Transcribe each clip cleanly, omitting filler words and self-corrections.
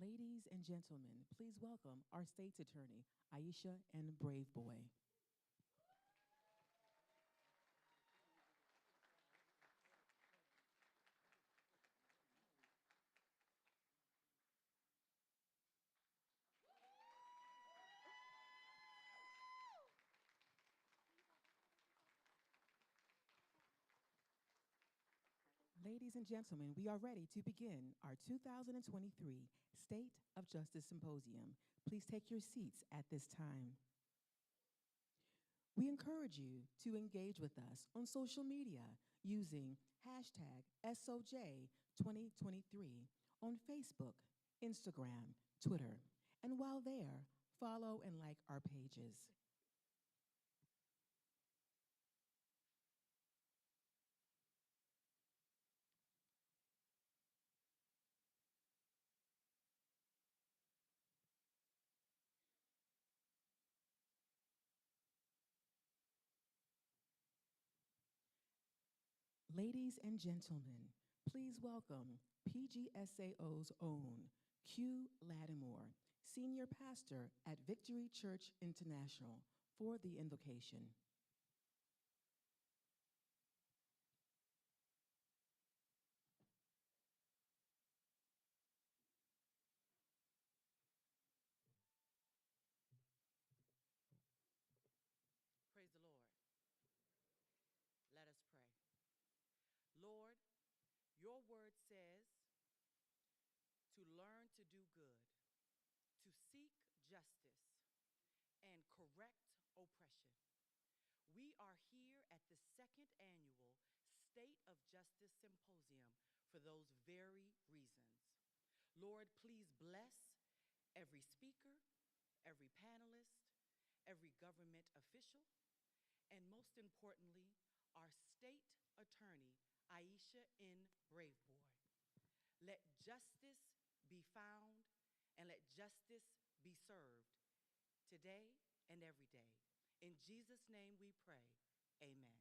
Ladies and gentlemen, please welcome our state's attorney, Aisha and Brave Boy. Ladies and gentlemen, we are ready to begin our 2023 State of Justice Symposium. Please take your seats at this time. We encourage you to engage with us on social media using hashtag SOJ2023 on Facebook, Instagram, Twitter, and while there, follow and like our pages. Ladies and gentlemen, please welcome PGSAO's own Q. Lattimore, Senior Pastor at Victory Church International, for the invocation. Praise the Lord. Let us pray. Lord, your word says to learn to do good, to seek justice, and correct oppression. We are here at the second annual State of Justice Symposium for those very reasons. Lord, please bless every speaker, every panelist, every government official, and most importantly, our state attorney, Aisha N. Braveboy. Let justice be found and let justice be served today and every day. In Jesus' name we pray, amen.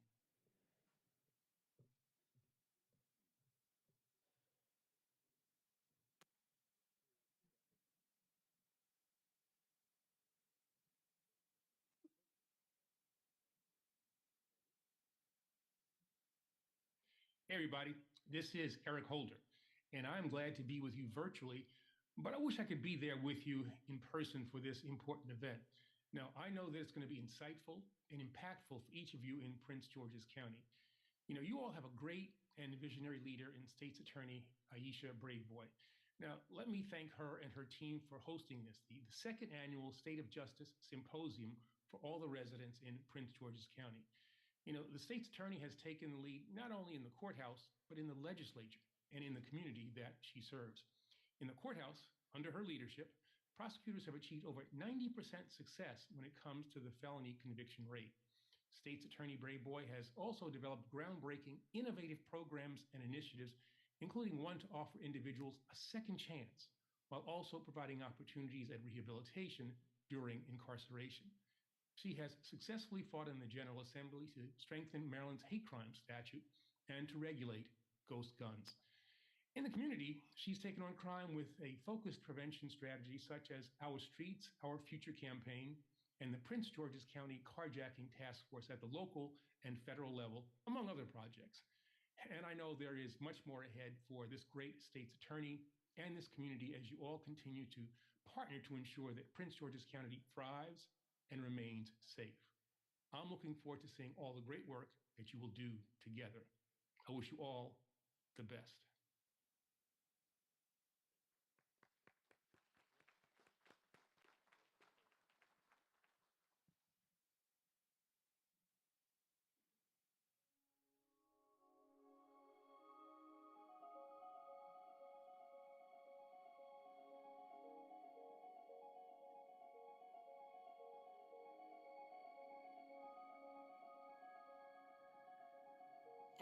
Hey, everybody, this is Eric Holder, and I'm glad to be with you virtually, but I wish I could be there with you in person for this important event. Now, I know that it's going to be insightful and impactful for each of you in Prince George's County. You know, you all have a great and visionary leader in State's Attorney Aisha Braveboy. Now, let me thank her and her team for hosting this, the second annual State of Justice Symposium for all the residents in Prince George's County. You know, the state's attorney has taken the lead not only in the courthouse, but in the legislature and in the community that she serves. In the courthouse, under her leadership, prosecutors have achieved over 90% success when it comes to the felony conviction rate. State's Attorney Braveboy has also developed groundbreaking, innovative programs and initiatives, including one to offer individuals a second chance, while also providing opportunities at rehabilitation during incarceration. She has successfully fought in the General Assembly to strengthen Maryland's hate crime statute and to regulate ghost guns. In the community, she's taken on crime with a focused prevention strategy such as Our Streets, Our Future campaign, and the Prince George's County Carjacking Task Force at the local and federal level, among other projects. And I know there is much more ahead for this great state's attorney and this community as you all continue to partner to ensure that Prince George's County thrives and remains safe. I'm looking forward to seeing all the great work that you will do together. I wish you all the best.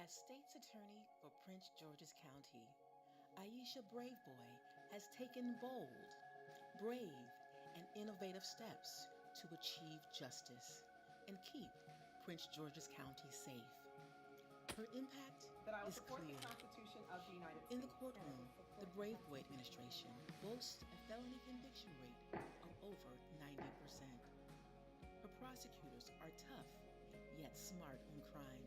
As state's attorney for Prince George's County, Aisha Braveboy has taken bold, brave, and innovative steps to achieve justice and keep Prince George's County safe. Her impact that I will is support clear. the Constitution of the United States. In the courtroom, the Brave Boy administration boasts a felony conviction rate of over 90%. Her prosecutors are tough, yet smart on crime,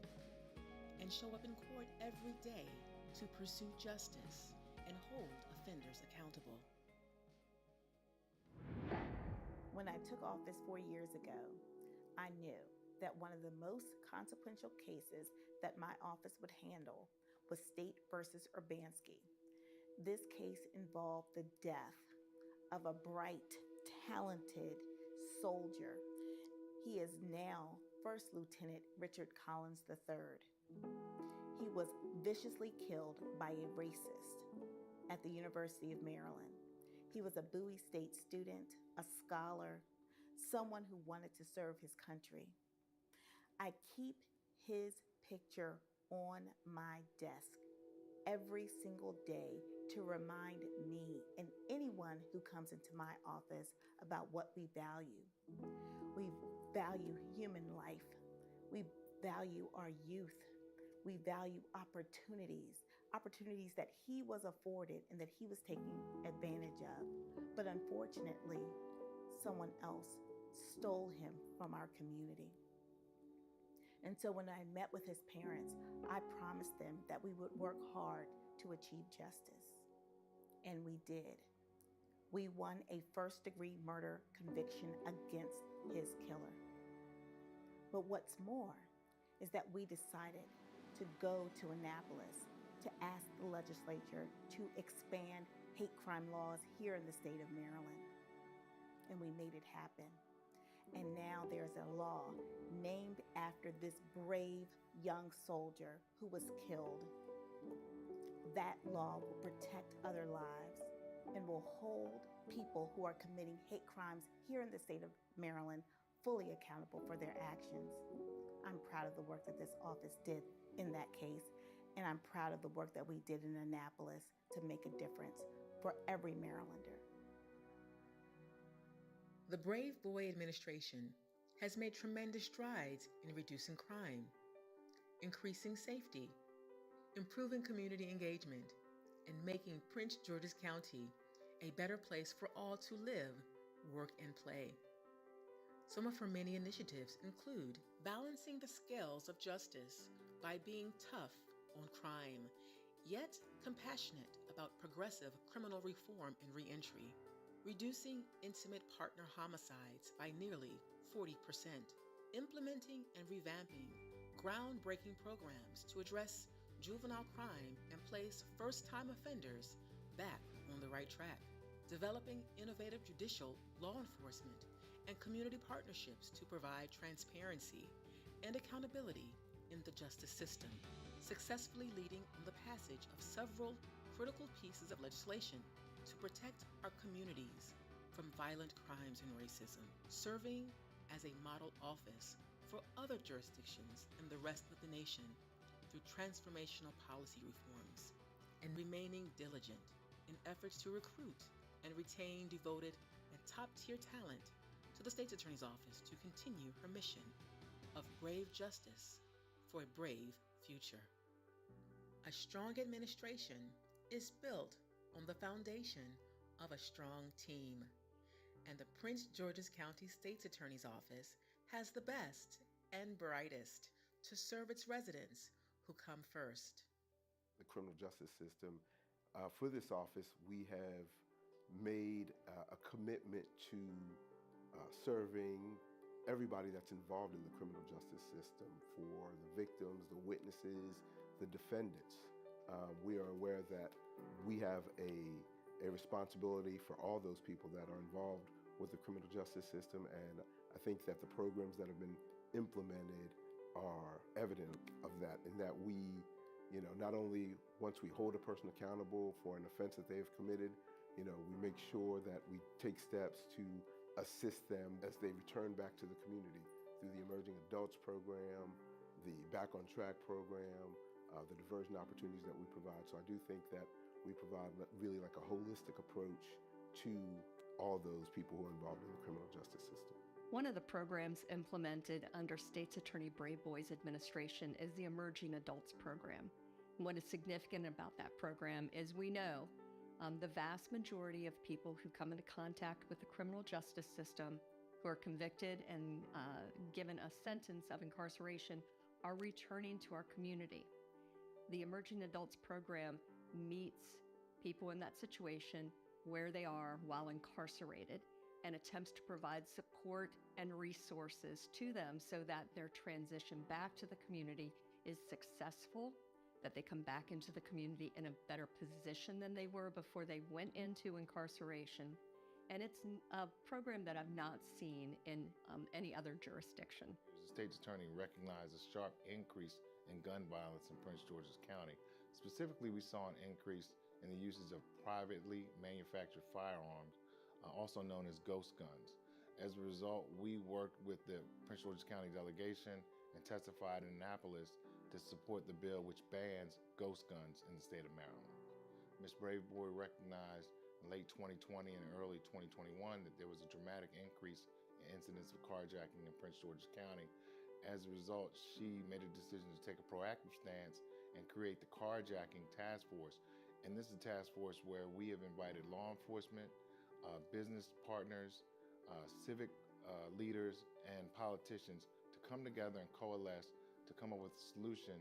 and show up in court every day to pursue justice and hold offenders accountable. When I took office 4 years ago, I knew that one of the most consequential cases that my office would handle was State versus Urbanski. This case involved the death of a bright, talented soldier. He is now First Lieutenant Richard Collins III. He was viciously killed by a racist at the University of Maryland. He was a Bowie State student, a scholar, someone who wanted to serve his country. I keep his picture on my desk every single day to remind me and anyone who comes into my office about what we value. We value human life. We value our youth. We value opportunities that he was afforded and that he was taking advantage of. But unfortunately, someone else stole him from our community. And so when I met with his parents, I promised them that we would work hard to achieve justice. And we did. We won a first-degree murder conviction against his killer. But what's more is that we decided to go to Annapolis to ask the legislature to expand hate crime laws here in the state of Maryland. And we made it happen. And now there's a law named after this brave young soldier who was killed. That law will protect other lives and will hold people who are committing hate crimes here in the state of Maryland fully accountable for their actions. I'm proud of the work that this office did in that case, and I'm proud of the work that we did in Annapolis to make a difference for every Marylander. The Brave Boy administration has made tremendous strides in reducing crime, increasing safety, improving community engagement, and making Prince George's County a better place for all to live, work, and play. Some of her many initiatives include balancing the scales of justice by being tough on crime, yet compassionate about progressive criminal reform and reentry, reducing intimate partner homicides by nearly 40%, implementing and revamping groundbreaking programs to address juvenile crime and place first-time offenders back on the right track, developing innovative judicial law enforcement and community partnerships to provide transparency and accountability in the justice system, successfully leading on the passage of several critical pieces of legislation to protect our communities from violent crimes and racism, serving as a model office for other jurisdictions and the rest of the nation through transformational policy reforms, and remaining diligent in efforts to recruit and retain devoted and top-tier talent to the State's Attorney's Office to continue her mission of brave justice for a brave future. A strong administration is built on the foundation of a strong team, and the Prince George's County State's Attorney's Office has the best and brightest to serve its residents who come first. The criminal justice system, for this office, we have made a commitment to serving everybody that's involved in the criminal justice system, for the victims, the witnesses, the defendants. We are aware that we have a responsibility for all those people that are involved with the criminal justice system, and I think that the programs that have been implemented are evident of that, in that we, not only once we hold a person accountable for an offense that they have committed, we make sure that we take steps to assist them as they return back to the community through the Emerging Adults Program, the Back on Track Program, the diversion opportunities that we provide. So I do think that we provide really like a holistic approach to all those people who are involved in the criminal justice system. One of the programs implemented under State's Attorney Brave Boy's administration is the Emerging Adults Program. What is significant about that program is we know the vast majority of people who come into contact with the criminal justice system, who are convicted and given a sentence of incarceration, are returning to our community. The Emerging Adults Program meets people in that situation where they are while incarcerated and attempts to provide support and resources to them so that their transition back to the community is successful, that they come back into the community in a better position than they were before they went into incarceration. And it's a program that I've not seen in any other jurisdiction. The state's attorney recognized a sharp increase in gun violence in Prince George's County. Specifically, we saw an increase in the usage of privately manufactured firearms, also known as ghost guns. As a result, we worked with the Prince George's County delegation and testified in Annapolis to support the bill which bans ghost guns in the state of Maryland. Ms. Braveboy recognized in late 2020 and early 2021 that there was a dramatic increase in incidents of carjacking in Prince George's County. As a result, she made a decision to take a proactive stance and create the Carjacking Task Force. And this is a task force where we have invited law enforcement, business partners, civic leaders, and politicians to come together and coalesce to come up with a solution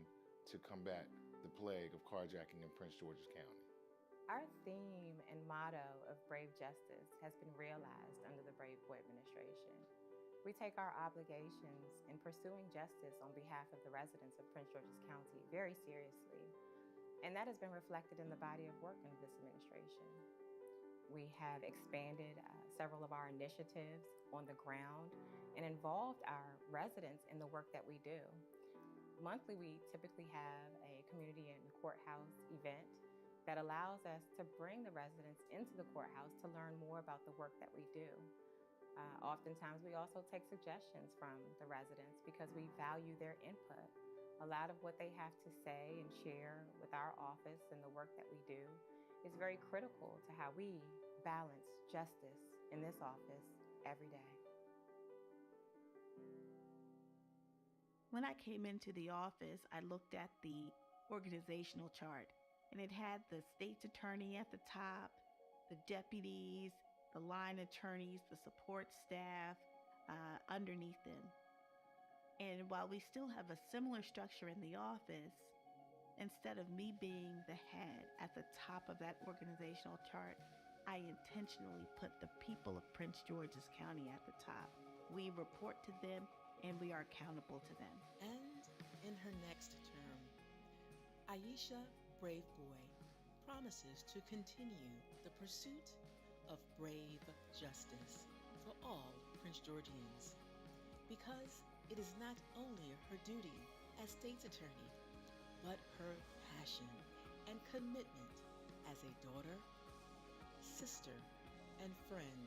to combat the plague of carjacking in Prince George's County. Our theme and motto of Brave Justice has been realized under the Brave Boy administration. We take our obligations in pursuing justice on behalf of the residents of Prince George's County very seriously, and that has been reflected in the body of work under this administration. We have expanded several of our initiatives on the ground and involved our residents in the work that we do. Monthly, we typically have a community and courthouse event that allows us to bring the residents into the courthouse to learn more about the work that we do. Oftentimes, we also take suggestions from the residents because we value their input. A lot of what they have to say and share with our office and the work that we do is very critical to how we balance justice in this office every day. When I came into the office, I looked at the organizational chart, and it had the state's attorney at the top, the deputies, the line attorneys, the support staff underneath them. And while we still have a similar structure in the office, instead of me being the head at the top of that organizational chart, I intentionally put the people of Prince George's County at the top. We report to them and we are accountable to them. And in her next term, Aisha Braveboy promises to continue the pursuit of brave justice for all Prince Georgians, because it is not only her duty as state's attorney, but her passion and commitment as a daughter, sister, and friend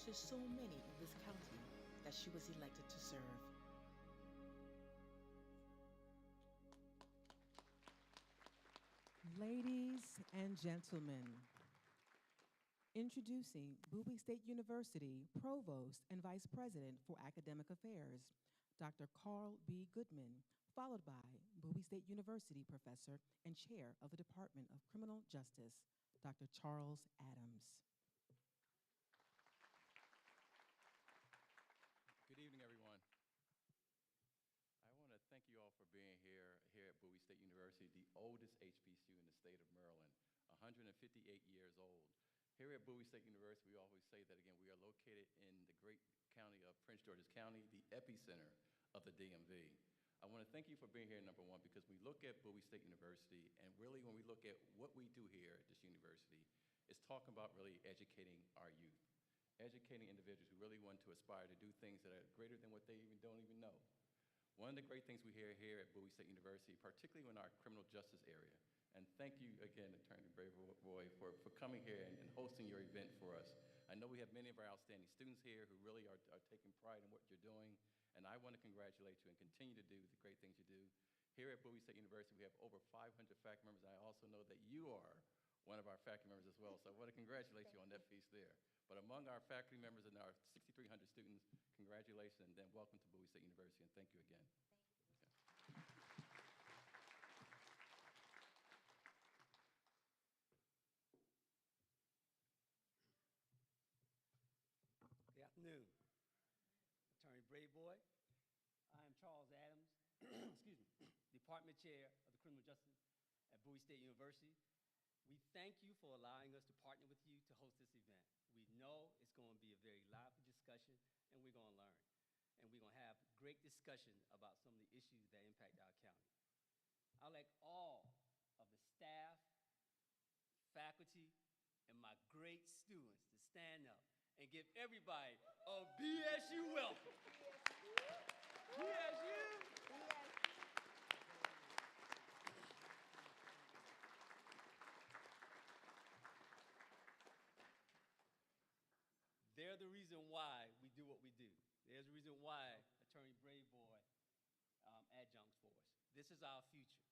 to so many in this county that she was elected to serve. Ladies and gentlemen, introducing Bowie State University Provost and Vice President for Academic Affairs, Dr. Carl B. Goodman, followed by Bowie State University Professor and Chair of the Department of Criminal Justice, Dr. Charles Adams. Good evening, everyone. I want to thank you all for being here at Bowie State University, the oldest HBCU in the state of Maryland, 158 years old. Here at Bowie State University, we always say that, again, we are located in the great county of Prince George's County, the epicenter of the DMV. I want to thank you for being here, number one, because we look at Bowie State University, and really when we look at what we do here at this university, it's talking about really educating our youth, educating individuals who really want to aspire to do things that are greater than what they don't even know. One of the great things we hear here at Bowie State University, particularly in our criminal justice area, and thank you again, Attorney Braveboy, for coming here and hosting your event for us. I know we have many of our outstanding students here who really are taking pride in what you're doing, and I want to congratulate you and continue to do the great things you do. Here at Bowie State University, we have over 500 faculty members. I also know that you are one of our faculty members as well, so I want to congratulate you on that feast there. But among our faculty members and our 6,300 students, congratulations, and then welcome to Bowie State University, and thank you again. afternoon. Attorney Brave Boy. I am Charles Adams, excuse me, Department Chair of the Criminal Justice at Bowie State University. We thank you for allowing us to partner with you to host this event. We know it's going to be a very lively discussion, and we're going to learn. And we're going to have great discussion about some of the issues that impact our county. I'd like all of the staff, faculty, and my great students to stand up and give everybody a BSU welcome. BSU. They're the reason why we do what we do. There's a reason why Attorney Brave Boy adjuncts for us. This is our future.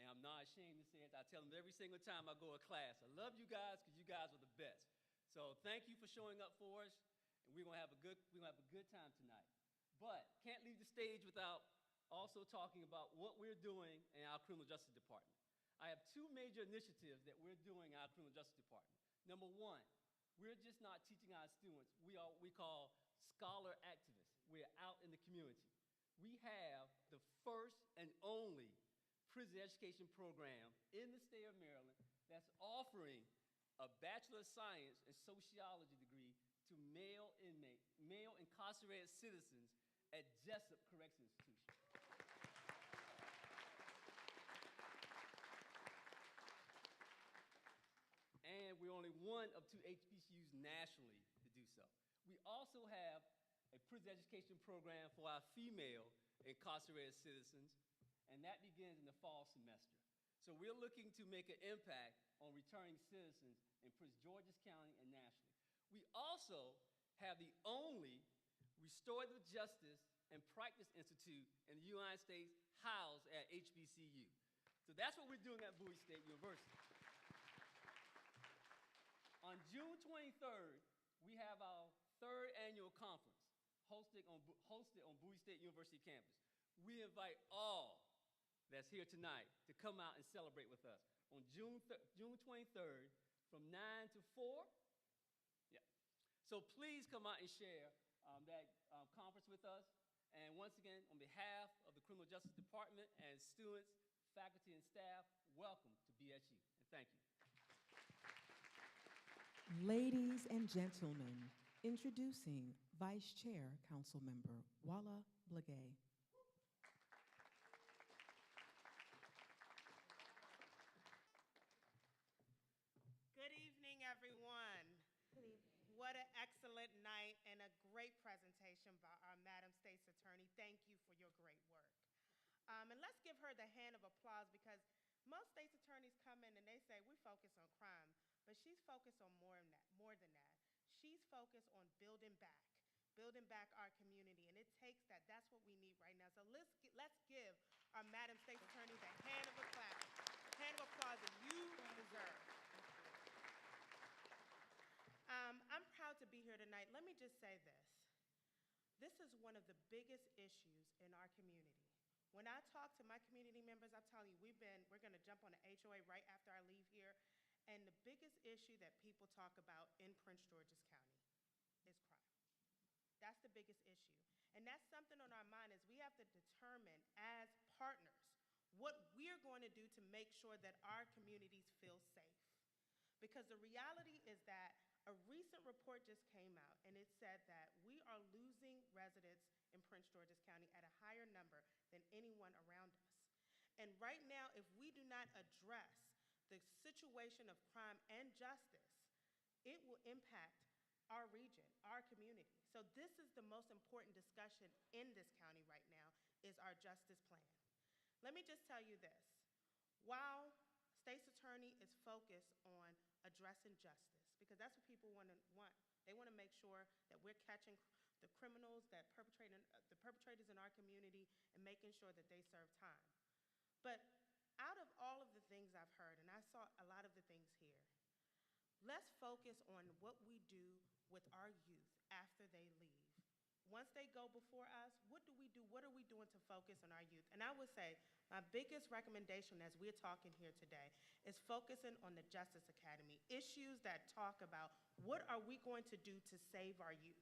And I'm not ashamed to say it. I tell them every single time I go to class, I love you guys because you guys are the best. So thank you for showing up for us, and we're gonna have a good time tonight. But can't leave the stage without also talking about what we're doing in our criminal justice department. I have two major initiatives that we're doing in our criminal justice department. Number one, we're just not teaching our students. We call scholar activists. We're out in the community. We have the first and only prison education program in the state of Maryland that's offering a Bachelor of Science in Sociology degree to male incarcerated citizens at Jessup Correctional Institution. And we're only one of 2 HBCUs nationally to do so. We also have a prison education program for our female incarcerated citizens, and that begins in the fall semester. So we're looking to make an impact on returning citizens in Prince George's County and nationally. We also have the only restorative justice and practice institute in the United States housed at HBCU. So that's what we're doing at Bowie State University. On June 23rd, we have our 3rd annual conference hosted on Bowie State University campus. We invite all that's here tonight to come out and celebrate with us on June 23rd from 9 to 4. Yeah. So please come out and share that conference with us. And once again, on behalf of the Criminal Justice Department and students, faculty, and staff, welcome to BSU, and thank you. Ladies and gentlemen, introducing Vice Chair Councilmember Walla Blagay. Good evening, everyone. Good evening. What an excellent night and a great presentation by our Madam State's Attorney. Thank you for your great work. And let's give her the hand of applause because most state's attorneys come in and they say, we focus on crime, but she's focused on more than that. She's focused on building back our community, and it takes that. That's what we need right now. So let's give our Madam State's Attorney the hand of applause that you deserve. I'm proud to be here tonight. Let me just say this. This is one of the biggest issues in our community. When I talk to my community members, I'm telling you, we're gonna jump on the HOA right after I leave here, and the biggest issue that people talk about in Prince George's County is crime. That's the biggest issue. And that's something on our mind is we have to determine as partners what we're going to do to make sure that our communities feel safe. Because the reality is that a recent report just came out, and it said that we are losing residents in Prince George's County at a higher number than anyone around us. And right now, if we do not address the situation of crime and justice, it will impact our region, our community. So this is the most important discussion in this county right now, is our justice plan. Let me just tell you this. While State's Attorney is focused on addressing justice, because that's what people want. They want to make sure that we're catching the criminals, the perpetrators in our community, and making sure that they serve time. But out of all of the things I've heard, and I saw a lot of the things here, let's focus on what we do with our youth after they leave. Once they go before us, what do we do? What are we doing to focus on our youth? And I would say my biggest recommendation as we're talking here today is focusing on the Justice Academy, issues that talk about what are we going to do to save our youth,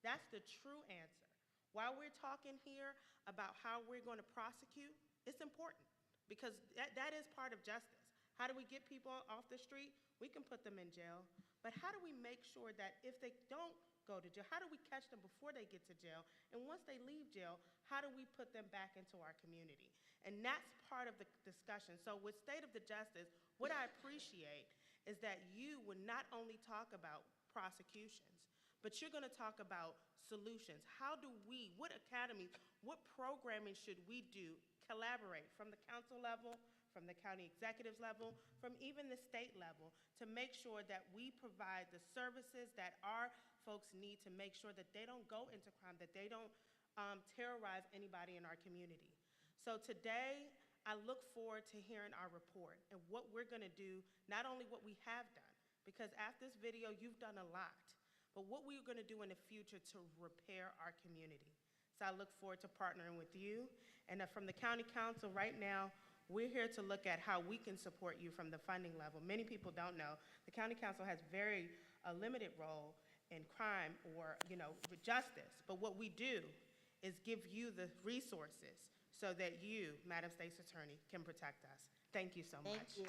That's the true answer. While we're talking here about how we're going to prosecute, it's important because that is part of justice. How do we get people off the street? We can put them in jail, but how do we make sure that if they don't go to jail, how do we catch them before they get to jail? And once they leave jail, how do we put them back into our community? And that's part of the discussion. So with State of the Justice, what I appreciate is that you would not only talk about prosecutions, but you're going to talk about solutions. How do we, what academies, what programming should we do, collaborate from the council level, from the county executives level, from even the state level, to make sure that we provide the services that our folks need to make sure that they don't go into crime, that they don't terrorize anybody in our community. So today, I look forward to hearing our report and what we're gonna do, not only what we have done, because after this video, you've done a lot, but what we're gonna do in the future to repair our community. So I look forward to partnering with you. And from the County Council right now, we're here to look at how we can support you from the funding level. Many people don't know, the County Council has very limited role in crime or with justice, but what we do is give you the resources so that you, Madam State's Attorney, can protect us. Thank you so much. Thank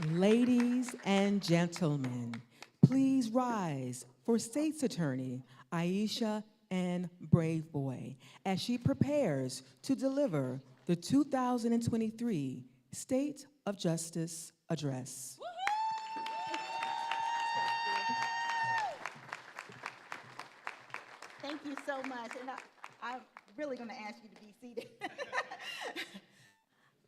you. Ladies and gentlemen, please rise for State's Attorney Aisha N. Braveboy as she prepares to deliver the 2023 State of Justice Address. Thank you so much. And I'm really going to ask you to be seated.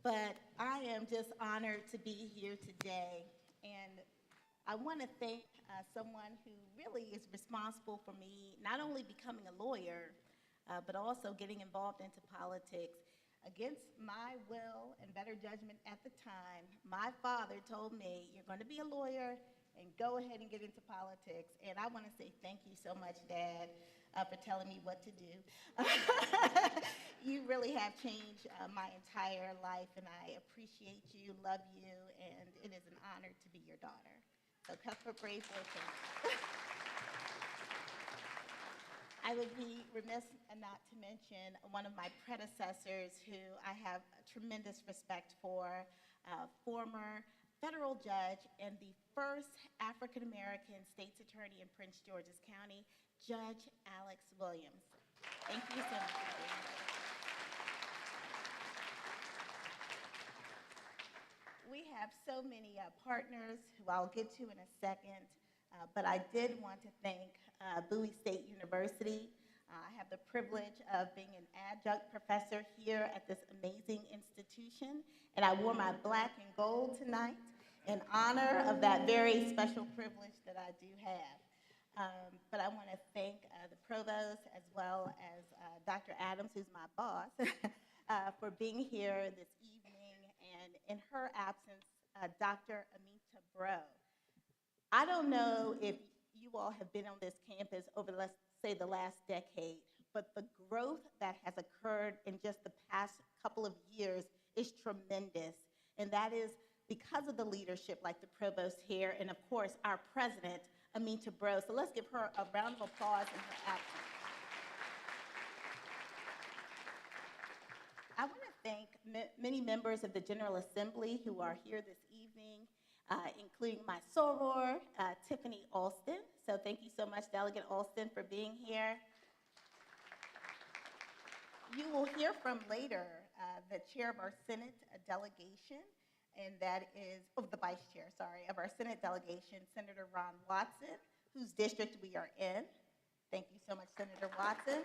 But I am just honored to be here today. And I want to thank someone who really is responsible for me not only becoming a lawyer, but also getting involved into politics. Against my will and better judgment at the time, my father told me, you're going to be a lawyer and go ahead and get into politics. And I want to say thank you so much, Dad, for telling me what to do. You really have changed my entire life, and I appreciate you, love you, and it is an honor to be your daughter. So Cuthbert Braveboy, thank you. I would be remiss not to mention one of my predecessors who I have tremendous respect for, former federal judge and the first African-American state's attorney in Prince George's County, Judge Alex Williams. Thank you so much for being here. We have so many partners who I'll get to in a second, but I did want to thank Bowie State University. I have the privilege of being an adjunct professor here at this amazing institution, and I wore my black and gold tonight in honor of that very special privilege that I do have. But I want to thank the provost as well as Dr. Adams, who's my boss, for being here this evening, and in her absence, Dr. Amita Bro. I don't know if you all have been on this campus over, let's say, the last decade, but the growth that has occurred in just the past couple of years is tremendous. And that is because of the leadership like the provost here, and of course, our president, Amita Bro. So let's give her a round of applause in her absence. I want to thank many members of the General Assembly who are here this evening, including my soror, Tiffany Alston. So thank you so much, Delegate Alston, for being here. You will hear from later the chair of our Senate delegation, and that is, the vice chair, sorry, of our Senate delegation, Senator Ron Watson, whose district we are in. Thank you so much, Senator Watson.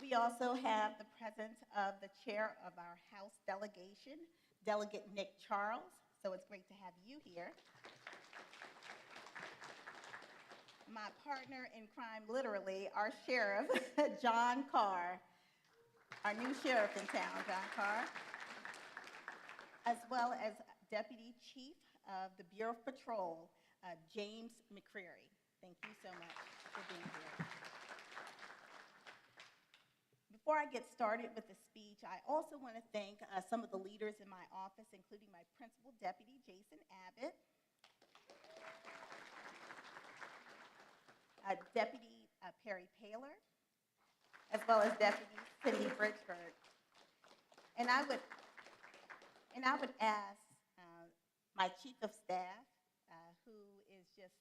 We also have the presence of the chair of our House delegation, Delegate Nick Charles. So it's great to have you here. My partner in crime, literally, our sheriff, John Carr, our new sheriff in town, John Carr, as well as Deputy Chief of the Bureau of Patrol, James McCreary. Thank you so much for being here. Before I get started with the speech, I also want to thank some of the leaders in my office, including my principal deputy, Jason Abbott. Deputy Perry Paler, as well as Deputy Cindy Bridgeford. And I would ask my Chief of Staff, who is just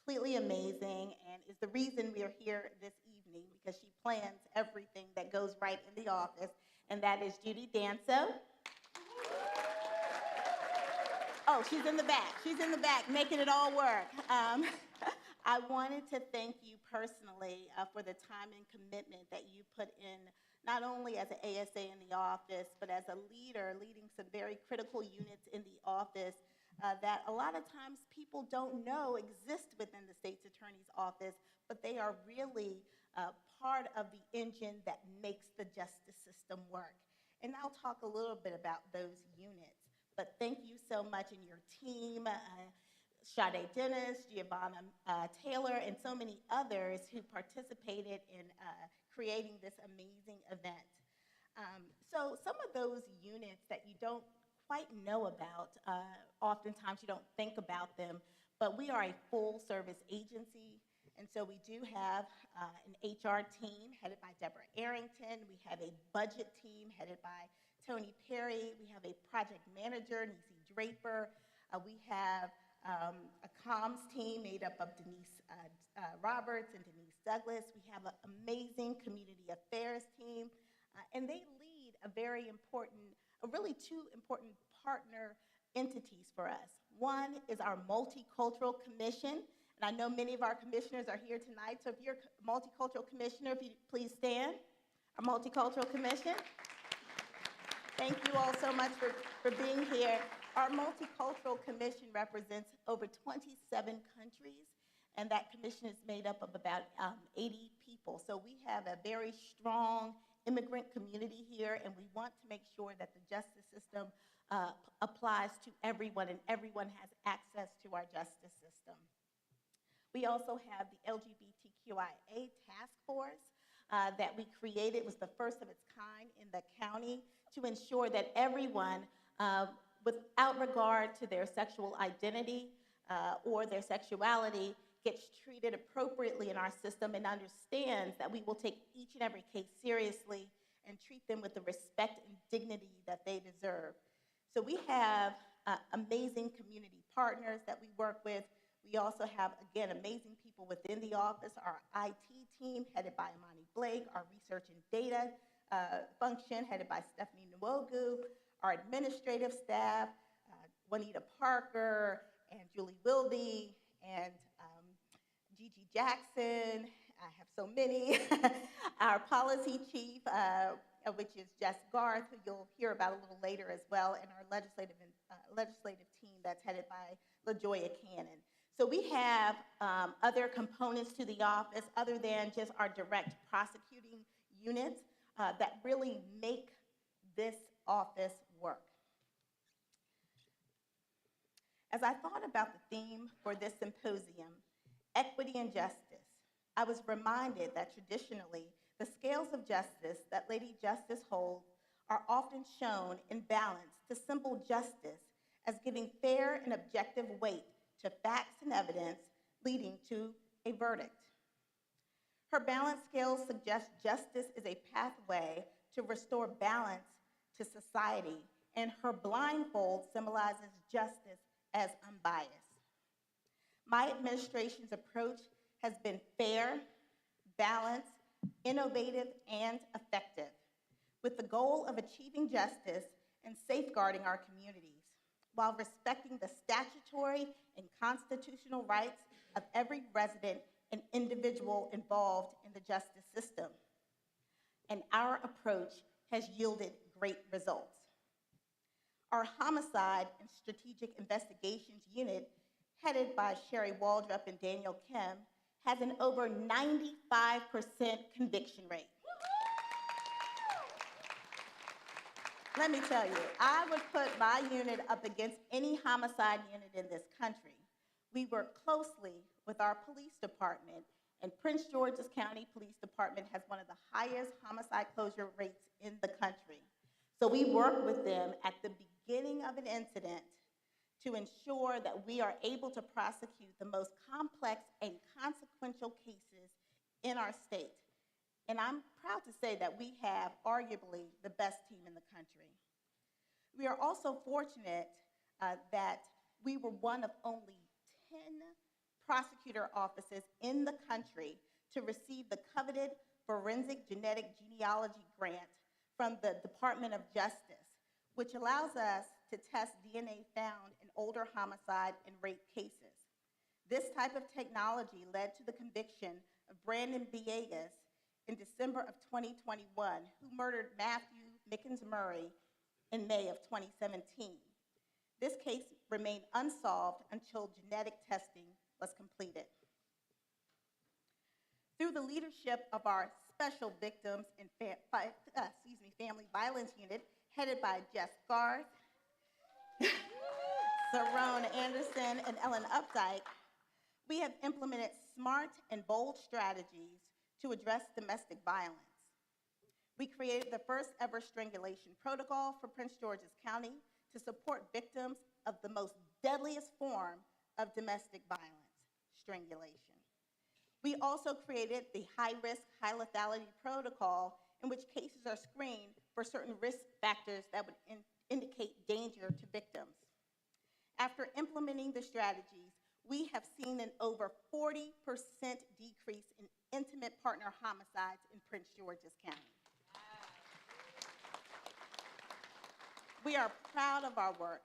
completely amazing and is the reason we are here this evening, because she plans everything that goes right in the office, and that is Judy Danso. Oh, she's in the back. She's in the back, making it all work. I wanted to thank you personally for the time and commitment that you put in, not only as an ASA in the office, but as a leader, leading some very critical units in the office that a lot of times people don't know exist within the state's attorney's office, but they are really part of the engine that makes the justice system work. And I'll talk a little bit about those units. But thank you so much, and your team, Sade Dennis, Giovanna Taylor, and so many others who participated in creating this amazing event. So some of those units that you don't quite know about, oftentimes you don't think about them, but we are a full-service agency, and so we do have an HR team headed by Deborah Arrington. We have a budget team headed by Tony Perry. We have a project manager, Nisi Draper. We have a comms team made up of Denise Roberts and Denise Douglas. We have an amazing community affairs team, and they lead really two important partner entities for us. One is our Multicultural Commission, and I know many of our commissioners are here tonight, so if you're a Multicultural Commissioner, if you please stand. Our Multicultural Commission. Thank you all so much for being here. Our Multicultural Commission represents over 27 countries, and that commission is made up of about 80 people. So we have a very strong immigrant community here, and we want to make sure that the justice system applies to everyone, and everyone has access to our justice system. We also have the LGBTQIA task force that we created. It was the first of its kind in the county to ensure that everyone, without regard to their sexual identity or their sexuality, gets treated appropriately in our system and understands that we will take each and every case seriously and treat them with the respect and dignity that they deserve. So we have amazing community partners that we work with. We also have, again, amazing people within the office, our IT team headed by Imani Blake, our research and data function headed by Stephanie Nwogu, our administrative staff, Juanita Parker and Julie Wilde and Gigi Jackson. I have so many. Our policy chief, which is Jess Garth, who you'll hear about a little later as well, and our legislative team that's headed by LaJoya Cannon. So we have other components to the office other than just our direct prosecuting units that really make this office work. As I thought about the theme for this symposium, equity and justice, I was reminded that traditionally, the scales of justice that Lady Justice holds are often shown in balance to simple justice as giving fair and objective weight to facts and evidence leading to a verdict. Her balance scales suggest justice is a pathway to restore balance to society, and her blindfold symbolizes justice as unbiased. My administration's approach has been fair, balanced, innovative, and effective, with the goal of achieving justice and safeguarding our communities, while respecting the statutory and constitutional rights of every resident and individual involved in the justice system. And our approach has yielded great results. Our Homicide and Strategic Investigations Unit, headed by Sherry Waldrop and Daniel Kim, has an over 95% conviction rate. Let me tell you, I would put my unit up against any homicide unit in this country. We work closely with our police department, and Prince George's County Police Department has one of the highest homicide closure rates in the country. So we work with them at the beginning of an incident to ensure that we are able to prosecute the most complex and consequential cases in our state. And I'm proud to say that we have arguably the best team in the country. We are also fortunate that we were one of only 10 prosecutor offices in the country to receive the coveted Forensic Genetic Genealogy Grant from the Department of Justice, which allows us to test DNA found in older homicide and rape cases. This type of technology led to the conviction of Brandon Villegas in December of 2021, who murdered Matthew Mickens Murray in May of 2017. This case remained unsolved until genetic testing was completed. Through the leadership of our Special Victims and Family Violence Unit, headed by Jess Garth, Sarone Anderson, and Ellen Updike, we have implemented smart and bold strategies to address domestic violence. We created the first ever strangulation protocol for Prince George's County to support victims of the most deadliest form of domestic violence, strangulation. We also created the high-risk, high-lethality protocol in which cases are screened for certain risk factors that would indicate danger to victims. After implementing the strategies, we have seen an over 40% decrease in intimate partner homicides in Prince George's County. We are proud of our work,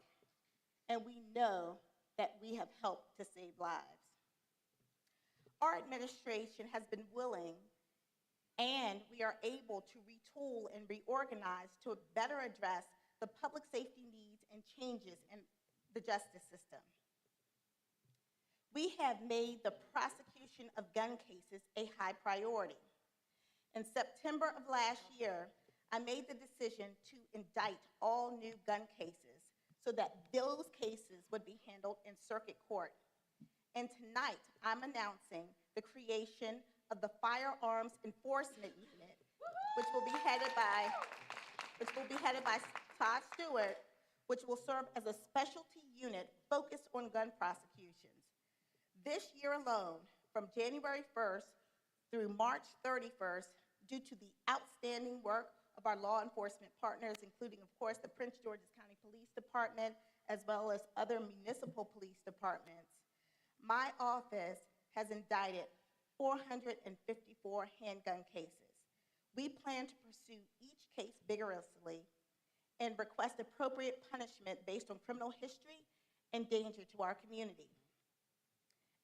and we know that we have helped to save lives. Our administration has been willing, and we are able to retool and reorganize to better address the public safety needs and changes in the justice system. We have made the prosecution of gun cases a high priority. In September of last year, I made the decision to indict all new gun cases so that those cases would be handled in circuit court. And tonight, I'm announcing the creation of the Firearms Enforcement Unit, which will be headed by Todd Stewart, which will serve as a specialty unit focused on gun prosecutions. This year alone, from January 1st through March 31st, due to the outstanding work of our law enforcement partners, including, of course, the Prince George's County Police Department, as well as other municipal police departments, my office has indicted 454 handgun cases. We plan to pursue each case vigorously and request appropriate punishment based on criminal history and danger to our community.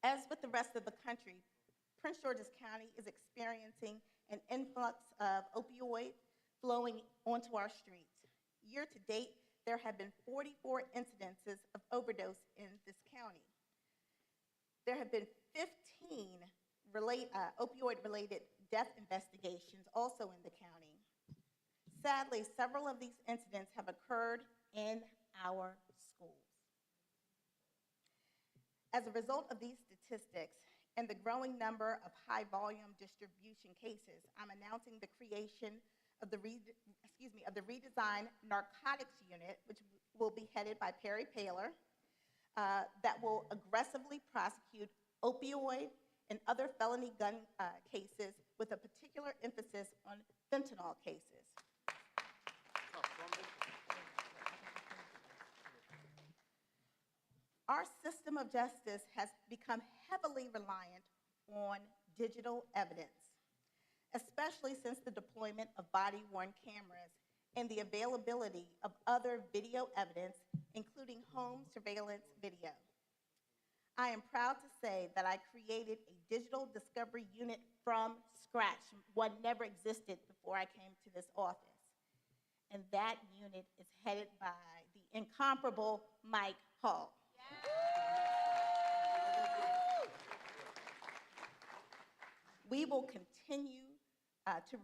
As with the rest of the country, Prince George's County is experiencing an influx of opioids flowing onto our streets. Year to date, there have been 44 incidences of overdose in this county. There have been 15 opioid-related death investigations also in the county. Sadly, several of these incidents have occurred in our schools. As a result of these statistics and the growing number of high-volume distribution cases, I'm announcing the creation of the redesigned narcotics unit, which will be headed by Perry Paler, that will aggressively prosecute opioid and other felony gun cases with a particular emphasis on fentanyl cases. Our system of justice has become heavily reliant on digital evidence, especially since the deployment of body-worn cameras and the availability of other video evidence, including home surveillance video. I am proud to say that I created a digital discovery unit from scratch. One never existed before I came to this office. And that unit is headed by the incomparable Mike Hall. We will continue to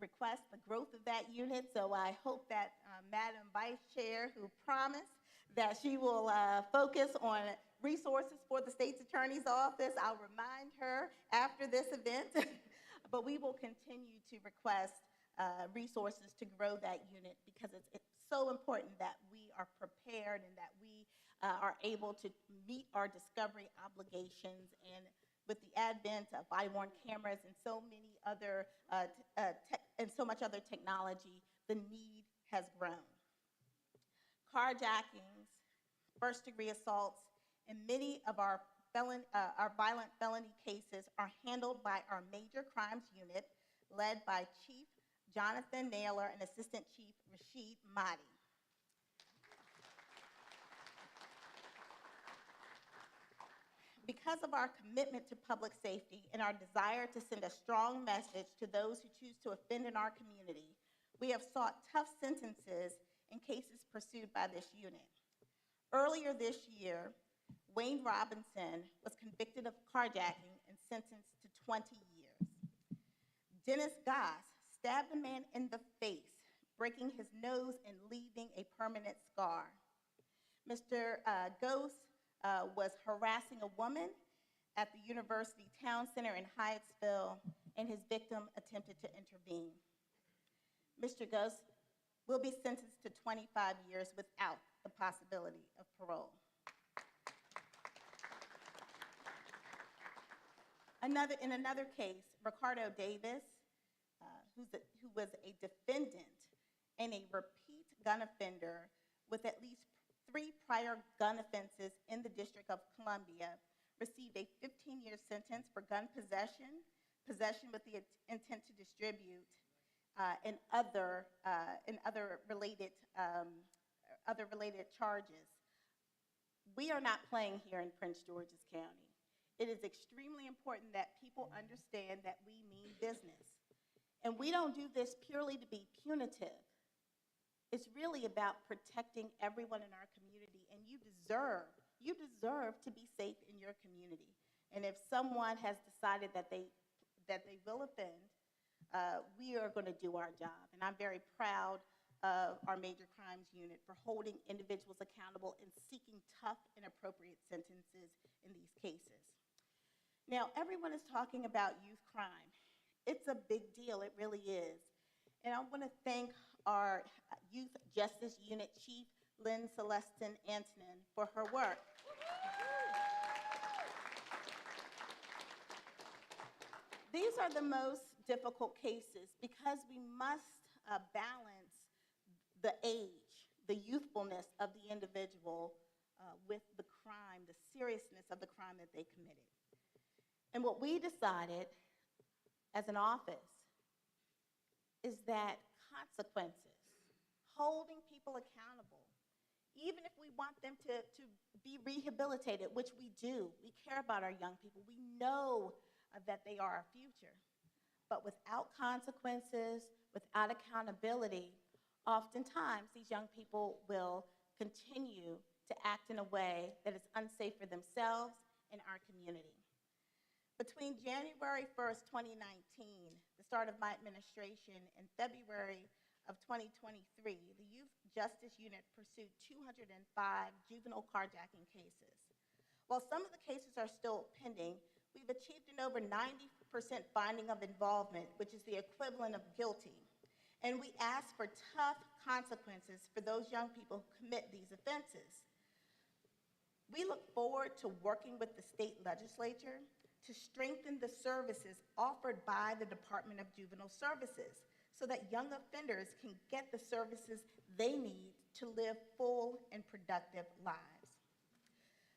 request the growth of that unit, so I hope that Madam Vice Chair, who promised that she will focus on resources for the State's Attorney's Office, I'll remind her after this event, but we will continue to request resources to grow that unit because it's so important that we are prepared and that we are able to meet our discovery obligations. And with the advent of body-worn cameras and so many other and so much other technology, the need has grown. Carjackings, first-degree assaults, and many of our violent felony cases are handled by our Major Crimes Unit, led by Chief Jonathan Naylor and Assistant Chief Rashid Mahdi. Because of our commitment to public safety and our desire to send a strong message to those who choose to offend in our community, we have sought tough sentences in cases pursued by this unit. Earlier this year, Wayne Robinson was convicted of carjacking and sentenced to 20 years. Dennis Goss stabbed a man in the face, breaking his nose and leaving a permanent scar. Mr. Goss was harassing a woman at the University Town Center in Hyattsville, and his victim attempted to intervene. Mr. Goss will be sentenced to 25 years without the possibility of parole. In another case, Ricardo Davis, who was a defendant and a repeat gun offender with at least 3 prior gun offenses in the District of Columbia, received a 15-year sentence for gun possession, possession with the intent to distribute, and other related charges. We are not playing here in Prince George's County. It is extremely important that people understand that we mean business. And we don't do this purely to be punitive. It's really about protecting everyone in our community, and you deserve to be safe in your community. And if someone has decided that they will offend, we are going to do our job. And I'm very proud of our Major Crimes Unit for holding individuals accountable and seeking tough and appropriate sentences in these cases. Now, everyone is talking about youth crime. It's a big deal, it really is. And I want to thank our Youth Justice Unit Chief, Lynn Celestin Antonin, for her work. These are the most difficult cases because we must balance the age, the youthfulness of the individual with the crime, the seriousness of the crime that they committed. And what we decided as an office is that consequences, holding people accountable, even if we want them to be rehabilitated, which we do, we care about our young people, we know that they are our future. But without consequences, without accountability, oftentimes these young people will continue to act in a way that is unsafe for themselves and our community. Between January 1st, 2019, the start of my administration, and February of 2023, the Youth Justice Unit pursued 205 juvenile carjacking cases. While some of the cases are still pending, we've achieved an over 90% finding of involvement, which is the equivalent of guilty. And we ask for tough consequences for those young people who commit these offenses. We look forward to working with the state legislature to strengthen the services offered by the Department of Juvenile Services so that young offenders can get the services they need to live full and productive lives.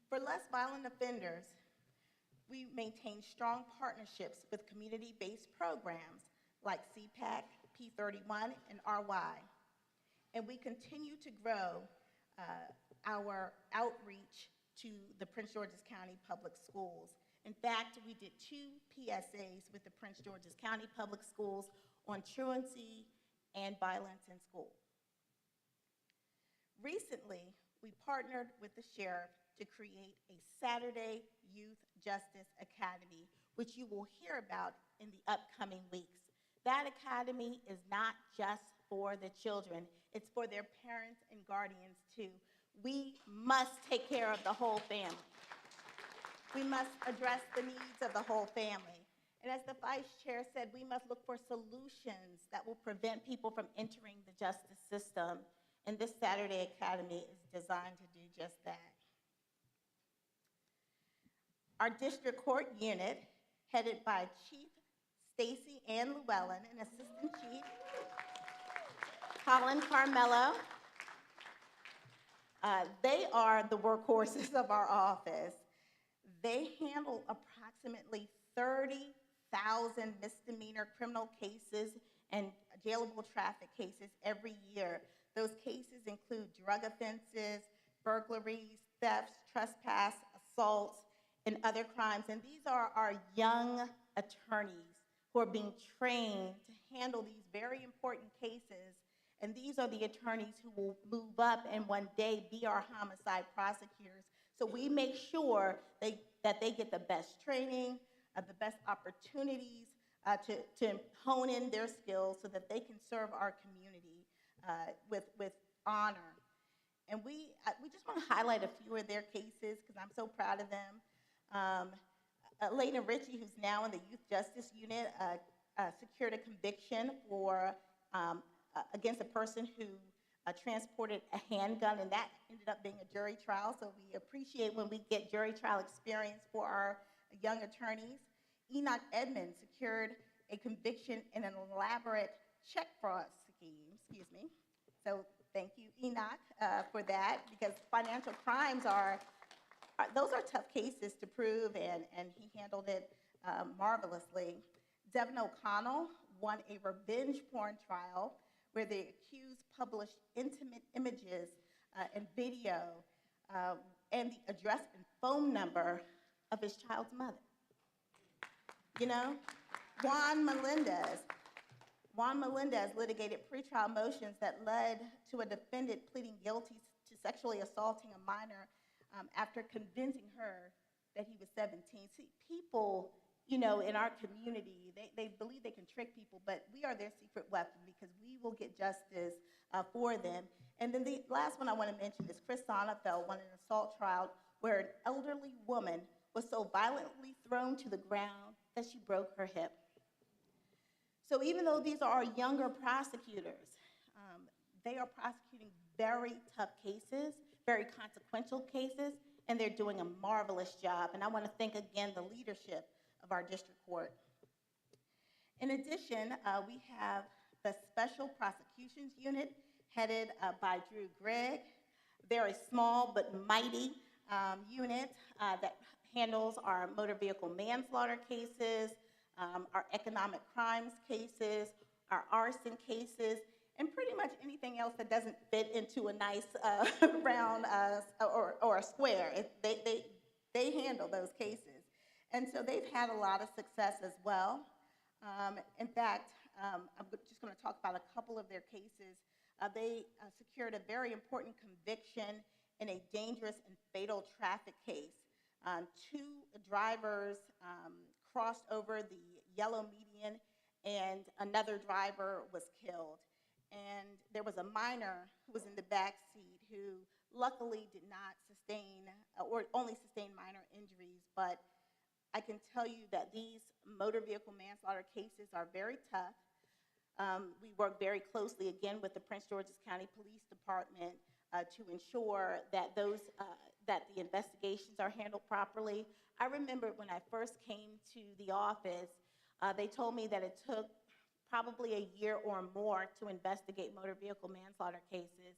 For less violent offenders, we maintain strong partnerships with community-based programs like CPAC, P31, and RY. And we continue to grow our outreach to the Prince George's County Public Schools. In fact, we did 2 PSAs with the Prince George's County Public Schools on truancy and violence in school. Recently, we partnered with the sheriff to create a Saturday Youth Justice Academy, which you will hear about in the upcoming weeks. That academy is not just for the children, it's for their parents and guardians too. We must take care of the whole family. We must address the needs of the whole family. And as the vice chair said, we must look for solutions that will prevent people from entering the justice system. And this Saturday Academy is designed to do just that. Our district court unit, headed by Chief Stacy Ann Llewellyn and Assistant Chief Colin Carmelo, they are the workhorses of our office. They handle approximately 30,000 misdemeanor criminal cases and jailable traffic cases every year. Those cases include drug offenses, burglaries, thefts, trespass, assaults, and other crimes. And these are our young attorneys who are being trained to handle these very important cases. And these are the attorneys who will move up and one day be our homicide prosecutors. So we make sure that they get the best training, the best opportunities to hone in their skills so that they can serve our community with honor. And we just want to highlight a few of their cases because I'm so proud of them. Elena Ritchie, who's now in the Youth Justice Unit, secured a conviction for against a person who transported a handgun, and that ended up being a jury trial. So we appreciate when we get jury trial experience for our young attorneys. Enoch Edmonds secured a conviction in an elaborate check fraud scheme. So thank you, Enoch, for that, because financial crimes those are tough cases to prove, and he handled it marvelously. Devin O'Connell won a revenge porn trial where the accused published intimate images and video and the address and phone number of his child's mother. You know, Juan Melendez litigated pretrial motions that led to a defendant pleading guilty to sexually assaulting a minor after convincing her that he was 17. See, people, you know, in our community, they believe they can trick people, but we are their secret weapon because we will get justice for them. And then the last one I want to mention is Chris Sonnenfeld won an assault trial where an elderly woman was so violently thrown to the ground that she broke her hip. So even though these are our younger prosecutors, they are prosecuting very tough cases, very consequential cases, and they're doing a marvelous job. And I want to thank again the leadership of our district court. In addition, we have the Special Prosecutions Unit headed by Drew Gregg. They're a small but mighty unit that handles our motor vehicle manslaughter cases, our economic crimes cases, our arson cases, and pretty much anything else that doesn't fit into a nice round or a square. They handle those cases. And so they've had a lot of success as well. In fact, I'm just going to talk about a couple of their cases. They secured a very important conviction in a dangerous and fatal traffic case. Two drivers crossed over the yellow median, and another driver was killed. And there was a minor who was in the back seat who luckily did not sustain, or only sustained minor injuries, but I can tell you that these motor vehicle manslaughter cases are very tough. We work very closely, again, with the Prince George's County Police Department to ensure that that the investigations are handled properly. I remember when I first came to the office, they told me that it took probably a year or more to investigate motor vehicle manslaughter cases.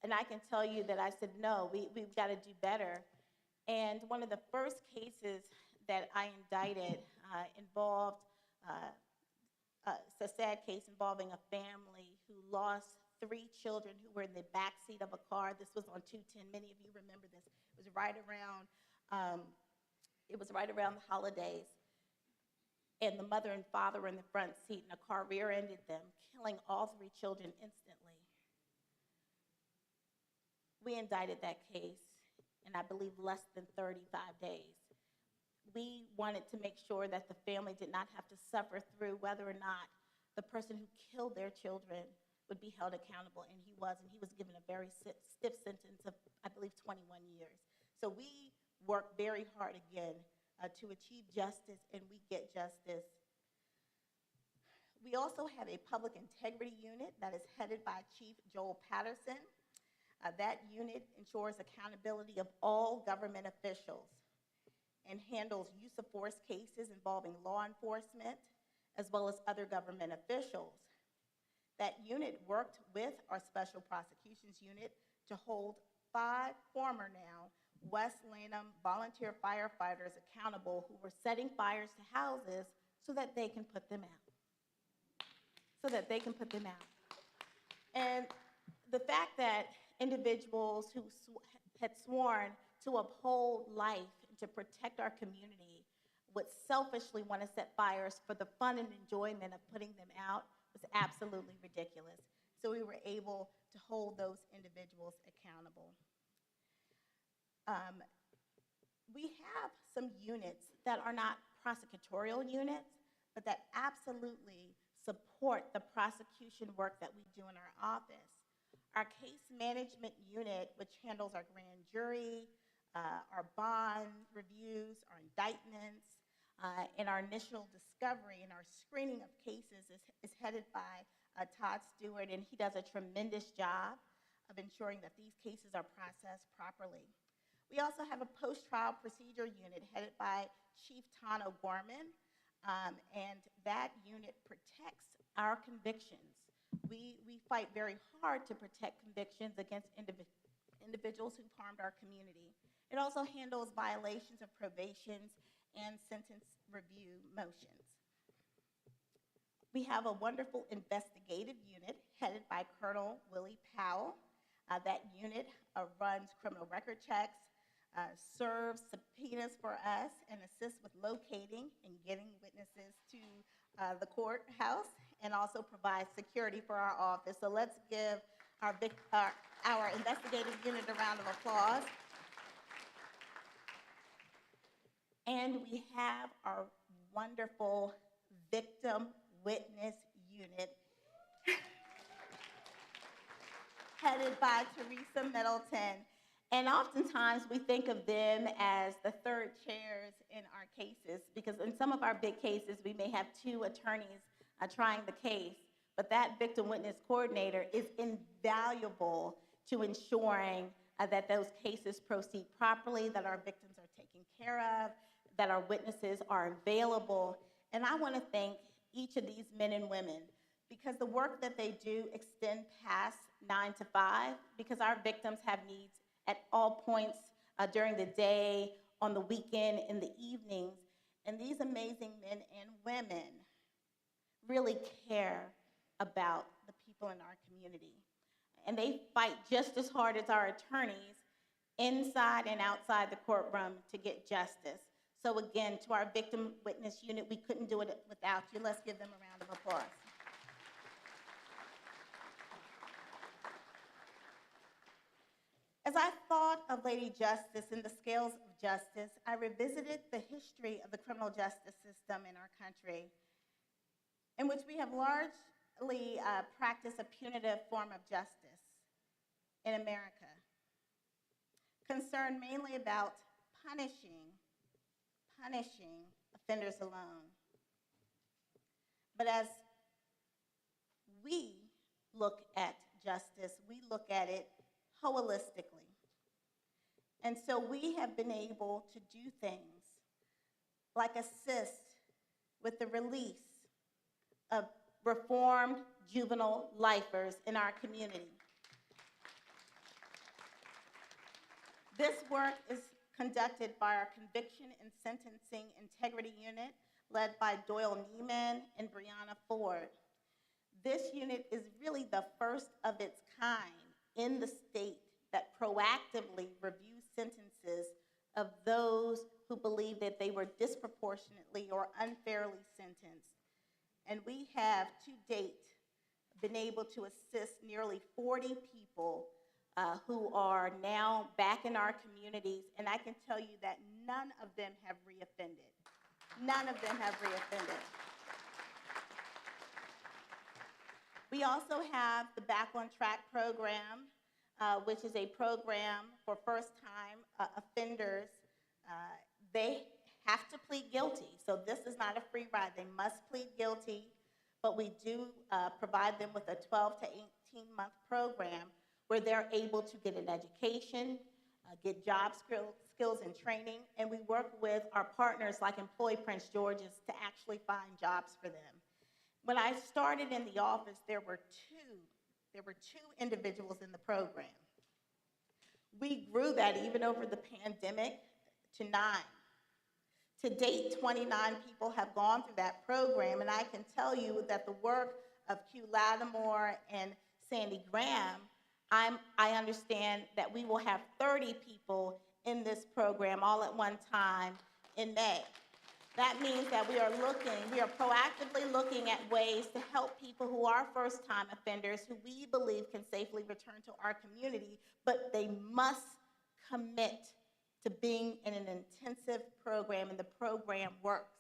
And I can tell you that I said, no, we've got to do better. And one of the first cases that I indicted involved it's a sad case involving a family who lost 3 children who were in the back seat of a car. This was on 210. Many of you remember this. It was right around the holidays. And the mother and father were in the front seat, and a car rear-ended them, killing all 3 children instantly. We indicted that case in, I believe, less than 35 days. We wanted to make sure that the family did not have to suffer through whether or not the person who killed their children would be held accountable, and he was. And he was given a very stiff sentence of, I believe, 21 years. So we work very hard again to achieve justice, and we get justice. We also have a public integrity unit that is headed by Chief Joel Patterson. That unit ensures accountability of all government officials. and handles use of force cases involving law enforcement as well as other government officials. That unit worked with our Special Prosecutions Unit to hold 5 former now West Lanham volunteer firefighters accountable who were setting fires to houses so that they can put them out. And the fact that individuals who had sworn to uphold life and to protect our community would selfishly want to set fires for the fun and enjoyment of putting them out was absolutely ridiculous. So we were able to hold those individuals accountable. We have some units that are not prosecutorial units, but that absolutely support the prosecution work that we do in our office. Our case management unit, which handles our grand jury, our bond reviews, our indictments, and our initial discovery and our screening of cases is headed by Todd Stewart, and he does a tremendous job of ensuring that these cases are processed properly. We also have a post-trial procedure unit headed by Chief Tano Gorman, and that unit protects our convictions. We fight very hard to protect convictions against individuals who've harmed our community. It also handles violations of probations and sentence review motions. We have a wonderful investigative unit headed by Colonel Willie Powell. That unit runs criminal record checks, serves subpoenas for us, and assists with locating and getting witnesses to the courthouse, and also provides security for our office. So let's give our investigative unit a round of applause. And we have our wonderful victim witness unit headed by Teresa Middleton. And oftentimes we think of them as the third chairs in our cases, because in some of our big cases we may have 2 attorneys trying the case, but that victim witness coordinator is invaluable to ensuring that those cases proceed properly, that our victims are taken care of, that our witnesses are available. And I want to thank each of these men and women, because the work that they do extend past 9 to 5, because our victims have needs at all points during the day, on the weekend, in the evenings. And these amazing men and women really care about the people in our community. And they fight just as hard as our attorneys inside and outside the courtroom to get justice. So again, to our victim witness unit, we couldn't do it without you. Let's give them a round of applause. As I thought of Lady Justice and the scales of justice, I revisited the history of the criminal justice system in our country, in which we have largely practiced a punitive form of justice in America, concerned mainly about punishing offenders alone. But as we look at justice, we look at it holistically. And so we have been able to do things like assist with the release of reformed juvenile lifers in our community. This work is conducted by our Conviction and Sentencing Integrity Unit, led by Doyle Neiman and Brianna Ford. This unit is really the first of its kind in the state that proactively reviews sentences of those who believe that they were disproportionately or unfairly sentenced. And we have, to date, been able to assist nearly 40 people who are now back in our communities, and I can tell you that none of them have reoffended. None of them have reoffended. We also have the Back on Track program, which is a program for first-time offenders. They have to plead guilty, so this is not a free ride. They must plead guilty, but we do provide them with a 12 to 18-month program where they're able to get an education, get job skills and training, and we work with our partners like Employ Prince George's to actually find jobs for them. When I started in the office, there were two individuals in the program. We grew that even over the pandemic to 9. To date, 29 people have gone through that program, and I can tell you that the work of Q Lattimore and Sandy Graham, I understand that we will have 30 people in this program all at one time in May. That means that we are proactively looking at ways to help people who are first-time offenders who we believe can safely return to our community, but they must commit to being in an intensive program, and the program works.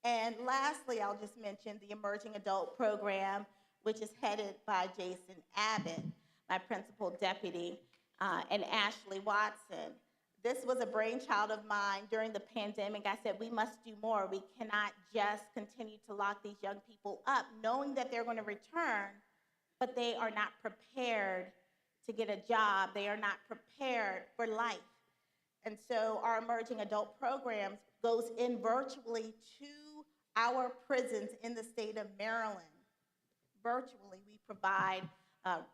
And lastly, I'll just mention the Emerging Adult Program, which is headed by Jason Abbott, my principal deputy, and Ashley Watson. This was a brainchild of mine during the pandemic. I said, we must do more. We cannot just continue to lock these young people up, knowing that they're going to return, but they are not prepared to get a job. They are not prepared for life. And so our Emerging Adult Programs goes in virtually to our prisons in the state of Maryland. Virtually, we provide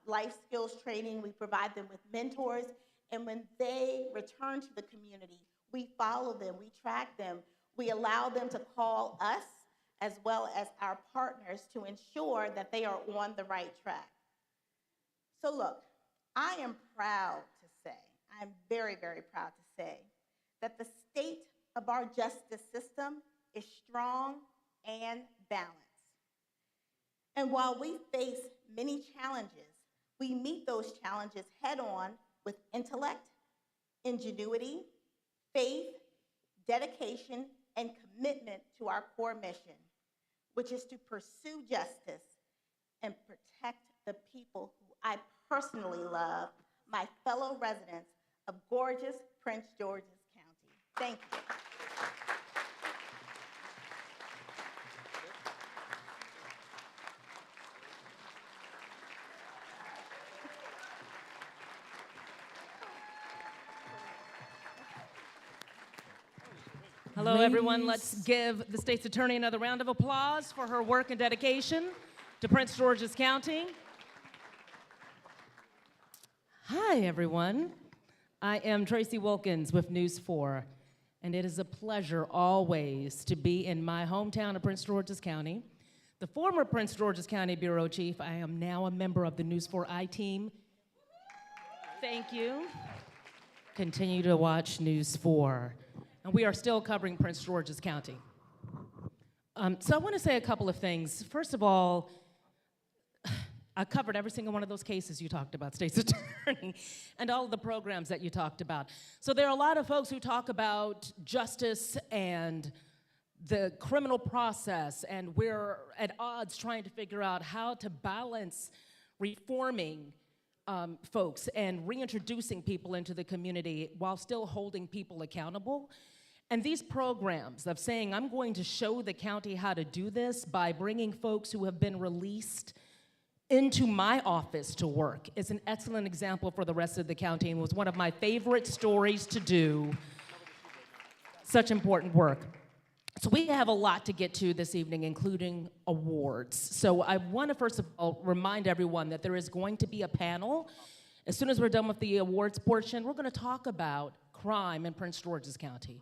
life skills training, we provide them with mentors, and when they return to the community, we follow them, we track them, we allow them to call us as well as our partners to ensure that they are on the right track. So look, I am proud to say, I'm very, very proud to say that the state of our justice system is strong and balanced. And while we face many challenges, we meet those challenges head on with intellect, ingenuity, faith, dedication, and commitment to our core mission, which is to pursue justice and protect the people who I personally love, my fellow residents of gorgeous Prince George's County. Thank you. Hello, everyone. Let's give the state's attorney another round of applause for her work and dedication to Prince George's County. Hi, everyone. I am Tracy Wilkins with News 4, and it is a pleasure always to be in my hometown of Prince George's County. The former Prince George's County Bureau Chief, I am now a member of the News 4 I-Team. Thank you. Continue to watch News 4. And we are still covering Prince George's County. So I want to say a couple of things. First of all, I covered every single one of those cases you talked about, State's Attorney, and all of the programs that you talked about. So there are a lot of folks who talk about justice and the criminal process, and we're at odds trying to figure out how to balance reforming folks and reintroducing people into the community while still holding people accountable. And these programs of saying, I'm going to show the county how to do this by bringing folks who have been released into my office to work is an excellent example for the rest of the county and was one of my favorite stories to do. Such important work. So we have a lot to get to this evening, including awards. So I want to first of all remind everyone that there is going to be a panel. As soon as we're done with the awards portion, we're going to talk about crime in Prince George's County.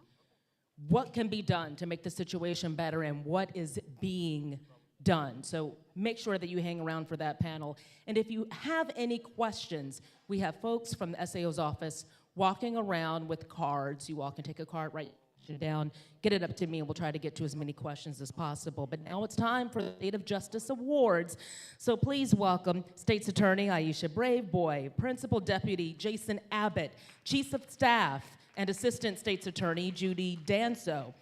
What can be done to make the situation better and what is being done. So make sure that you hang around for that panel. And if you have any questions, we have folks from the SAO's office walking around with cards. You all can take a card, write it down, get it up to me, and we'll try to get to as many questions as possible. But now it's time for the State of Justice Awards. So please welcome State's Attorney Aisha Braveboy, Principal Deputy Jason Abbott, Chief of Staff and Assistant State's Attorney Judy Danso,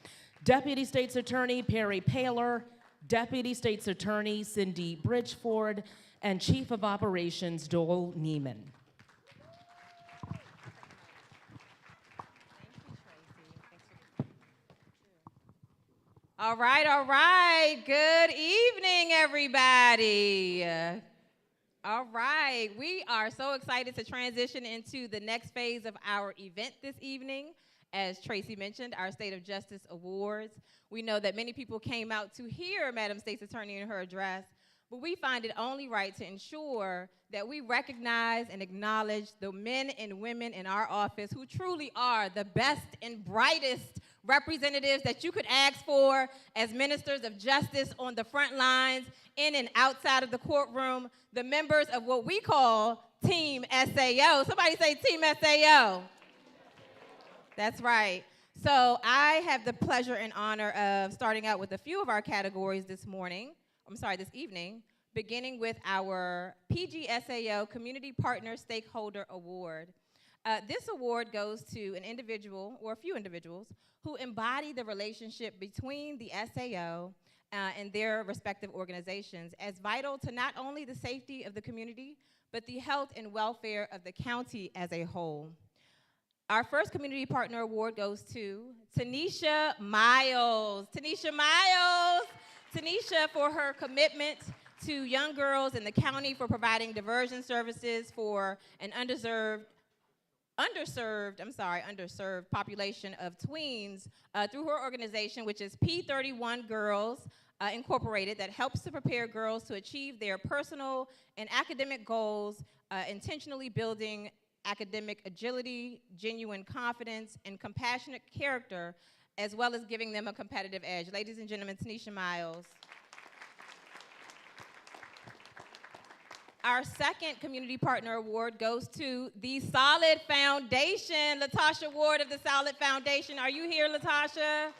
Deputy State's Attorney Perry Paler, Deputy State's Attorney Cindy Bridgeford, and Chief of Operations Dole Neiman. All right. Good evening, everybody. All right, we are so excited to transition into the next phase of our event this evening. As Tracy mentioned, our State of Justice Awards. We know that many people came out to hear Madam State's Attorney in her address, but we find it only right to ensure that we recognize and acknowledge the men and women in our office who truly are the best and brightest representatives that you could ask for as ministers of justice on the front lines, in and outside of the courtroom, the members of what we call Team SAO. Somebody say Team SAO. That's right. So I have the pleasure and honor of starting out with a few of our categories this evening, beginning with our PGSAO Community Partner Stakeholder Award. This award goes to an individual or a few individuals who embody the relationship between the SAO and their respective organizations as vital to not only the safety of the community, but the health and welfare of the county as a whole. Our first Community Partner Award goes to Tanisha Miles. Tanisha Miles. Tanisha for her commitment to young girls in the county, for providing diversion services for an underserved population of tweens through her organization, which is P31 Girls Incorporated, that helps to prepare girls to achieve their personal and academic goals, intentionally building academic agility, genuine confidence, and compassionate character, as well as giving them a competitive edge. Ladies and gentlemen, Tanisha Miles. Our second Community Partner Award goes to the Solid Foundation. Latasha Ward of the Solid Foundation. Are you here, Latasha?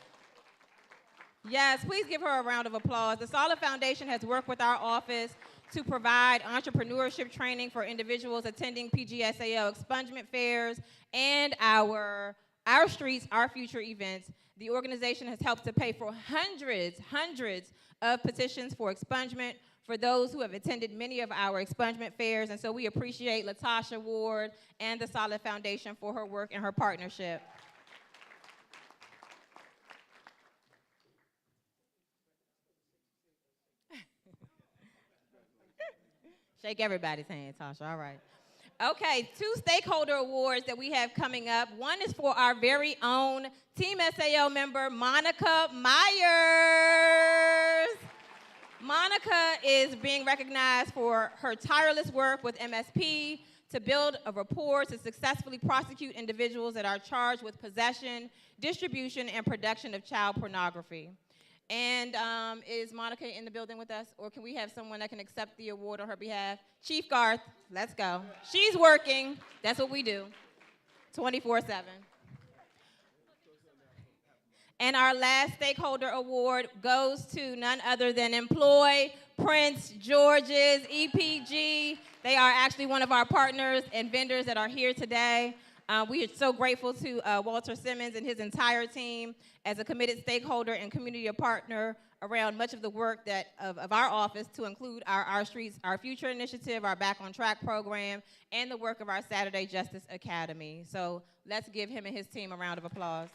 Yes, please give her a round of applause. The Solid Foundation has worked with our office to provide entrepreneurship training for individuals attending PGSAO expungement fairs and our Streets, Our Future events. The organization has helped to pay for hundreds of petitions for expungement for those who have attended many of our expungement fairs, and so we appreciate Latasha Ward and the Solid Foundation for her work and her partnership. Shake everybody's hand, Tasha, all right. Okay, two stakeholder awards that we have coming up. One is for our very own Team SAO member, Monica Myers. Monica is being recognized for her tireless work with MSP to build a rapport to successfully prosecute individuals that are charged with possession, distribution, and production of child pornography. And is Monica in the building with us? Or can we have someone that can accept the award on her behalf? Chief Garth, let's go. She's working. That's what we do, 24/7. And our last stakeholder award goes to none other than Employ Prince George's EPG. They are actually one of our partners and vendors that are here today. We are so grateful to Walter Simmons and his entire team as a committed stakeholder and community partner around much of the work that of our office, to include our Streets, Our Future initiative, our Back on Track program, and the work of our Saturday Justice Academy. So let's give him and his team a round of applause.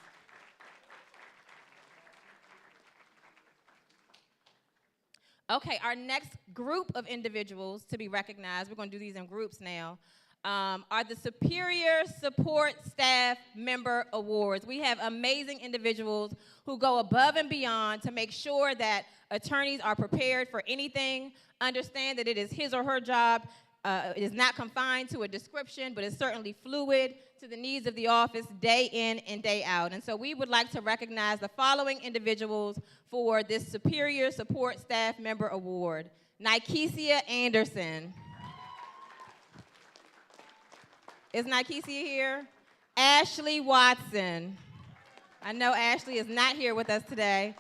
Okay, our next group of individuals to be recognized, we're going to do these in groups now, are the Superior Support Staff Member Awards. We have amazing individuals who go above and beyond to make sure that attorneys are prepared for anything, understand that it is his or her job. It is not confined to a description, but it's certainly fluid to the needs of the office day in and day out. And so we would like to recognize the following individuals for this Superior Support Staff Member Award. Nikesia Anderson. Is Nikesia here? Ashley Watson. I know Ashley is not here with us today.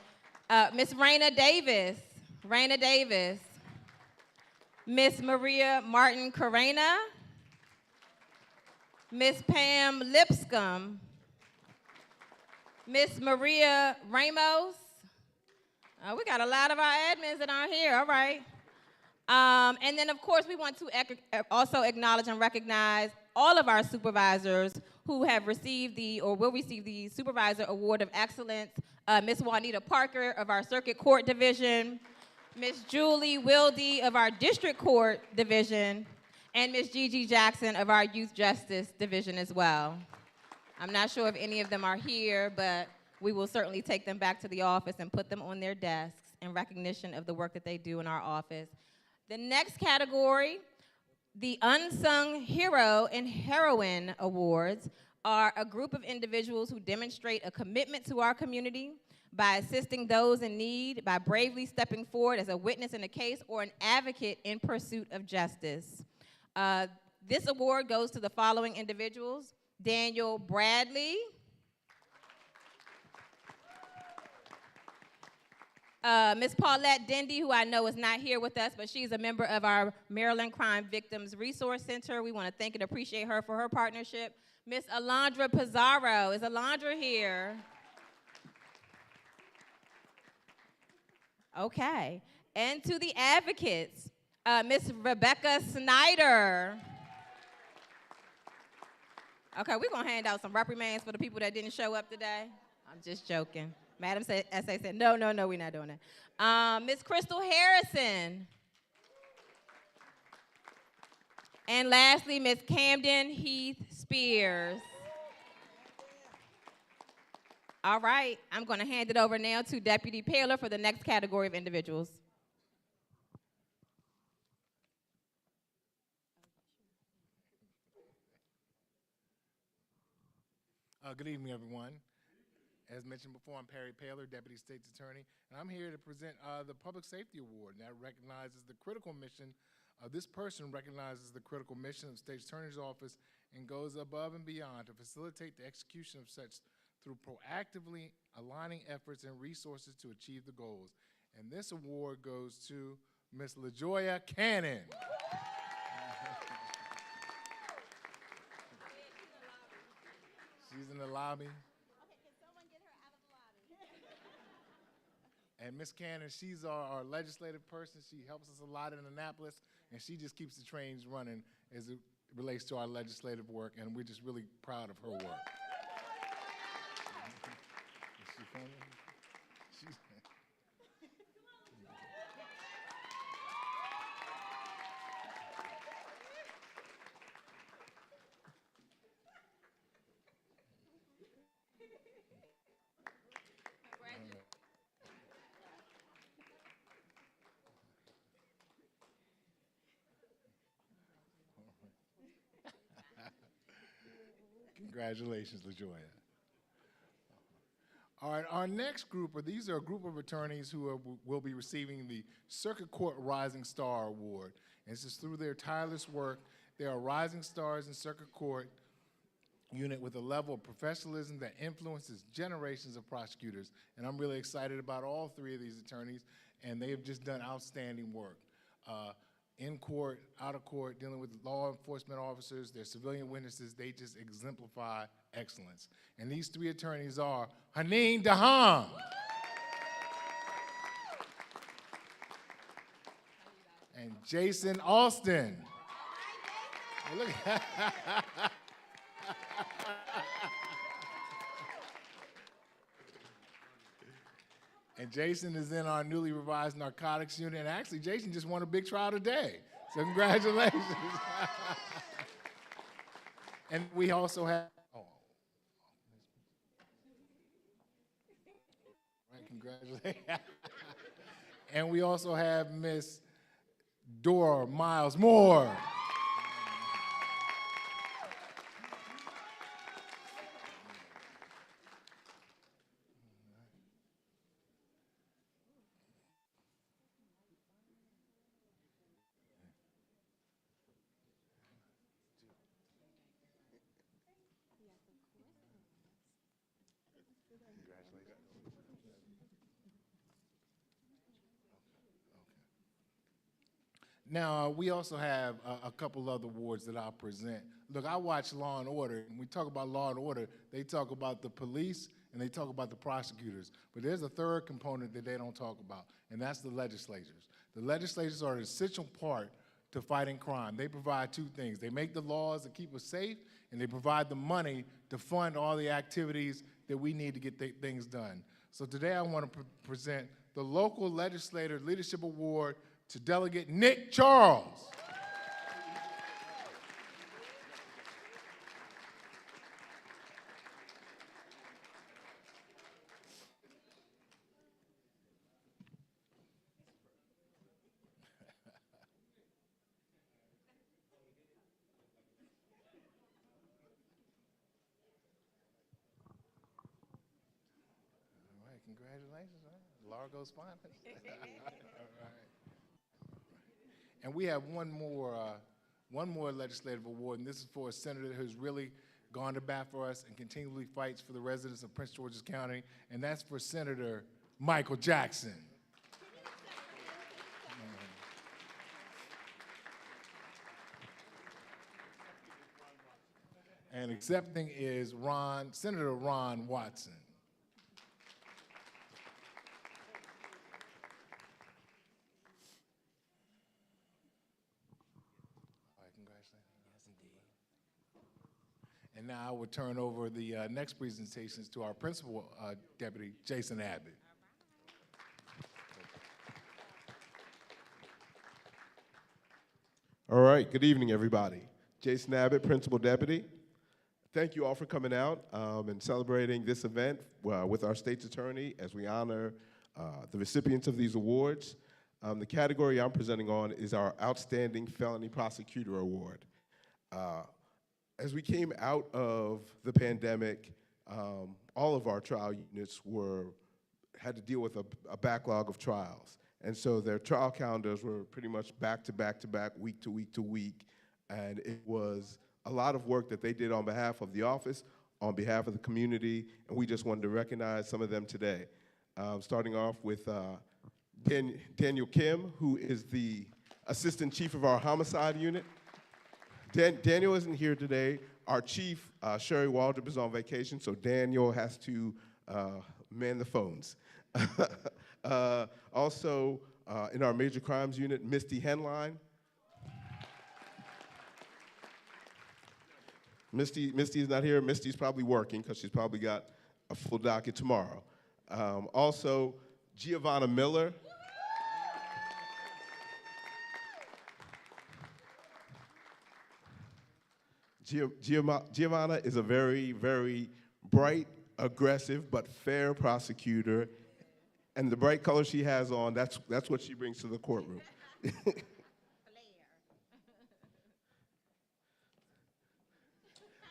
Miss Raina Davis. Raina Davis. Miss Maria Martin Carrena. Miss Pam Lipscomb. Miss Maria Ramos. We got a lot of our admins that aren't here, all right. And then, of course, we want to also acknowledge and recognize all of our supervisors who have received or will receive the Supervisor Award of Excellence. Miss Juanita Parker of our Circuit Court Division. Miss Julie Wilde of our District Court Division, and Miss Gigi Jackson of our Youth Justice Division as well. I'm not sure if any of them are here, but we will certainly take them back to the office and put them on their desks in recognition of the work that they do in our office. The next category, the Unsung Hero and Heroine Awards, are a group of individuals who demonstrate a commitment to our community by assisting those in need, by bravely stepping forward as a witness in a case or an advocate in pursuit of justice. This award goes to the following individuals: Daniel Bradley, Ms. Paulette Dendy, who I know is not here with us, but she's a member of our Maryland Crime Victims Resource Center. We want to thank and appreciate her for her partnership. Ms. Alondra Pizarro. Is Alondra here? Okay. And to the advocates, Ms. Rebecca Snyder. Okay, we're going to hand out some reprimands for the people that didn't show up today. I'm just joking. Madam S.A. said, no, we're not doing that. Ms. Crystal Harrison. And lastly, Ms. Camden Heath Spears. All right, I'm going to hand it over now to Deputy Paler for the next category of individuals. Good evening, everyone. As mentioned before, I'm Perry Paler, Deputy State's Attorney, and I'm here to present the Public Safety Award, and that recognizes the critical mission. This person recognizes the critical mission of the State's Attorney's Office and goes above and beyond to facilitate the execution of such through proactively aligning efforts and resources to achieve the goals. And this award goes to Ms. LaJoya Cannon. She's in the lobby. Okay, can someone get her out of the lobby? And Ms. Cannon, she's our legislative person. She helps us a lot in Annapolis, and she just keeps the trains running as it relates to our legislative work, and we're just really proud of her work. Is she funny? She's Congratulations, LaJoya. All right, our next group, these are a group of attorneys who will be receiving the Circuit Court Rising Star Award. And this is through their tireless work. They are rising stars in Circuit Court unit with a level of professionalism that influences generations of prosecutors. And I'm really excited about all three of these attorneys, and they have just done outstanding work. In court, out of court, dealing with law enforcement officers, their civilian witnesses, they just exemplify excellence. And these three attorneys are Haneen Daham, and Jason Alston. Oh, look at And Jason is in our newly revised narcotics unit. And actually, Jason just won a big trial today. So congratulations. And we also have, right, congratulations. And we also have Miss Dora Miles Moore. Now, we also have a couple other awards that I'll present. Look, I watch Law & Order. When we talk about Law & Order, they talk about the police and they talk about the prosecutors. But there's a third component that they don't talk about, and that's the legislators. The legislators are an essential part to fighting crime. They provide two things. They make the laws to keep us safe, and they provide the money to fund all the activities that we need to get things done. So today I want to present the Local Legislator Leadership Award to Delegate Nick Charles. All right, congratulations, right? Largo's finest. All right. And we have one more legislative award, and this is for a senator who's really gone to bat for us and continually fights for the residents of Prince George's County, and that's for Senator Michael Jackson. And accepting is Senator Ron Watson. All right, congratulations. Yes, indeed. And now I will turn over the next presentations to our Principal Deputy, Jason Abbott. All right, good evening, everybody. Jason Abbott, Principal Deputy. Thank you all for coming out and celebrating this event with our state's attorney as we honor the recipients of these awards. The category I'm presenting on is our Outstanding Felony Prosecutor Award. As we came out of the pandemic, all of our trial units had to deal with a backlog of trials. And so their trial calendars were pretty much back to back to back, week to week to week. And it was a lot of work that they did on behalf of the office, on behalf of the community, and we just wanted to recognize some of them today. Starting off with Daniel Kim, who is the Assistant Chief of our Homicide Unit. Daniel isn't here today. Our Chief, Sherry Waldrop, is on vacation, so Daniel has to man the phones. Also, in our Major Crimes Unit, Misty Henline. Misty is not here. Misty's probably working because she's probably got a full docket tomorrow. Also, Giovanna Miller. Giovanna is a very, very bright, aggressive, but fair prosecutor. And the bright color she has on, that's what she brings to the courtroom.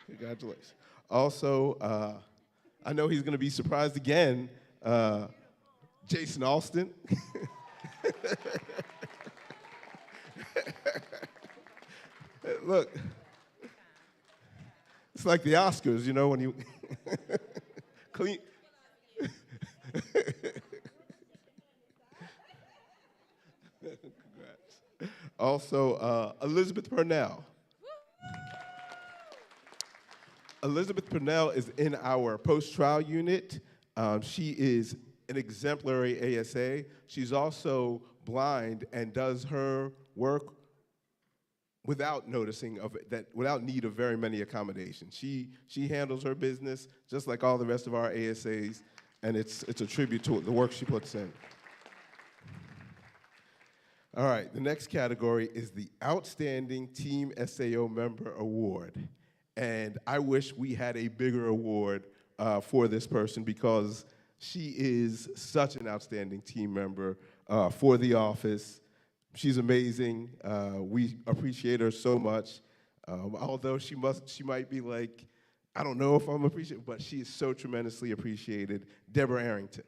Congratulations. Also, I know he's going to be surprised again, Jason Alston. Look, it's like the Oscars, you know, when you clean. Congrats. Also, Elizabeth Purnell. Elizabeth Purnell is in our post-trial unit. She is an exemplary ASA. She's also blind and does her work without noticing of it, without need of very many accommodations. She handles her business just like all the rest of our ASAs, and it's a tribute to the work she puts in. All right, the next category is the Outstanding Team SAO Member Award. And I wish we had a bigger award for this person because she is such an outstanding team member for the office. She's amazing. We appreciate her so much. Although she might be like, I don't know if I'm appreciated, but she is so tremendously appreciated. Deborah Arrington.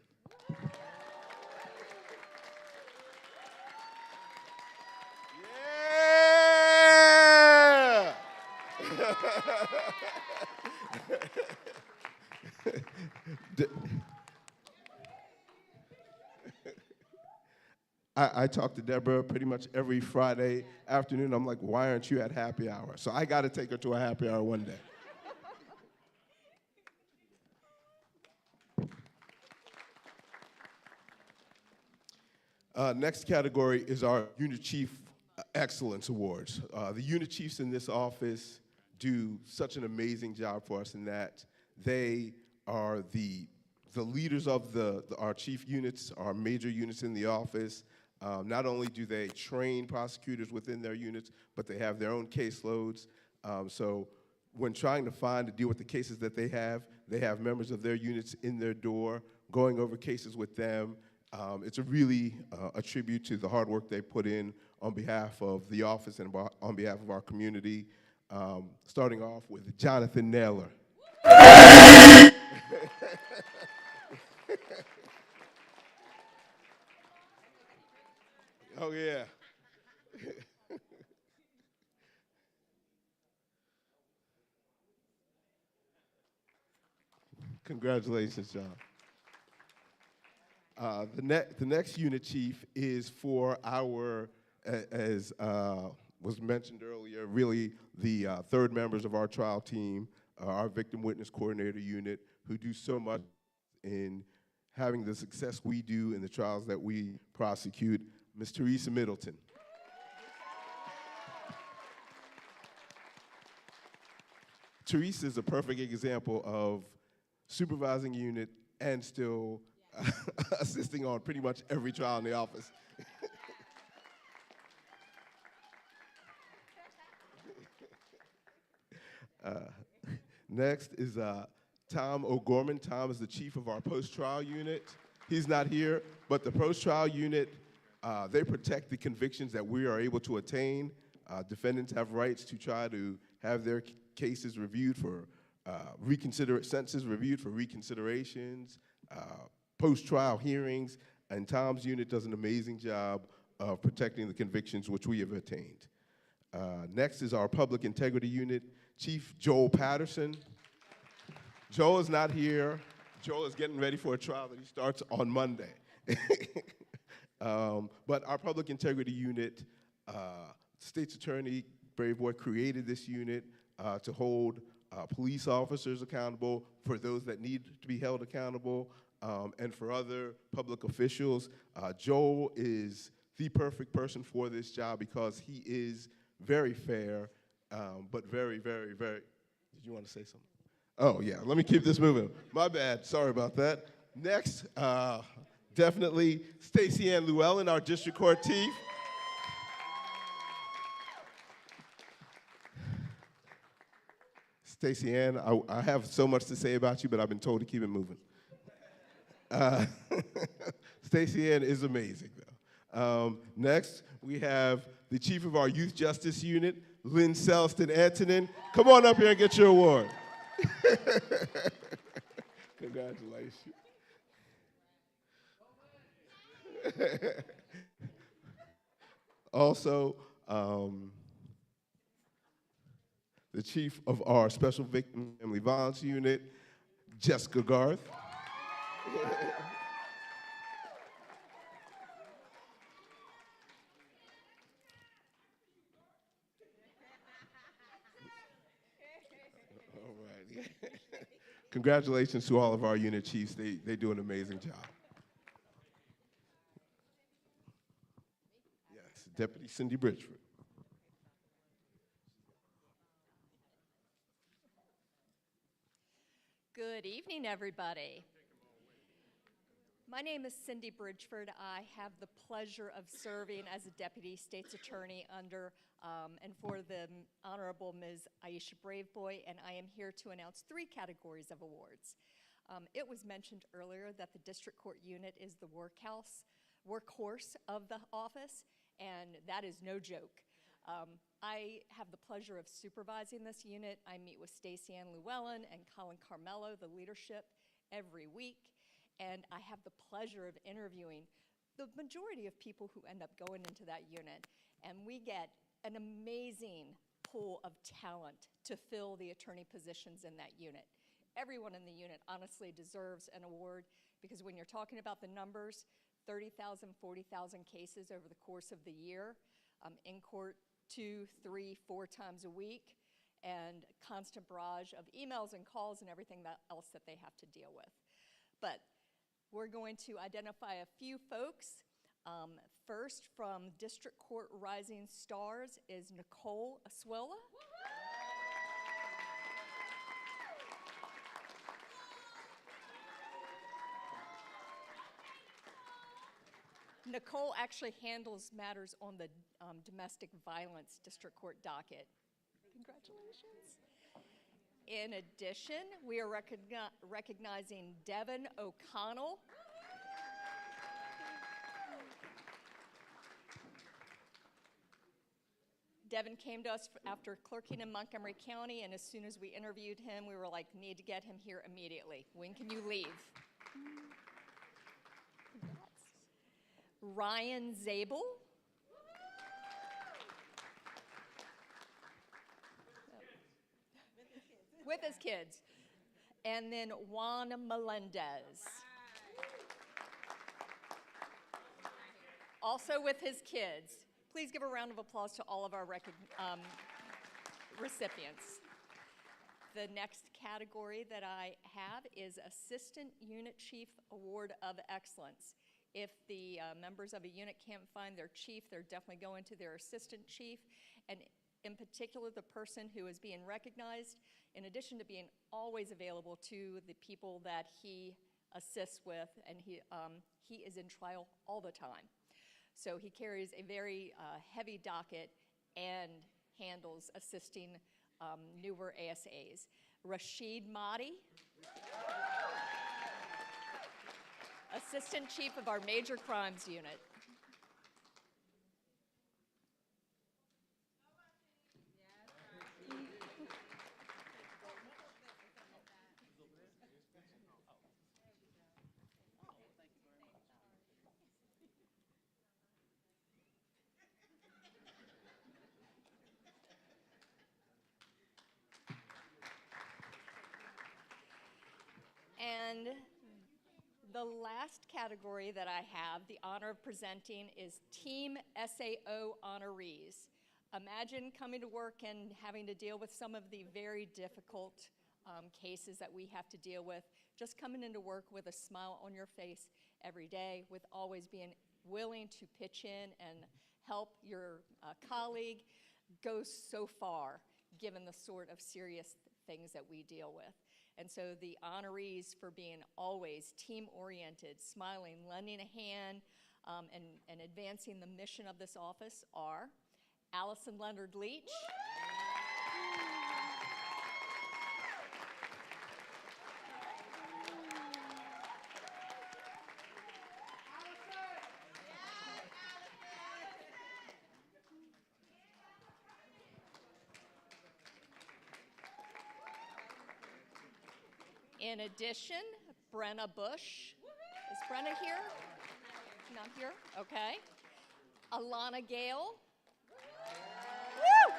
I talk to Deborah pretty much every Friday afternoon. I'm like, why aren't you at happy hour? So I got to take her to a happy hour one day. Next category is our Unit Chief Excellence Awards. The unit chiefs in this office do such an amazing job for us in that they are the the leaders of our chief units, our major units in the office, not only do they train prosecutors within their units, but they have their own caseloads. So when trying to find to deal with the cases that they have members of their units in their door, going over cases with them. It's a really a tribute to the hard work they put in on behalf of the office and on behalf of our community. Starting off with Jonathan Naylor. Oh, yeah. Congratulations, John. The next unit chief is for our, as was mentioned earlier, really the third members of our trial team, our victim witness coordinator unit, who do so much in having the success we do in the trials that we prosecute, Ms. Teresa Middleton. Teresa is a perfect example of supervising a unit and still assisting on pretty much every trial in the office. Next is Tom O'Gorman. Tom is the chief of our post-trial unit. He's not here, but the post-trial unit, they protect the convictions that we are able to attain. Defendants have rights to try to have their cases reviewed for sentences reviewed for reconsiderations, post-trial hearings, and Tom's unit does an amazing job of protecting the convictions which we have attained. Next is our public integrity unit, Chief Joel Patterson. Joel is not here. Joel is getting ready for a trial that he starts on Monday. But our public integrity unit, State's Attorney Brave Boy created this unit to hold police officers accountable, for those that need to be held accountable, and for other public officials. Joel is the perfect person for this job because he is very fair, but very, very, very, did you want to say something? Oh, yeah, let me keep this moving. My bad, sorry about that. Next, definitely Stacey Ann Llewellyn, our district court chief. Stacey Ann, I have so much to say about you, but I've been told to keep it moving. Stacey Ann is amazing, though. Next, we have the chief of our youth justice unit, Lynn Selston Antonin. Come on up here and get your award. Congratulations. Also, the chief of our special victim family violence unit, Jessica Garth. All right. Congratulations to all of our unit chiefs. They do an amazing job. Yes, Deputy Cindy Bridgeford. Good evening, everybody. My name is Cindy Bridgeford. I have the pleasure of serving as a Deputy State's Attorney under and for the Honorable Ms. Aisha Braveboy, and I am here to announce 3 categories of awards. It was mentioned earlier that the District Court unit is the workhorse of the office, and that is no joke. I have the pleasure of supervising this unit. I meet with Stacey Ann Llewellyn and Colin Carmelo, the leadership, every week, and I have the pleasure of interviewing the majority of people who end up going into that unit, and we get an amazing pool of talent to fill the attorney positions in that unit. Everyone in the unit honestly deserves an award because when you're talking about the numbers, 30,000, 40,000 cases over the course of the year, in court 2, 3, 4 times a week, and constant barrage of emails and calls and everything else that they have to deal with. But we're going to identify a few folks. First, from District Court Rising Stars is Nicole Asuela. Nicole actually handles matters on the domestic violence district court docket. Congratulations. In addition, we are recognizing Devin O'Connell. Devin came to us after clerking in Montgomery County, and as soon as we interviewed him, we were like, need to get him here immediately. When can you leave? Ryan Zabel. With his kids. And then Juan Melendez. Also with his kids. Please give a round of applause to all of our recipients. The next category that I have is Assistant Unit Chief Award of Excellence. If the members of a unit can't find their chief, they're definitely going to their assistant chief. And in particular, the person who is being recognized, in addition to being always available to the people that he assists with, and he is in trial all the time. So he carries a very heavy docket and handles assisting newer ASAs. Rashid Mahdi, Assistant Chief of our Major Crimes Unit. And the last category that I have the honor of presenting is Team SAO honorees. Imagine coming to work and having to deal with some of the very difficult cases that we have to deal with. Just coming into work with a smile on your face every day, with always being willing to pitch in and help your colleague goes so far, given the sort of serious things that we deal with. And so the honorees for being always team-oriented, smiling, lending a hand, and advancing the mission of this office are Allison Leonard Leach, in addition, Brenna Bush. Is Brenna here? Not here? Okay. Alana Gale. Woo!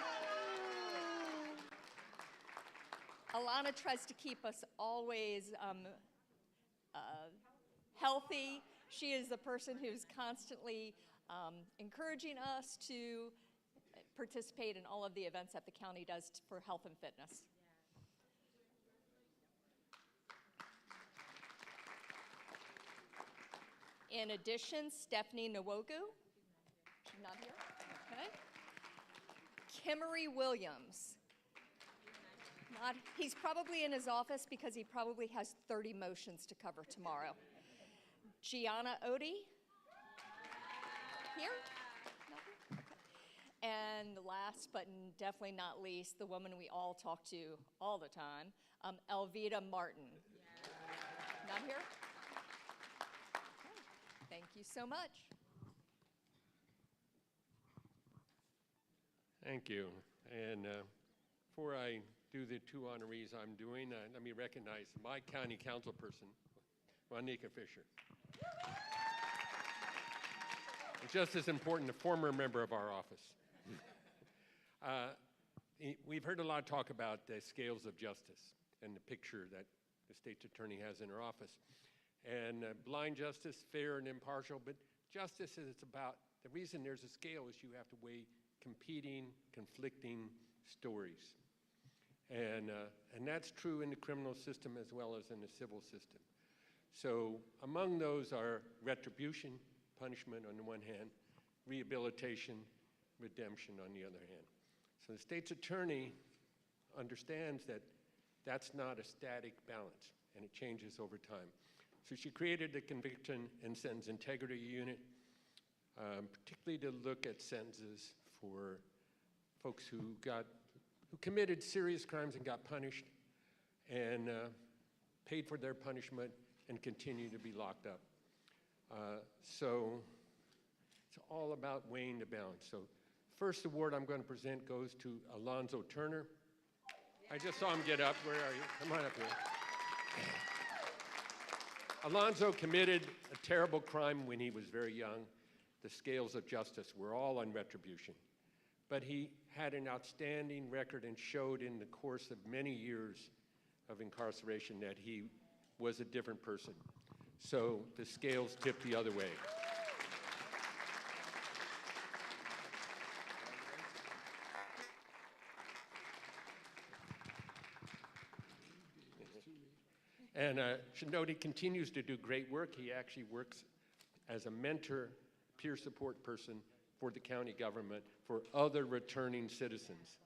Alana tries to keep us always healthy. She is the person who's constantly encouraging us to participate in all of the events that the county does for health and fitness. In addition, Stephanie Nwogu. She's not here? Okay. Kimmery Williams. He's probably in his office because he probably has 30 motions to cover tomorrow. Gianna Odie. Here? Not here? Okay. And last but definitely not least, the woman we all talk to all the time, Elvita Martin. Not here? Thank you so much. Thank you. And before I do the two honorees I'm doing, let me recognize my county council person, Ronika Fisher. And just as important, a former member of our office. We've heard a lot of talk about the scales of justice and the picture that the state's attorney has in her office. And blind justice, fair and impartial, but justice is about, the reason there's a scale is you have to weigh competing, conflicting stories. And that's true in the criminal system as well as in the civil system. So among those are retribution, punishment on the one hand, rehabilitation, redemption on the other hand. So the state's attorney understands that that's not a static balance, and it changes over time. So she created the Conviction and Sentence Integrity Unit, particularly to look at sentences for folks who committed serious crimes and got punished and paid for their punishment and continue to be locked up. So it's all about weighing the balance. So first award I'm going to present goes to Alonzo Turner. I just saw him get up. Where are you? Come on up here. Alonzo committed a terrible crime when he was very young. The scales of justice were all on retribution. But he had an outstanding record and showed in the course of many years of incarceration that he was a different person. So the scales tipped the other way. And should note he continues to do great work. He actually works as a mentor, peer support person for the county government for other returning citizens.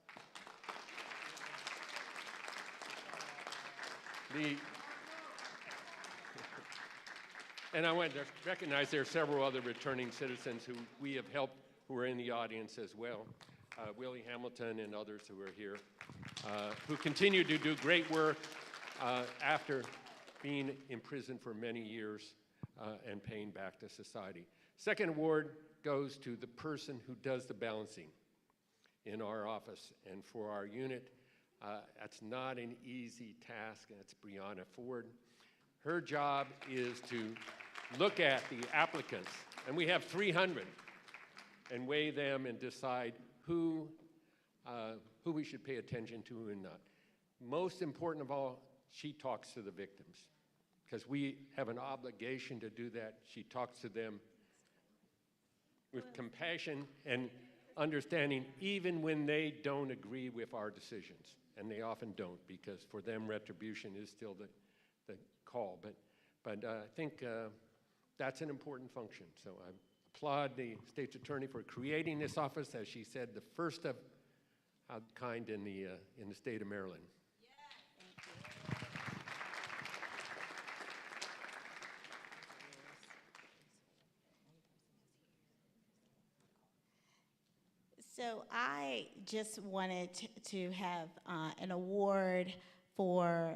And I want to recognize there are several other returning citizens who we have helped who are in the audience as well. Willie Hamilton and others who are here, who continue to do great work after being in prison for many years and paying back to society. Second award goes to the person who does the balancing in our office. And for our unit, that's not an easy task, and it's Brianna Ford. Her job is to look at the applicants, and we have 300, and weigh them and decide who we should pay attention to and not. Most important of all, she talks to the victims, because we have an obligation to do that. She talks to them with compassion and understanding, even when they don't agree with our decisions. And they often don't, because for them, retribution is still the call. But I think that's an important function. So I applaud the state's attorney for creating this office, as she said, the first of kind in the state of Maryland. So I just wanted to have an award for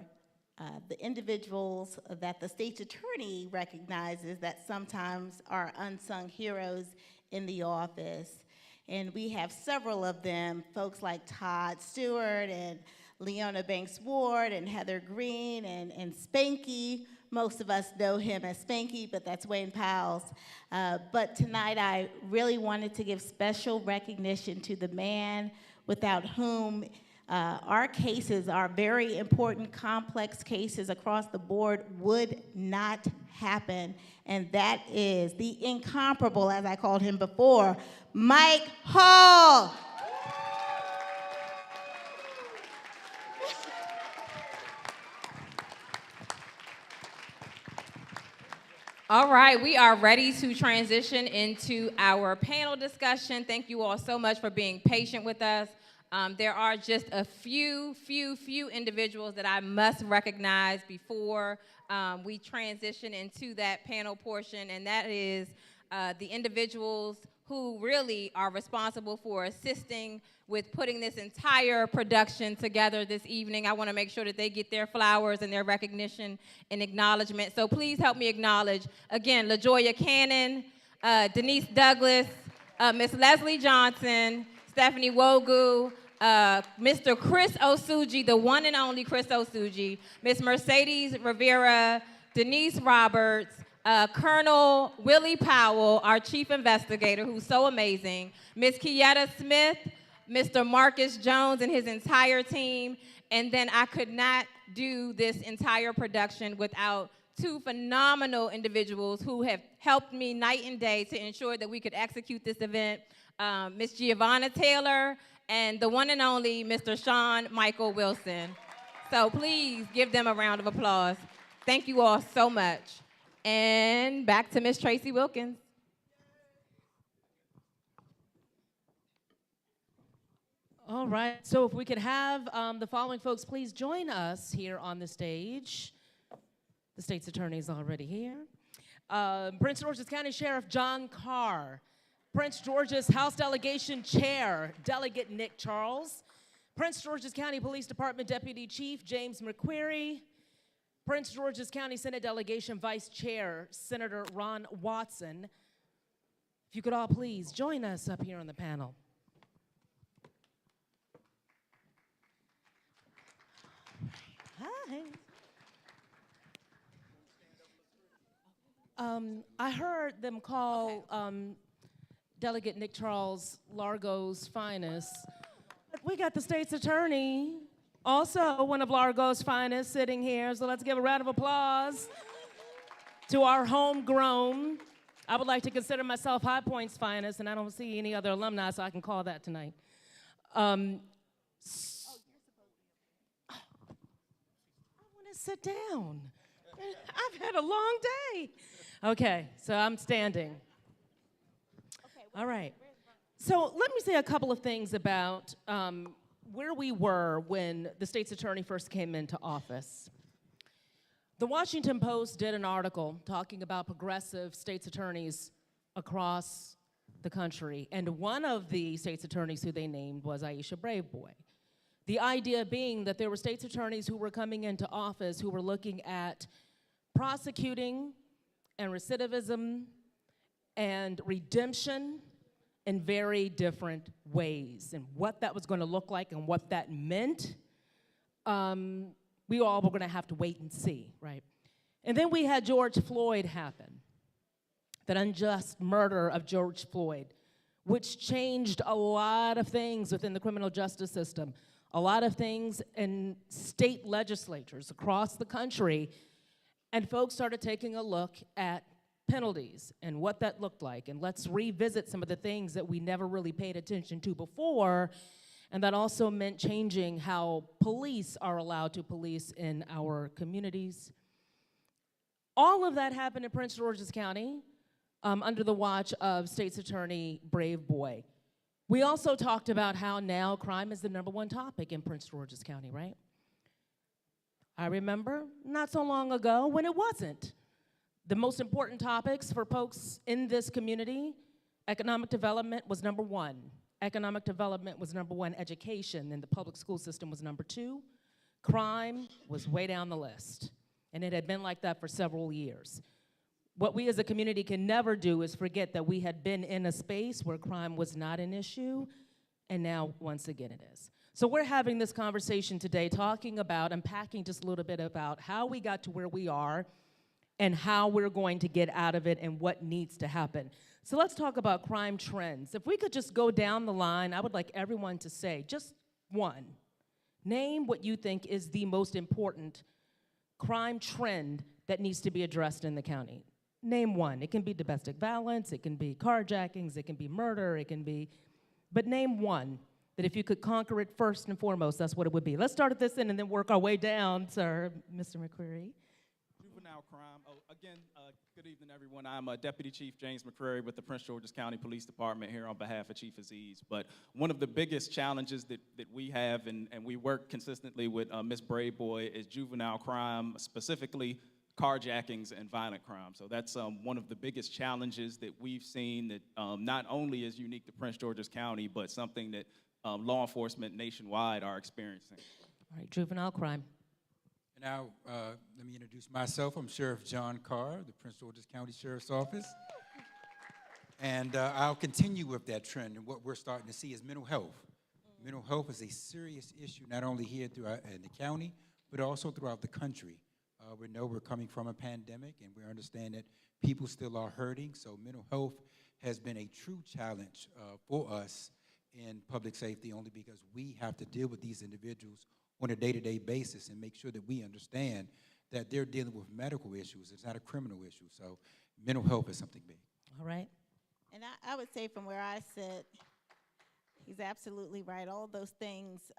the individuals that the state's attorney recognizes that sometimes are unsung heroes in the office. And we have several of them, folks like Todd Stewart and Leona Banks Ward and Heather Green and Spanky. Most of us know him as Spanky, but that's Wayne Powell's. But tonight I really wanted to give special recognition to the man without whom our cases, our very important, complex cases across the board would not happen. And that is the incomparable, as I called him before, Mike Hall. All right, we are ready to transition into our panel discussion. Thank you all so much for being patient with us. There are just a few individuals that I must recognize before we transition into that panel portion, and that is the individuals who really are responsible for assisting with putting this entire production together this evening. I want to make sure that they get their flowers and their recognition and acknowledgement. So please help me acknowledge, again, LaJoya Cannon, Denise Douglas, Miss Leslie Johnson, Stephanie Wogu, Mr. Chris Osuji, the one and only Chris Osuji, Miss Mercedes Rivera, Denise Roberts, Colonel Willie Powell, our chief investigator, who's so amazing, Miss Kieta Smith, Mr. Marcus Jones and his entire team, and then I could not do this entire production without two phenomenal individuals who have helped me night and day to ensure that we could execute this event, Miss Giovanna Taylor and the one and only Mr. Sean Michael Wilson. So please give them a round of applause. Thank you all so much. And back to Miss Tracy Wilkins. All right, so if we could have the following folks please join us here on the stage. The state's attorney is already here. Prince George's County Sheriff John Carr, Prince George's House Delegation Chair, Delegate Nick Charles, Prince George's County Police Department Deputy Chief James McQuarrie, Prince George's County Senate Delegation Vice Chair, Senator Ron Watson. If you could all please join us up here on the panel. Hi. I heard them call Delegate Nick Charles Largo's finest. But we got the state's attorney, also one of Largo's finest, sitting here. So let's give a round of applause to our homegrown. I would like to consider myself High Point's finest, and I don't see any other alumni, so I can call that tonight. I want to sit down. I've had a long day. Okay, so I'm standing. All right. So let me say a couple of things about where we were when the state's attorney first came into office. The Washington Post did an article talking about progressive state's attorneys across the country, and one of the state's attorneys who they named was Aisha Braveboy. The idea being that there were state's attorneys who were coming into office who were looking at prosecuting and recidivism and redemption in very different ways, and what that was going to look like and what that meant, we all were going to have to wait and see, right? And then we had George Floyd happen, that unjust murder of George Floyd, which changed a lot of things within the criminal justice system, a lot of things in state legislatures across the country, and folks started taking a look at penalties and what that looked like, and let's revisit some of the things that we never really paid attention to before, and that also meant changing how police are allowed to police in our communities. All of that happened in Prince George's County under the watch of State's Attorney Braveboy. We also talked about how now crime is the #1 topic in Prince George's County, right? I remember not so long ago when it wasn't. The most important topics for folks in this community, economic development was #1. Economic development was #1. Education in the public school system was #2. Crime was way down the list. And it had been like that for several years. What we as a community can never do is forget that we had been in a space where crime was not an issue, and now, once again, it is. So we're having this conversation today talking about, unpacking just a little bit about how we got to where we are and how we're going to get out of it and what needs to happen. So let's talk about crime trends. If we could just go down the line, I would like everyone to say just one. Name what you think is the most important crime trend that needs to be addressed in the county. Name one. It can be domestic violence, it can be carjackings, it can be murder, it can be, but name one that if you could conquer it first and foremost, that's what it would be. Let's start at this end and then work our way down, sir, Mr. McQuarrie. Juvenile crime. Again, good evening, everyone. I'm Deputy Chief James McQuarrie with the Prince George's County Police Department here on behalf of Chief Aziz. But one of the biggest challenges that we have, and we work consistently with Ms. Braveboy, is juvenile crime, specifically carjackings and violent crime. So that's one of the biggest challenges that we've seen that not only is unique to Prince George's County, but something that law enforcement nationwide are experiencing. All right, juvenile crime. Now, let me introduce myself. I'm Sheriff John Carr, the Prince George's County Sheriff's Office. And I'll continue with that trend. And what we're starting to see is mental health. Mental health is a serious issue, not only here in the county, but also throughout the country. We know we're coming from a pandemic, and we understand that people still are hurting. So mental health has been a true challenge for us in public safety, only because we have to deal with these individuals on a day-to-day basis and make sure that we understand that they're dealing with medical issues. It's not a criminal issue. So mental health is something big. All right. And I would say from where I sit, he's absolutely right. All those things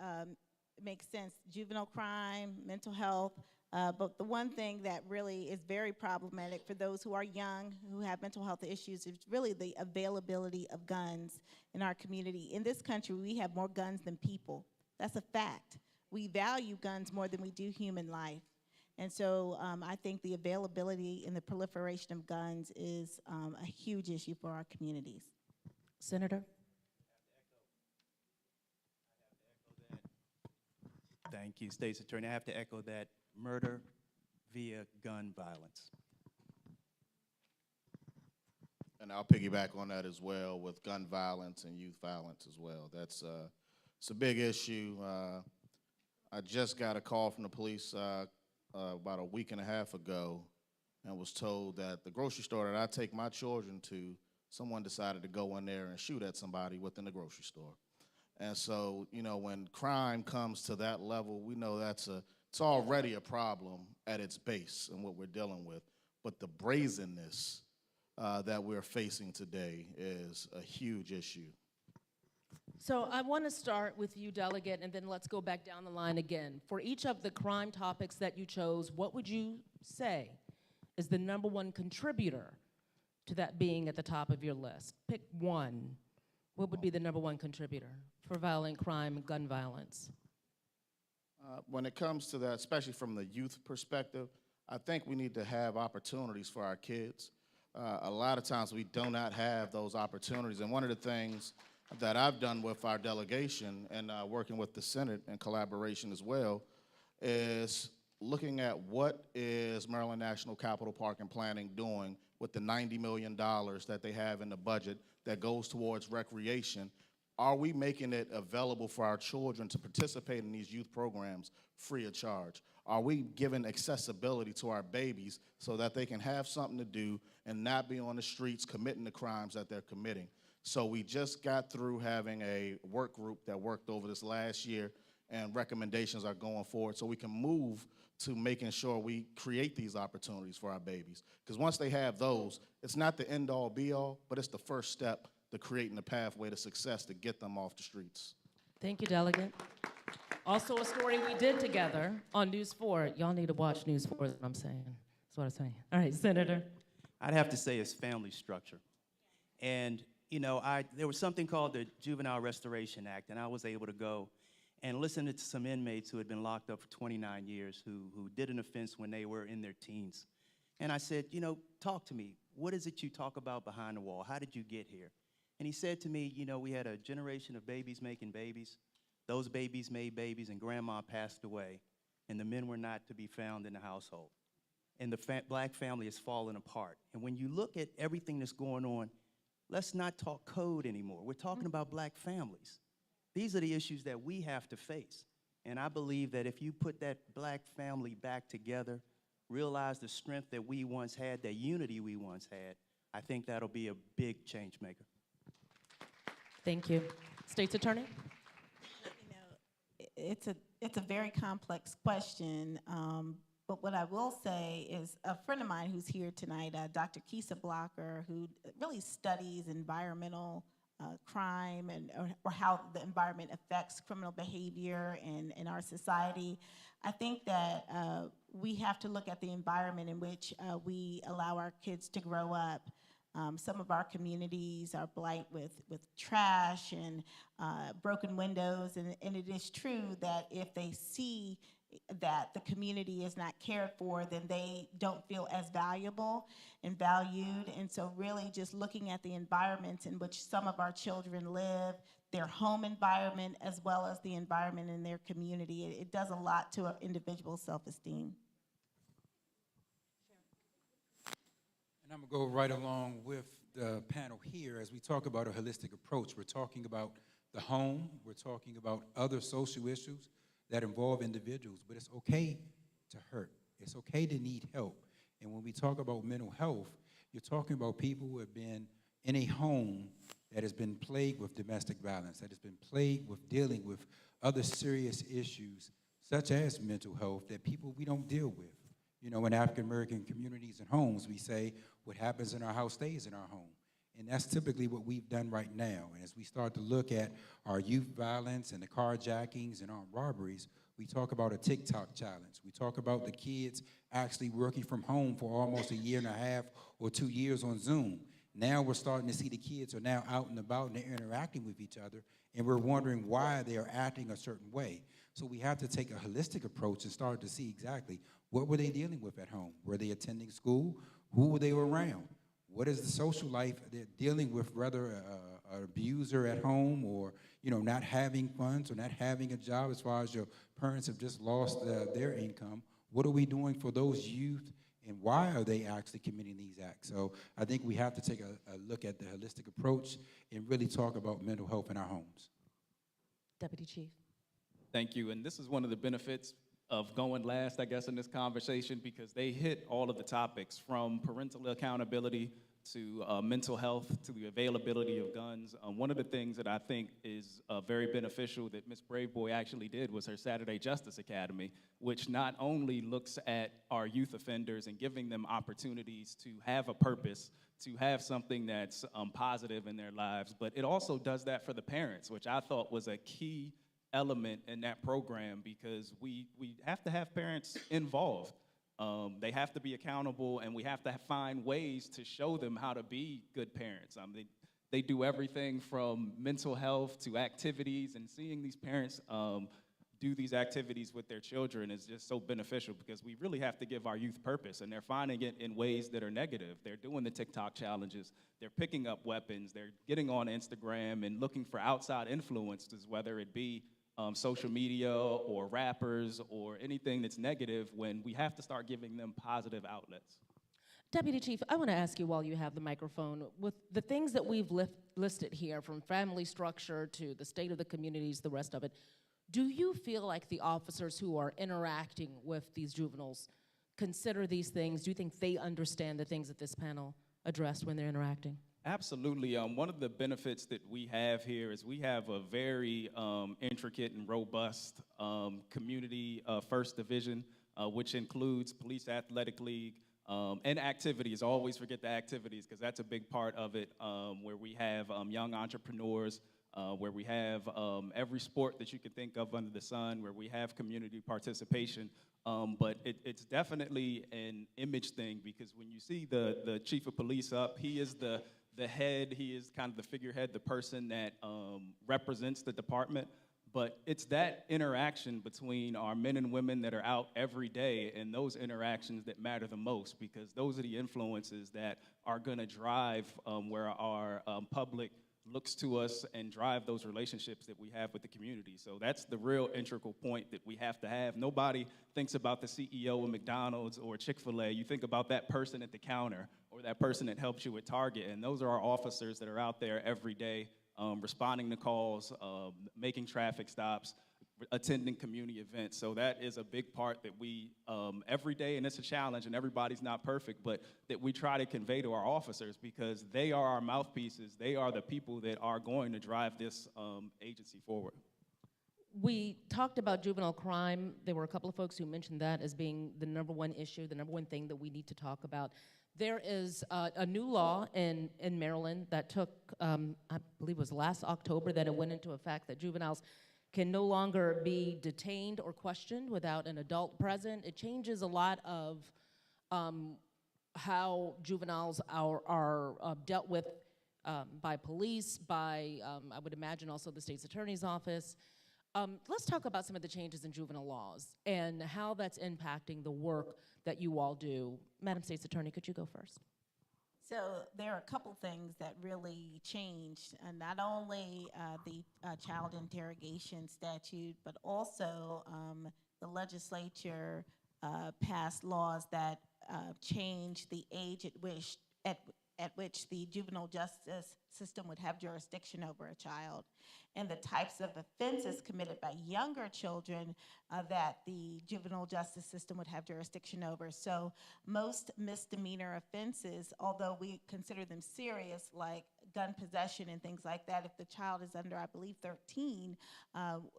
make sense. Juvenile crime, mental health. But the one thing that really is very problematic for those who are young, who have mental health issues, is really the availability of guns in our community. In this country, we have more guns than people. That's a fact. We value guns more than we do human life. And so I think the availability and the proliferation of guns is a huge issue for our communities. Senator? Thank you, State's Attorney. I have to echo that: murder via gun violence. And I'll piggyback on that as well with gun violence and youth violence as well. That's it's a big issue. I just got a call from the police about a week and a half ago and was told that the grocery store that I take my children to, someone decided to go in there and shoot at somebody within the grocery store. And so, you know, when crime comes to that level, we know it's already a problem at its base and what we're dealing with. But the brazenness that we're facing today is a huge issue. So I want to start with you, Delegate, and then let's go back down the line again. For each of the crime topics that you chose, what would you say is the #1 contributor to that being at the top of your list? Pick one. What would be the #1 contributor for violent crime and gun violence? When it comes to that, especially from the youth perspective, I think we need to have opportunities for our kids. A lot of times we do not have those opportunities. And one of the things that I've done with our delegation and working with the Senate in collaboration as well is looking at what is Maryland National Capital Park and Planning doing with the $90 million that they have in the budget that goes towards recreation. Are we making it available for our children to participate in these youth programs free of charge? Are we giving accessibility to our babies so that they can have something to do and not be on the streets committing the crimes that they're committing? So we just got through having a work group that worked over this last year, and recommendations are going forward so we can move to making sure we create these opportunities for our babies. Because once they have those, it's not the end-all, be-all, but it's the first step to creating a pathway to success to get them off the streets. Thank you, Delegate. Also a story we did together on News 4. Y'all need to watch News 4 is what I'm saying. That's what I'm saying. All right, Senator. I'd have to say it's family structure. And, you know, there was something called the Juvenile Restoration Act, and I was able to go and listen to some inmates who had been locked up for 29 years who did an offense when they were in their teens. And I said, you know, talk to me. What is it you talk about behind the wall? How did you get here? And he said to me, you know, we had a generation of babies making babies. Those babies made babies, and grandma passed away, and the men were not to be found in the household. And the black family is falling apart. And when you look at everything that's going on, let's not talk code anymore. We're talking about black families. These are the issues that we have to face. And I believe that if you put that black family back together, realize the strength that we once had, that unity we once had, I think that'll be a big change maker. Thank you. State's Attorney? You know, it's a very complex question, but what I will say is a friend of mine who's here tonight, Dr. Kisa Blocker, who really studies environmental crime or how the environment affects criminal behavior in our society. I think that we have to look at the environment in which we allow our kids to grow up. Some of our communities are blight with trash and broken windows, and it is true that if they see that the community is not cared for, then they don't feel as valuable and valued. And so really just looking at the environments in which some of our children live, their home environment, as well as the environment in their community, it does a lot to an individual's self-esteem. And I'm going to go right along with the panel here as we talk about a holistic approach. We're talking about the home. We're talking about other social issues that involve individuals, but it's okay to hurt. It's okay to need help. And when we talk about mental health, you're talking about people who have been in a home that has been plagued with domestic violence, that has been plagued with dealing with other serious issues, such as mental health, that we don't deal with. You know, in African-American communities and homes, we say what happens in our house stays in our home. And that's typically what we've done right now. And as we start to look at our youth violence and the carjackings and armed robberies, we talk about a TikTok challenge. We talk about the kids actually working from home for almost a year and a half or 2 years on Zoom. Now we're starting to see the kids are now out and about and they're interacting with each other, and we're wondering why they are acting a certain way. So we have to take a holistic approach and start to see exactly what were they dealing with at home. Were they attending school? Who were they around? What is the social life they're dealing with, whether abuser at home, or not having funds or not having a job, as far as your parents have just lost their income. What are we doing for those youth, and why are they actually committing these acts? So I think we have to take a look at the holistic approach and really talk about mental health in our homes. Deputy Chief. Thank you. And this is one of the benefits of going last, I guess, in this conversation, because they hit all of the topics, from parental accountability to mental health to the availability of guns. One of the things that I think is very beneficial that Ms. Braveboy actually did was her Saturday Justice Academy, which not only looks at our youth offenders and giving them opportunities to have a purpose, to have something that's positive in their lives, but it also does that for the parents, which I thought was a key element in that program, because we have to have parents involved. They have to be accountable, and we have to find ways to show them how to be good parents. They do everything from mental health to activities, and seeing these parents do these activities with their children is just so beneficial, because we really have to give our youth purpose, and they're finding it in ways that are negative. They're doing the TikTok challenges, they're picking up weapons, they're getting on Instagram and looking for outside influences, whether it be social media or rappers or anything that's negative, when we have to start giving them positive outlets. Deputy Chief, I want to ask you while you have the microphone, with the things that we've listed here, from family structure to the state of the communities, the rest of it, do you feel like the officers who are interacting with these juveniles consider these things? Do you think they understand the things that this panel addressed when they're interacting? Absolutely. One of the benefits that we have here is we have a very intricate and robust community first division, which includes Police Athletic League and activities. Always forget the activities, because that's a big part of it, where we have young entrepreneurs, where we have every sport that you can think of under the sun, where we have community participation. But it's definitely an image thing, because when you see the chief of police up, he is the head, he is kind of the figurehead, the person that represents the department. But it's that interaction between our men and women that are out every day, and those interactions that matter the most, because those are the influences that are gonna drive where our public looks to us and drive those relationships that we have with the community. So that's the real integral point that we have to have. Nobody thinks about the CEO of McDonald's or Chick-fil-A. You think about that person at the counter or that person that helps you at Target, and those are our officers that are out there every day responding to calls, making traffic stops, attending community events. So that is a big part that we, every day, and it's a challenge, and everybody's not perfect, but that we try to convey to our officers, because they are our mouthpieces. They are the people that are going to drive this agency forward. We talked about juvenile crime. There were a couple of folks who mentioned that as being the #1 issue, the #1 thing that we need to talk about. There is a new law in Maryland that took, I believe it was last October, that it went into effect, that juveniles can no longer be detained or questioned without an adult present. It changes a lot of how juveniles are dealt with by police, by, I would imagine, also the state's attorney's office. Let's talk about some of the changes in juvenile laws and how that's impacting the work that you all do. Madam State's Attorney, could you go first? So there are a couple things that really changed, not only the child interrogation statute, but also the legislature passed laws that changed the age at which the juvenile justice system would have jurisdiction over a child, and the types of offenses committed by younger children that the juvenile justice system would have jurisdiction over. So most misdemeanor offenses, although we consider them serious, like gun possession and things like that, if the child is under, I believe, 13,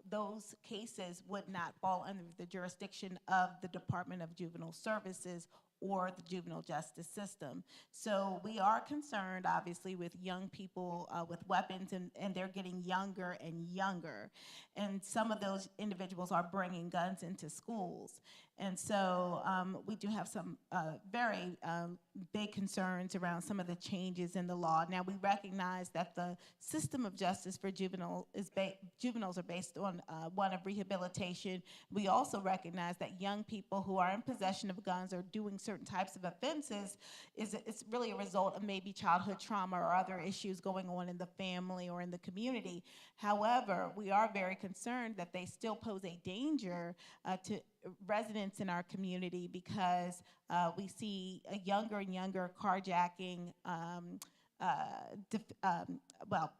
those cases would not fall under the jurisdiction of the Department of Juvenile Services or the juvenile justice system. So we are concerned, obviously, with young people with weapons, and they're getting younger and younger. And some of those individuals are bringing guns into schools. And so we do have some very big concerns around some of the changes in the law. Now, we recognize that the system of justice for juveniles are based on one of rehabilitation. We also recognize that young people who are in possession of guns or doing certain types of offenses it's really a result of maybe childhood trauma or other issues going on in the family or in the community. However, we are very concerned that they still pose a danger to residents in our community because we see a younger and younger carjacking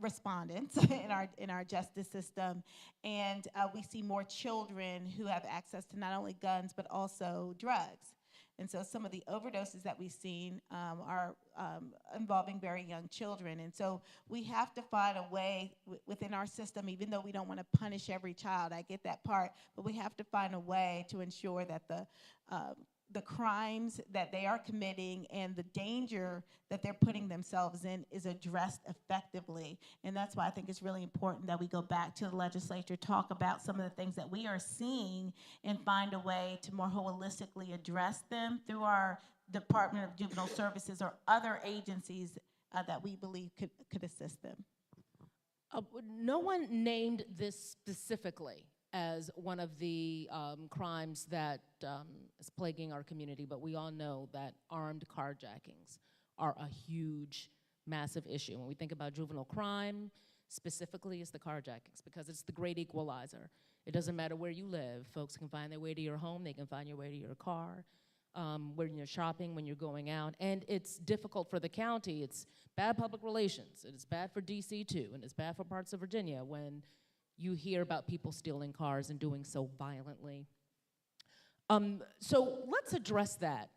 respondents in our justice system, and we see more children who have access to not only guns but also drugs. And so some of the overdoses that we've seen are involving very young children. And so we have to find a way within our system, even though we don't want to punish every child, I get that part, but we have to find a way to ensure that the crimes that they are committing and the danger that they're putting themselves in is addressed effectively. And that's why I think it's really important that we go back to the legislature, talk about some of the things that we are seeing, and find a way to more holistically address them through our Department of Juvenile Services or other agencies that we believe could assist them. No one named this specifically as one of the crimes that is plaguing our community, but we all know that armed carjackings are a huge, massive issue. When we think about juvenile crime, specifically it's the carjackings, because it's the great equalizer. It doesn't matter where you live. Folks can find their way to your home, they can find your way to your car, when you're shopping, when you're going out, and it's difficult for the county. It's bad public relations, it's bad for DC too, and it's bad for parts of Virginia when you hear about people stealing cars and doing so violently. So let's address that.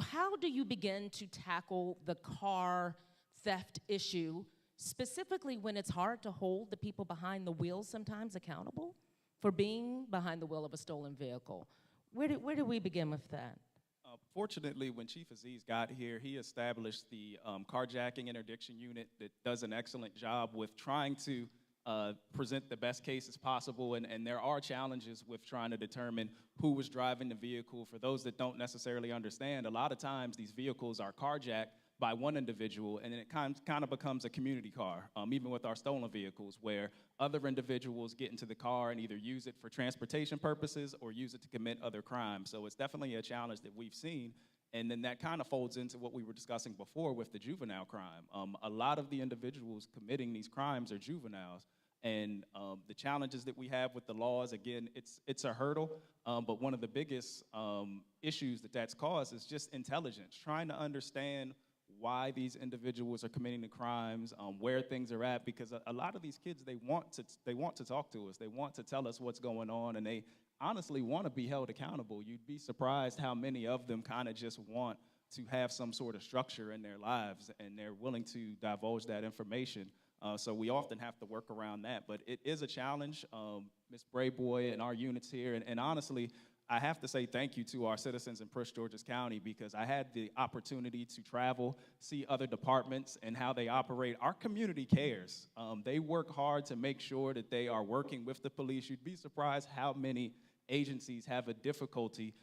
How do you begin to tackle the car theft issue, specifically when it's hard to hold the people behind the wheel sometimes accountable for being behind the wheel of a stolen vehicle? Where do we begin with that? Fortunately, when Chief Aziz got here, he established the carjacking interdiction unit that does an excellent job with trying to present the best cases possible, and there are challenges with trying to determine who was driving the vehicle. For those that don't necessarily understand, a lot of times these vehicles are carjacked by one individual, and then it kind of becomes a community car, even with our stolen vehicles, where other individuals get into the car and either use it for transportation purposes or use it to commit other crimes. So it's definitely a challenge that we've seen. And then that kind of folds into what we were discussing before with the juvenile crime. A lot of the individuals committing these crimes are juveniles. And the challenges that we have with the laws, again, it's a hurdle, but one of the biggest issues that's caused is just intelligence, trying to understand why these individuals are committing the crimes, where things are at, because a lot of these kids, they want to talk to us, they want to tell us what's going on, and they honestly want to be held accountable. You'd be surprised how many of them kind of just want to have some sort of structure in their lives, and they're willing to divulge that information. So we often have to work around that, but it is a challenge. Ms. Brayboy and our units here, and honestly, I have to say thank you to our citizens in Prince George's County, because I had the opportunity to travel, see other departments and how they operate. Our community cares. They work hard to make sure that they are working with the police. You'd be surprised how many agencies have a difficulty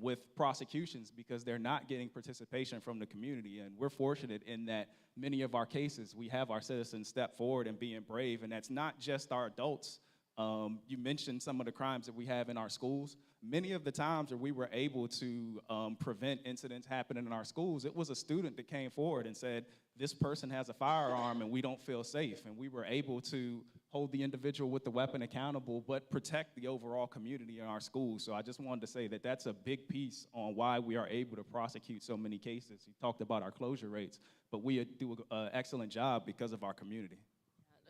with prosecutions because they're not getting participation from the community. And we're fortunate in that many of our cases, we have our citizens step forward and being brave, and that's not just our adults. You mentioned some of the crimes that we have in our schools. Many of the times where we were able to prevent incidents happening in our schools, it was a student that came forward and said, this person has a firearm and we don't feel safe. And we were able to hold the individual with the weapon accountable, but protect the overall community in our schools. So I just wanted to say that that's a big piece on why we are able to prosecute so many cases. You talked about our closure rates, but we do an excellent job because of our community.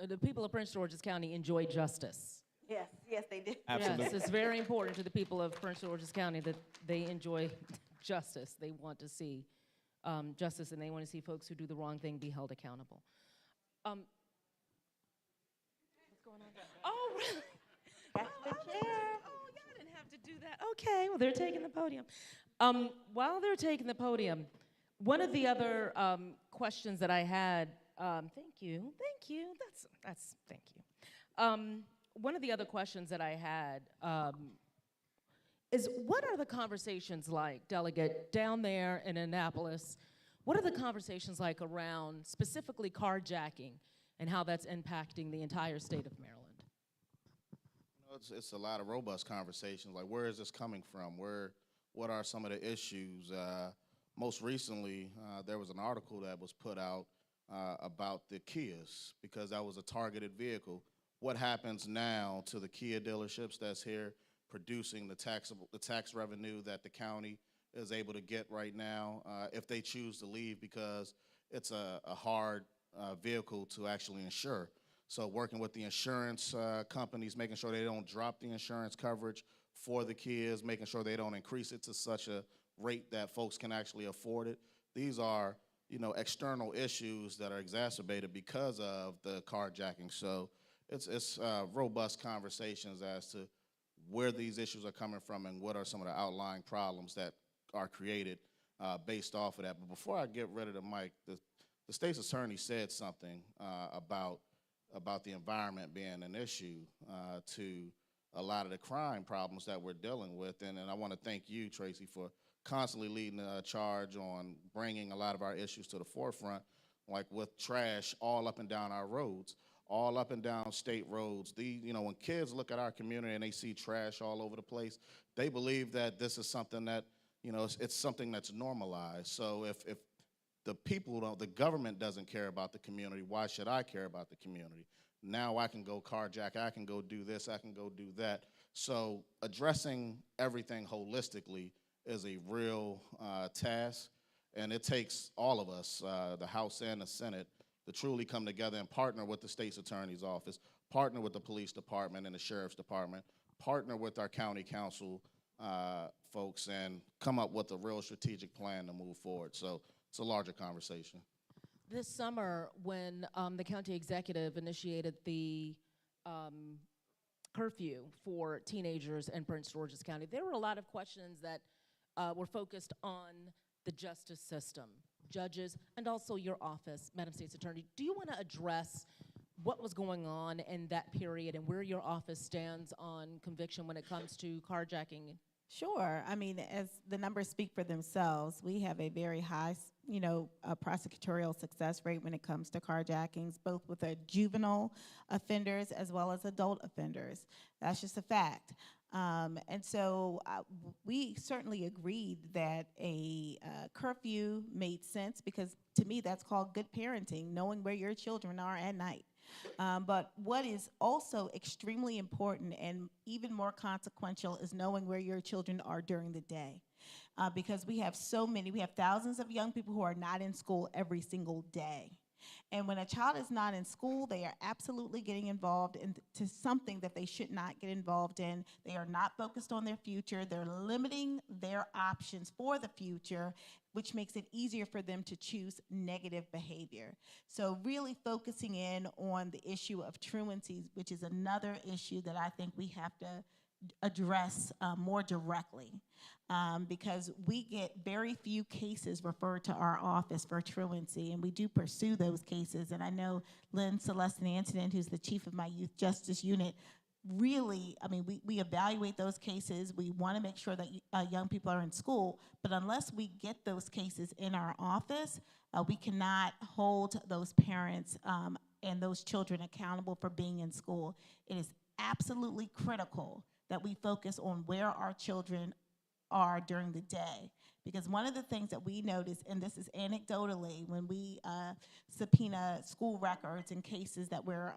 The people of Prince George's County enjoy justice. Yes, yes, they do. Absolutely. Yes, it's very important to the people of Prince George's County that they enjoy justice. They want to see justice, and they want to see folks who do the wrong thing be held accountable. What's going on? Oh, really? That's the chair. Oh, y'all didn't have to do that. Okay, well, they're taking the podium. While they're taking the podium, one of the other questions that I had, thank you, thank you. One of the other questions that I had is what are the conversations like, Delegate, down there in Annapolis? What are the conversations like around specifically carjacking and how that's impacting the entire state of Maryland? It's a lot of robust conversations. Like, where is this coming from? What are some of the issues? Most recently, there was an article that was put out about the Kias, because that was a targeted vehicle. What happens now to the Kia dealerships that's here producing the tax revenue that the county is able to get right now if they choose to leave, because it's a hard vehicle to actually insure. So working with the insurance companies, making sure they don't drop the insurance coverage for the kids, making sure they don't increase it to such a rate that folks can actually afford it. These are, external issues that are exacerbated because of the carjacking. So it's robust conversations as to where these issues are coming from and what are some of the outlying problems that are created based off of that. But before I get rid of the mic, the state's attorney said something about the environment being an issue to a lot of the crime problems that we're dealing with. And I want to thank you, Tracy, for constantly leading a charge on bringing a lot of our issues to the forefront, like with trash all up and down our roads, all up and down state roads. When kids look at our community and they see trash all over the place, they believe that this is something that, it's something that's normalized. So if the government doesn't care about the community, why should I care about the community? Now I can go carjack, I can go do this, I can go do that. So addressing everything holistically is a real task, and it takes all of us, the House and the Senate, to truly come together and partner with the state's attorney's office, partner with the police department and the sheriff's department, partner with our county council folks, and come up with a real strategic plan to move forward. So it's a larger conversation. This summer, when the county executive initiated the curfew for teenagers in Prince George's County, there were a lot of questions that were focused on the justice system, judges, and also your office, Madam State's Attorney. Do you want to address what was going on in that period and where your office stands on conviction when it comes to carjacking? Sure. I mean, as the numbers speak for themselves, we have a very high, prosecutorial success rate when it comes to carjackings, both with the juvenile offenders as well as adult offenders. That's just a fact. And so we certainly agreed that a curfew made sense, because to me that's called good parenting, knowing where your children are at night. But what is also extremely important and even more consequential is knowing where your children are during the day. Because we have thousands of young people who are not in school every single day. And when a child is not in school, they are absolutely getting involved into something that they should not get involved in. They are not focused on their future. They're limiting their options for the future, which makes it easier for them to choose negative behavior. So really focusing in on the issue of truancies, which is another issue that I think we have to address more directly, because we get very few cases referred to our office for truancy, and we do pursue those cases. And I know Lynn Celeste Antonin, who's the chief of my youth justice unit, really, we evaluate those cases. We want to make sure that young people are in school, but unless we get those cases in our office, we cannot hold those parents and those children accountable for being in school. It is absolutely critical that we focus on where our children are during the day. Because one of the things that we notice, and this is anecdotally, when we subpoena school records in cases that we're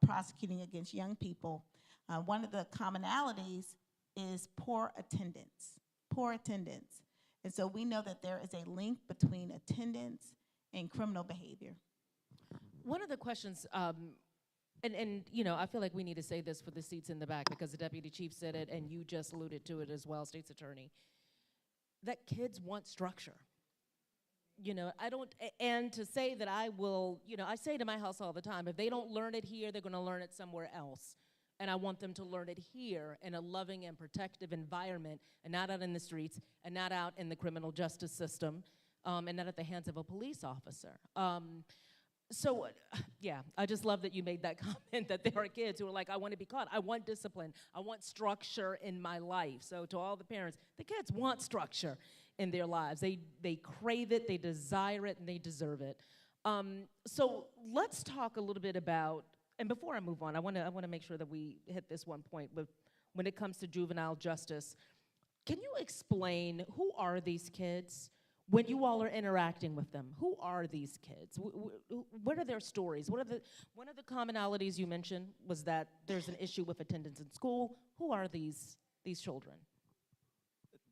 prosecuting against young people, one of the commonalities is poor attendance. And so we know that there is a link between attendance and criminal behavior. One of the questions, I feel like we need to say this for the seats in the back, because the deputy chief said it and you just alluded to it as well, state's attorney, that kids want structure. And to say that I will, I say to my house all the time, if they don't learn it here, they're gonna learn it somewhere else. And I want them to learn it here in a loving and protective environment, and not out in the streets, and not out in the criminal justice system, and not at the hands of a police officer. So, yeah, I just love that you made that comment that there are kids who are like, I want to be caught. I want discipline. I want structure in my life. So to all the parents, the kids want structure in their lives. They crave it, they desire it, and they deserve it. So let's talk a little bit about, and before I move on, I want to make sure that we hit this one point. But when it comes to juvenile justice, can you explain who are these kids? When you all are interacting with them, who are these kids? What are their stories? One of the commonalities you mentioned was that there's an issue with attendance in school. Who are these children?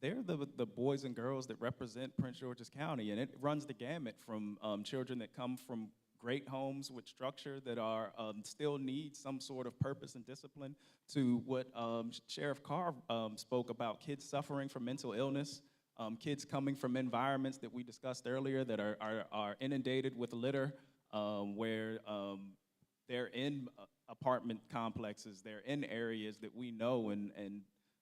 They're the boys and girls that represent Prince George's County, and it runs the gamut from children that come from great homes with structure that are still need some sort of purpose and discipline, to what Sheriff Carr spoke about, kids suffering from mental illness, kids coming from environments that we discussed earlier that are inundated with litter, where they're in apartment complexes, they're in areas that we know, and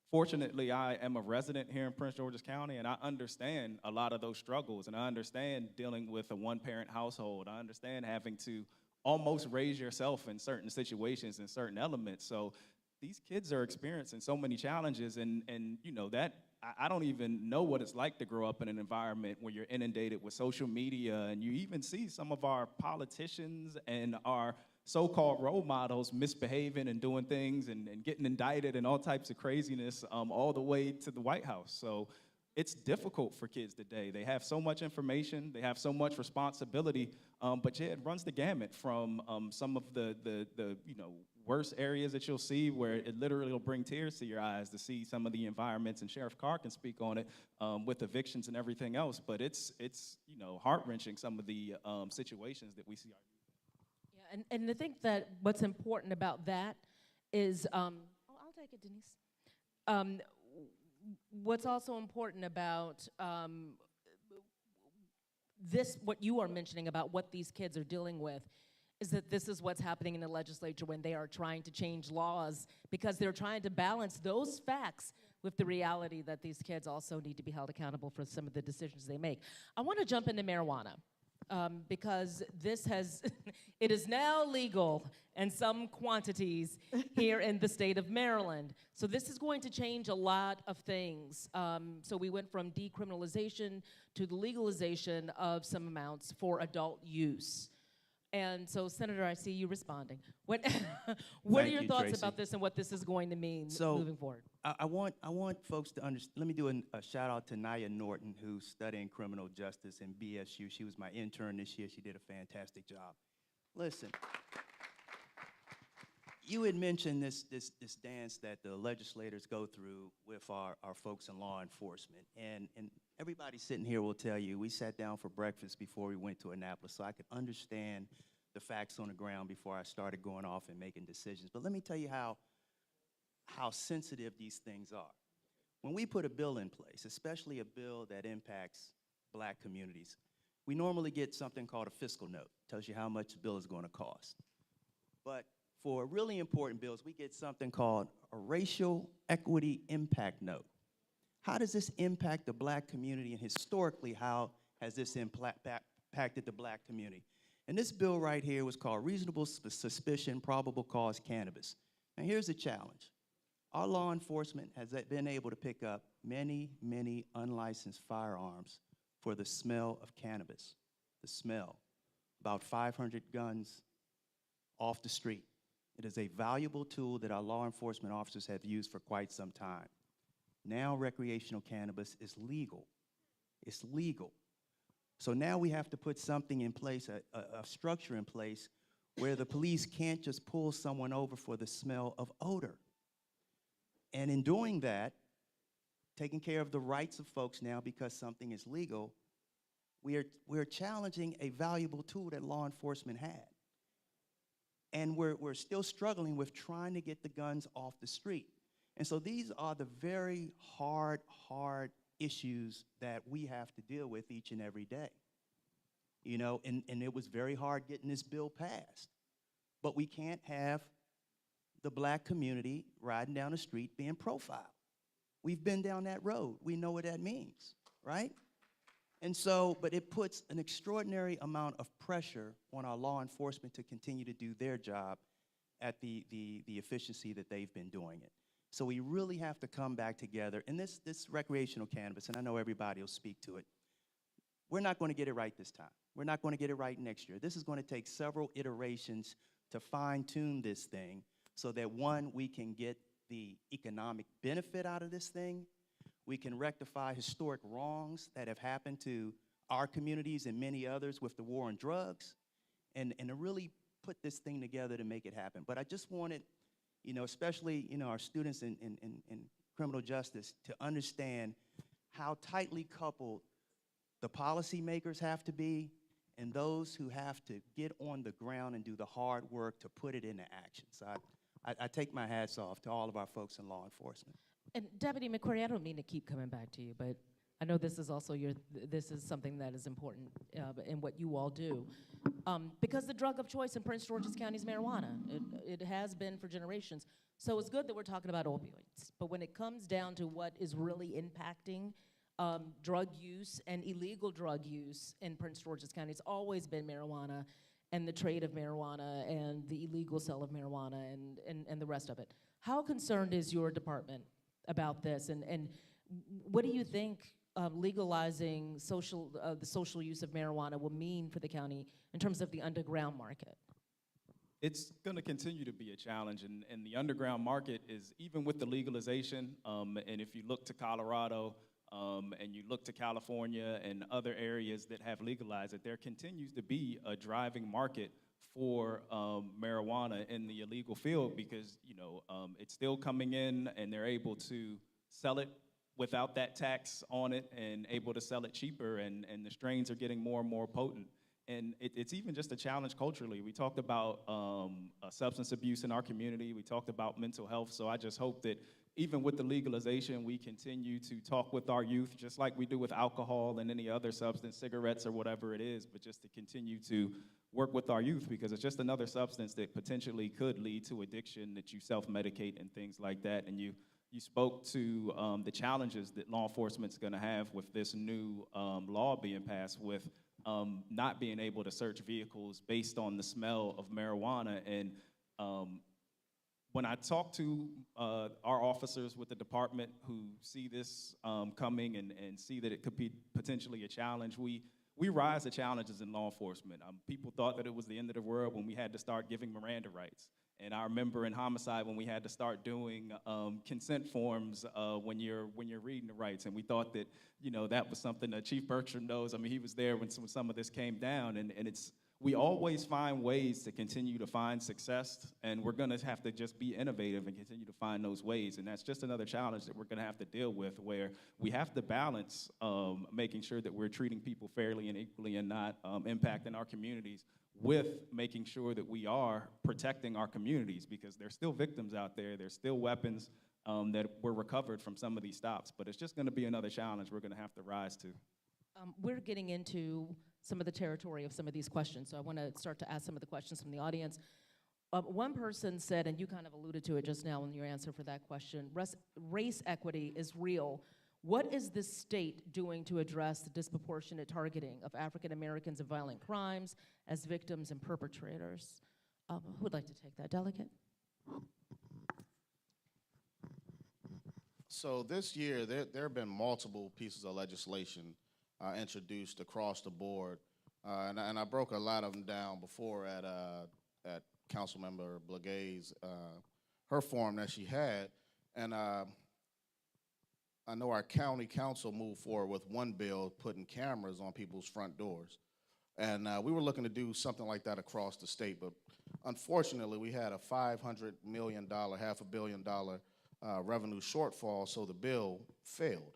fortunately, I am a resident here in Prince George's County, and I understand a lot of those struggles, and I understand dealing with a one-parent household. I understand having to almost raise yourself in certain situations and certain elements. So these kids are experiencing so many challenges, and you know, that I don't even know what it's like to grow up in an environment where you're inundated with social media, and you even see some of our politicians and our so-called role models misbehaving and doing things and getting indicted and all types of craziness all the way to the White House. So it's difficult for kids today. They have so much information, they have so much responsibility, but yeah, it runs the gamut from some of the you know, worst areas that you'll see where it literally will bring tears to your eyes to see some of the environments, and Sheriff Carr can speak on it with evictions and everything else, but it's you know, heart-wrenching, some of the situations that we see. Yeah, and I think that what's important about that is, I'll take it, Denise. What's also important about this, what you are mentioning about what these kids are dealing with, is that this is what's happening in the legislature when they are trying to change laws, because they're trying to balance those facts with the reality that these kids also need to be held accountable for some of the decisions they make. I want to jump into marijuana. Because this has, it is now legal in some quantities here in the state of Maryland. So this is going to change a lot of things. So we went from decriminalization to the legalization of some amounts for adult use. And so, Senator, I see you responding. What are your thoughts Tracy. about this and what this is going to mean moving forward? I want folks to understand. Let me do a shout out to Naya Norton, who's studying criminal justice in BSU. She was my intern this year. She did a fantastic job. Listen, you had mentioned this dance that the legislators go through with our folks in law enforcement, and everybody sitting here will tell you we sat down for breakfast before we went to Annapolis, so I could understand the facts on the ground before I started going off and making decisions. But let me tell you how sensitive these things are. When we put a bill in place, especially a bill that impacts black communities, we normally get something called a fiscal note. Tells you how much the bill is going to cost. But for really important bills, we get something called a racial equity impact note. How does this impact the black community, and historically, how has this impacted the black community? And this bill right here was called Reasonable Suspicion, Probable Cause Cannabis. Now here's the challenge. Our law enforcement has been able to pick up many, many unlicensed firearms for the smell of cannabis. The smell. About 500 guns off the street. It is a valuable tool that our law enforcement officers have used for quite some time. Now recreational cannabis is legal. It's legal. So now we have to put something in place, a structure in place, where the police can't just pull someone over for the smell of odor. And in doing that, taking care of the rights of folks now because something is legal, we're challenging a valuable tool that law enforcement had. And we're still struggling with trying to get the guns off the street. And so these are the very hard issues that we have to deal with each and every day. You know, and it was very hard getting this bill passed. But we can't have the black community riding down the street being profiled. We've been down that road. We know what that means, right? And so, but it puts an extraordinary amount of pressure on our law enforcement to continue to do their job at the efficiency that they've been doing it. So we really have to come back together. And this recreational cannabis, and I know everybody will speak to it, we're not going to get it right this time. We're not going to get it right next year. This is going to take several iterations to fine-tune this thing so that, one, we can get the economic benefit out of this thing. We can rectify historic wrongs that have happened to our communities and many others with the war on drugs, and to really put this thing together to make it happen. But I just wanted, especially, our students in criminal justice to understand how tightly coupled the policymakers have to be and those who have to get on the ground and do the hard work to put it into action. So I take my hats off to all of our folks in law enforcement. And Deputy McQuarrie, I don't mean to keep coming back to you, but I know this is also this is something that is important in what you all do. Because the drug of choice in Prince George's County is marijuana. It has been for generations. So it's good that we're talking about opioids. But when it comes down to what is really impacting drug use and illegal drug use in Prince George's County, it's always been marijuana and the trade of marijuana and the illegal sale of marijuana and the rest of it. How concerned is your department about this? And what do you think legalizing the social use of marijuana will mean for the county in terms of the underground market? It's going to continue to be a challenge, and the underground market is, even with the legalization, and if you look to Colorado, and you look to California and other areas that have legalized it, there continues to be a driving market for marijuana in the illegal field because, it's still coming in and they're able to sell it without that tax on it and able to sell it cheaper, and the strains are getting more and more potent. And it's even just a challenge culturally. We talked about substance abuse in our community. We talked about mental health. So I just hope that even with the legalization, we continue to talk with our youth, just like we do with alcohol and any other substance, cigarettes or whatever it is, but just to continue to work with our youth, because it's just another substance that potentially could lead to addiction, that you self-medicate and things like that. And you spoke to the challenges that law enforcement's gonna have with this new law being passed with not being able to search vehicles based on the smell of marijuana. And when I talk to our officers with the department who see this coming and see that it could be potentially a challenge, we rise to challenges in law enforcement. People thought that it was the end of the world when we had to start giving Miranda rights. And I remember in homicide when we had to start doing consent forms when you're reading the rights, and we thought that that was something that Chief Bertram knows. I mean, he was there when some of this came down, and we always find ways to continue to find success, and we're going to have to just be innovative and continue to find those ways. And that's just another challenge that we're going to have to deal with, where we have to balance making sure that we're treating people fairly and equally and not impacting our communities, with making sure that we are protecting our communities, because there's still victims out there, there's still weapons that were recovered from some of these stops. But it's just going to be another challenge we're going to have to rise to. We're getting into some of the territory of some of these questions, so I want to start to ask some of the questions from the audience. One person said, and you kind of alluded to it just now in your answer for that question, race equity is real. What is the state doing to address the disproportionate targeting of African Americans in violent crimes as victims and perpetrators? Who would like to take that? Delegate? So this year, there have been multiple pieces of legislation introduced across the board, and I broke a lot of them down before at Councilmember Blagay's her forum that she had, and I know our county council moved forward with one bill putting cameras on people's front doors, and we were looking to do something like that across the state, but unfortunately we had a $500 million, $500 million revenue shortfall, so the bill failed.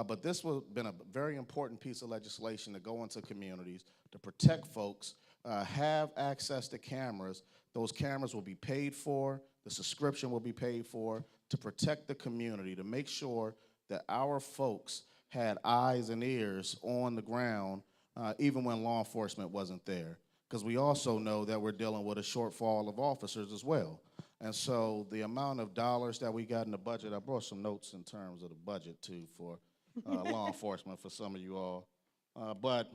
But this has been a very important piece of legislation to go into communities to protect folks, have access to cameras. Those cameras will be paid for, the subscription will be paid for, to protect the community, to make sure that our folks had eyes and ears on the ground even when law enforcement wasn't there. Because we also know that we're dealing with a shortfall of officers as well. And so the amount of dollars that we got in the budget, I brought some notes in terms of the budget too for law enforcement for some of you all. but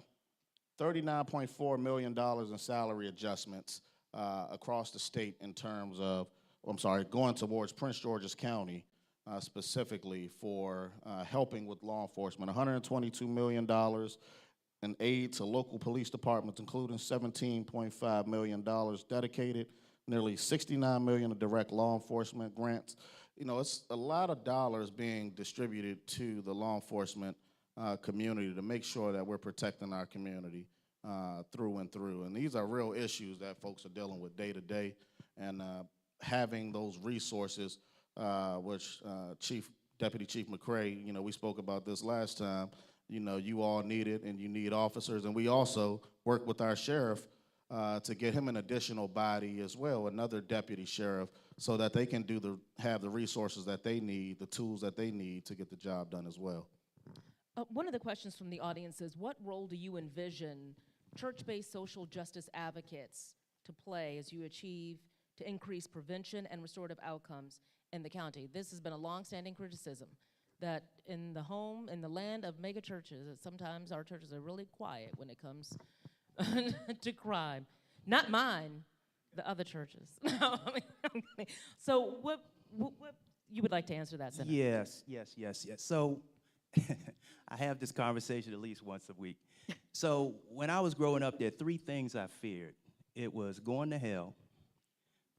$39.4 million in salary adjustments across the state in terms of, I'm sorry, going towards Prince George's County specifically for helping with law enforcement. $122 million in aid to local police departments, including $17.5 million dedicated, nearly $69 million of direct law enforcement grants. You know, it's a lot of dollars being distributed to the law enforcement community to make sure that we're protecting our community through and through. And these are real issues that folks are dealing with day to day, and having those resources, which Deputy Chief McCray, you know, we spoke about this last time, you know, you all need it, and you need officers. And we also work with our sheriff to get him an additional body as well, another deputy sheriff, so that they can have the resources that they need, the tools that they need to get the job done as well. One of the questions from the audience is, what role do you envision church-based social justice advocates to play as you achieve to increase prevention and restorative outcomes in the county? This has been a long-standing criticism that in the land of mega churches, that sometimes our churches are really quiet when it comes to crime. Not mine, the other churches. No, I mean, so what you would like to answer that, Senator? Yes. So I have this conversation at least once a week. So when I was growing up, there are three things I feared. It was going to hell,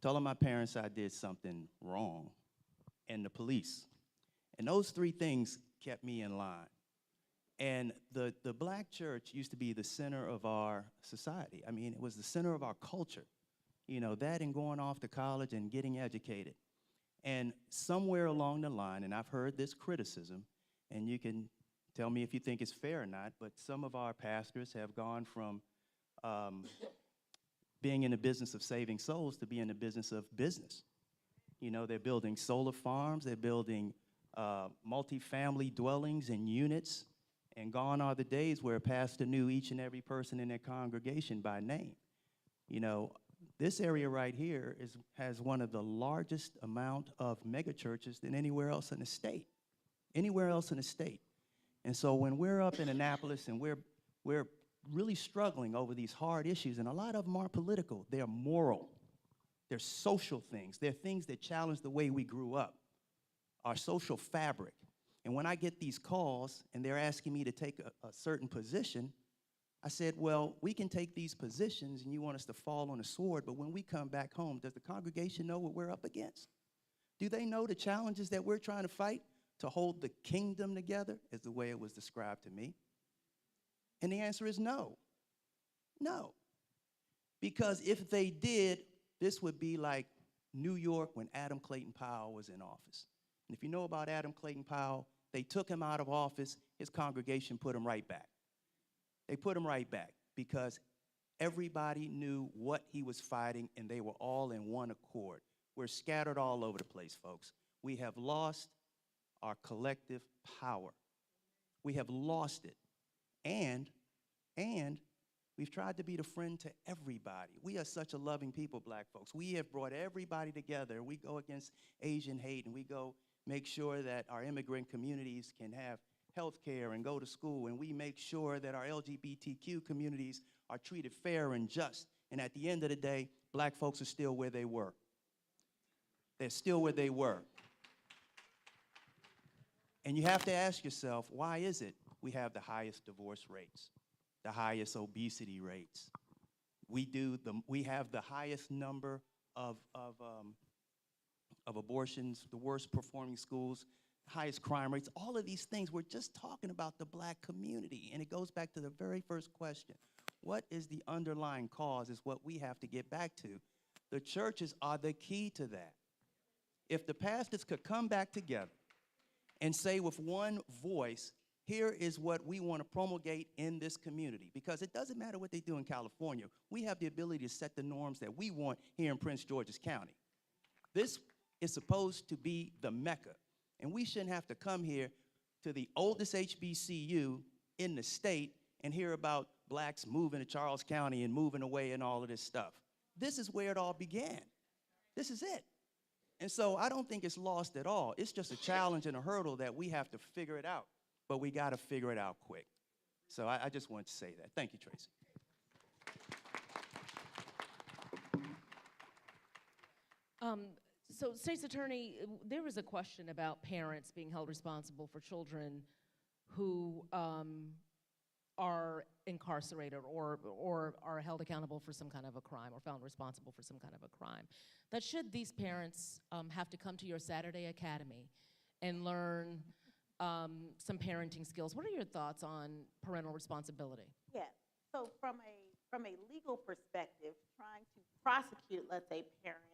telling my parents I did something wrong, and the police. And those three things kept me in line. And the black church used to be the center of our society. I mean, it was the center of our culture. You know, that and going off to college and getting educated. And somewhere along the line, and I've heard this criticism, and you can tell me if you think it's fair or not, but some of our pastors have gone from being in the business of saving souls to be in the business of business. You know, they're building solar farms, they're building multi-family dwellings and units, and gone are the days where a pastor knew each and every person in their congregation by name. You know, this area right here has one of the largest amount of megachurches than anywhere else in the state. Anywhere else in the state. And so when we're up in Annapolis and we're really struggling over these hard issues, and a lot of them aren't political, they're moral. They're social things. They're things that challenge the way we grew up, our social fabric. And when I get these calls and they're asking me to take a certain position, I said, well, we can take these positions and you want us to fall on a sword, but when we come back home, does the congregation know what we're up against? Do they know the challenges that we're trying to fight to hold the kingdom together, is the way it was described to me? And the answer is no. No. Because if they did, this would be like New York when Adam Clayton Powell was in office. And if you know about Adam Clayton Powell, they took him out of office, his congregation put him right back. They put him right back because everybody knew what he was fighting and they were all in one accord. We're scattered all over the place, folks. We have lost our collective power. We have lost it. And we've tried to be the friend to everybody. We are such a loving people, black folks. We have brought everybody together. We go against Asian hate, and we go make sure that our immigrant communities can have health care and go to school, and we make sure that our LGBTQ communities are treated fair and just. And at the end of the day, black folks are still where they were. They're still where they were. And you have to ask yourself, why is it we have the highest divorce rates, the highest obesity rates? We have the highest number of abortions, the worst performing schools, highest crime rates, all of these things. We're just talking about the black community. And it goes back to the very first question. What is the underlying cause is what we have to get back to. The churches are the key to that. If the pastors could come back together and say with one voice, here is what we want to promulgate in this community. Because it doesn't matter what they do in California. We have the ability to set the norms that we want here in Prince George's County. This is supposed to be the Mecca. And we shouldn't have to come here to the oldest HBCU in the state and hear about blacks moving to Charles County and moving away and all of this stuff. This is where it all began. This is it. And so I don't think it's lost at all. It's just a challenge and a hurdle that we have to figure it out. But we got to figure it out quick. So I just wanted to say that. Thank you, Tracy. So, State's Attorney, there was a question about parents being held responsible for children who are incarcerated or are held accountable for some kind of a crime or found responsible for some kind of a crime. That should these parents have to come to your Saturday Academy and learn some parenting skills. What are your thoughts on parental responsibility? Yeah. So from a legal perspective, trying to prosecute, let's say, parents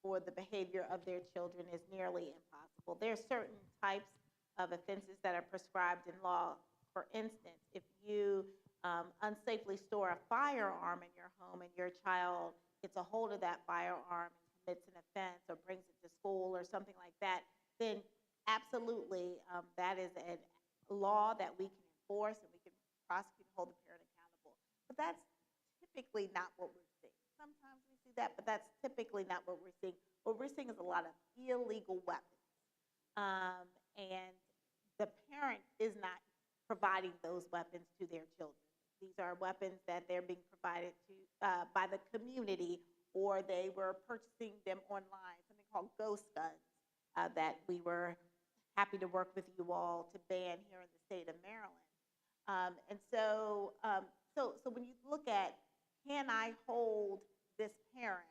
for the behavior of their children is nearly impossible. There are certain types of offenses that are prescribed in law. For instance, if you unsafely store a firearm in your home and your child gets a hold of that firearm and commits an offense or brings it to school or something like that, then absolutely that is a law that we can enforce and we can prosecute and hold the parent accountable. But that's typically not what we're seeing. Sometimes we see that, but that's typically not what we're seeing. What we're seeing is a lot of illegal weapons. And the parent is not providing those weapons to their children. These are weapons that they're being provided to by the community, or they were purchasing them online, something called ghost guns that we were happy to work with you all to ban here in the state of Maryland. So when you look at, can I hold this parent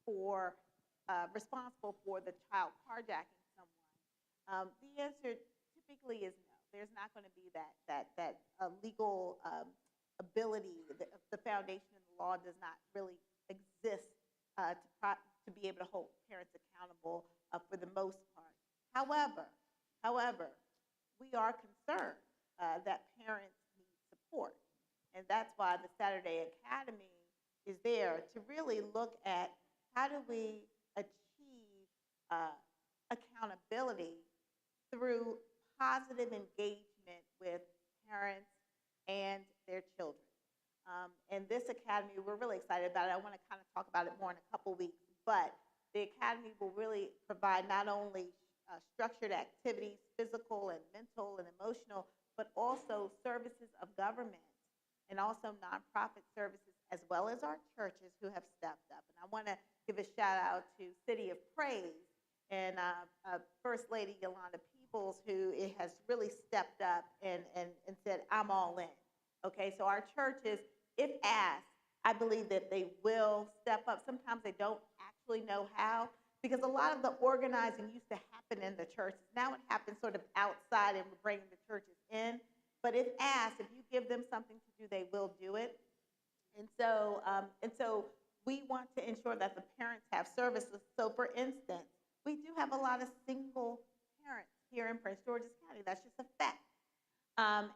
for responsible for the child carjacking someone? The answer typically is no. There's not going to be that legal ability. The foundation of the law does not really exist to be able to hold parents accountable for the most part. However, we are concerned that parents need support. And that's why the Saturday Academy is there to really look at how do we achieve accountability through positive engagement with parents and their children. And this academy, we're really excited about it. I want to kind of talk about it more in a couple weeks, but the academy will really provide not only structured activities, physical and mental and emotional, but also services of government and also nonprofit services, as well as our churches who have stepped up. And I want to give a shout out to City of Praise and First Lady Yolanda Peoples, who has really stepped up and said, I'm all in. Okay, so our churches, if asked, I believe that they will step up. Sometimes they don't actually know how, because a lot of the organizing used to happen in the churches. Now it happens sort of outside and we're bringing the churches in. But if asked, if you give them something to do, they will do it. And so we want to ensure that the parents have services. So for instance, we do have a lot of single parents here in Prince George's County. That's just a fact.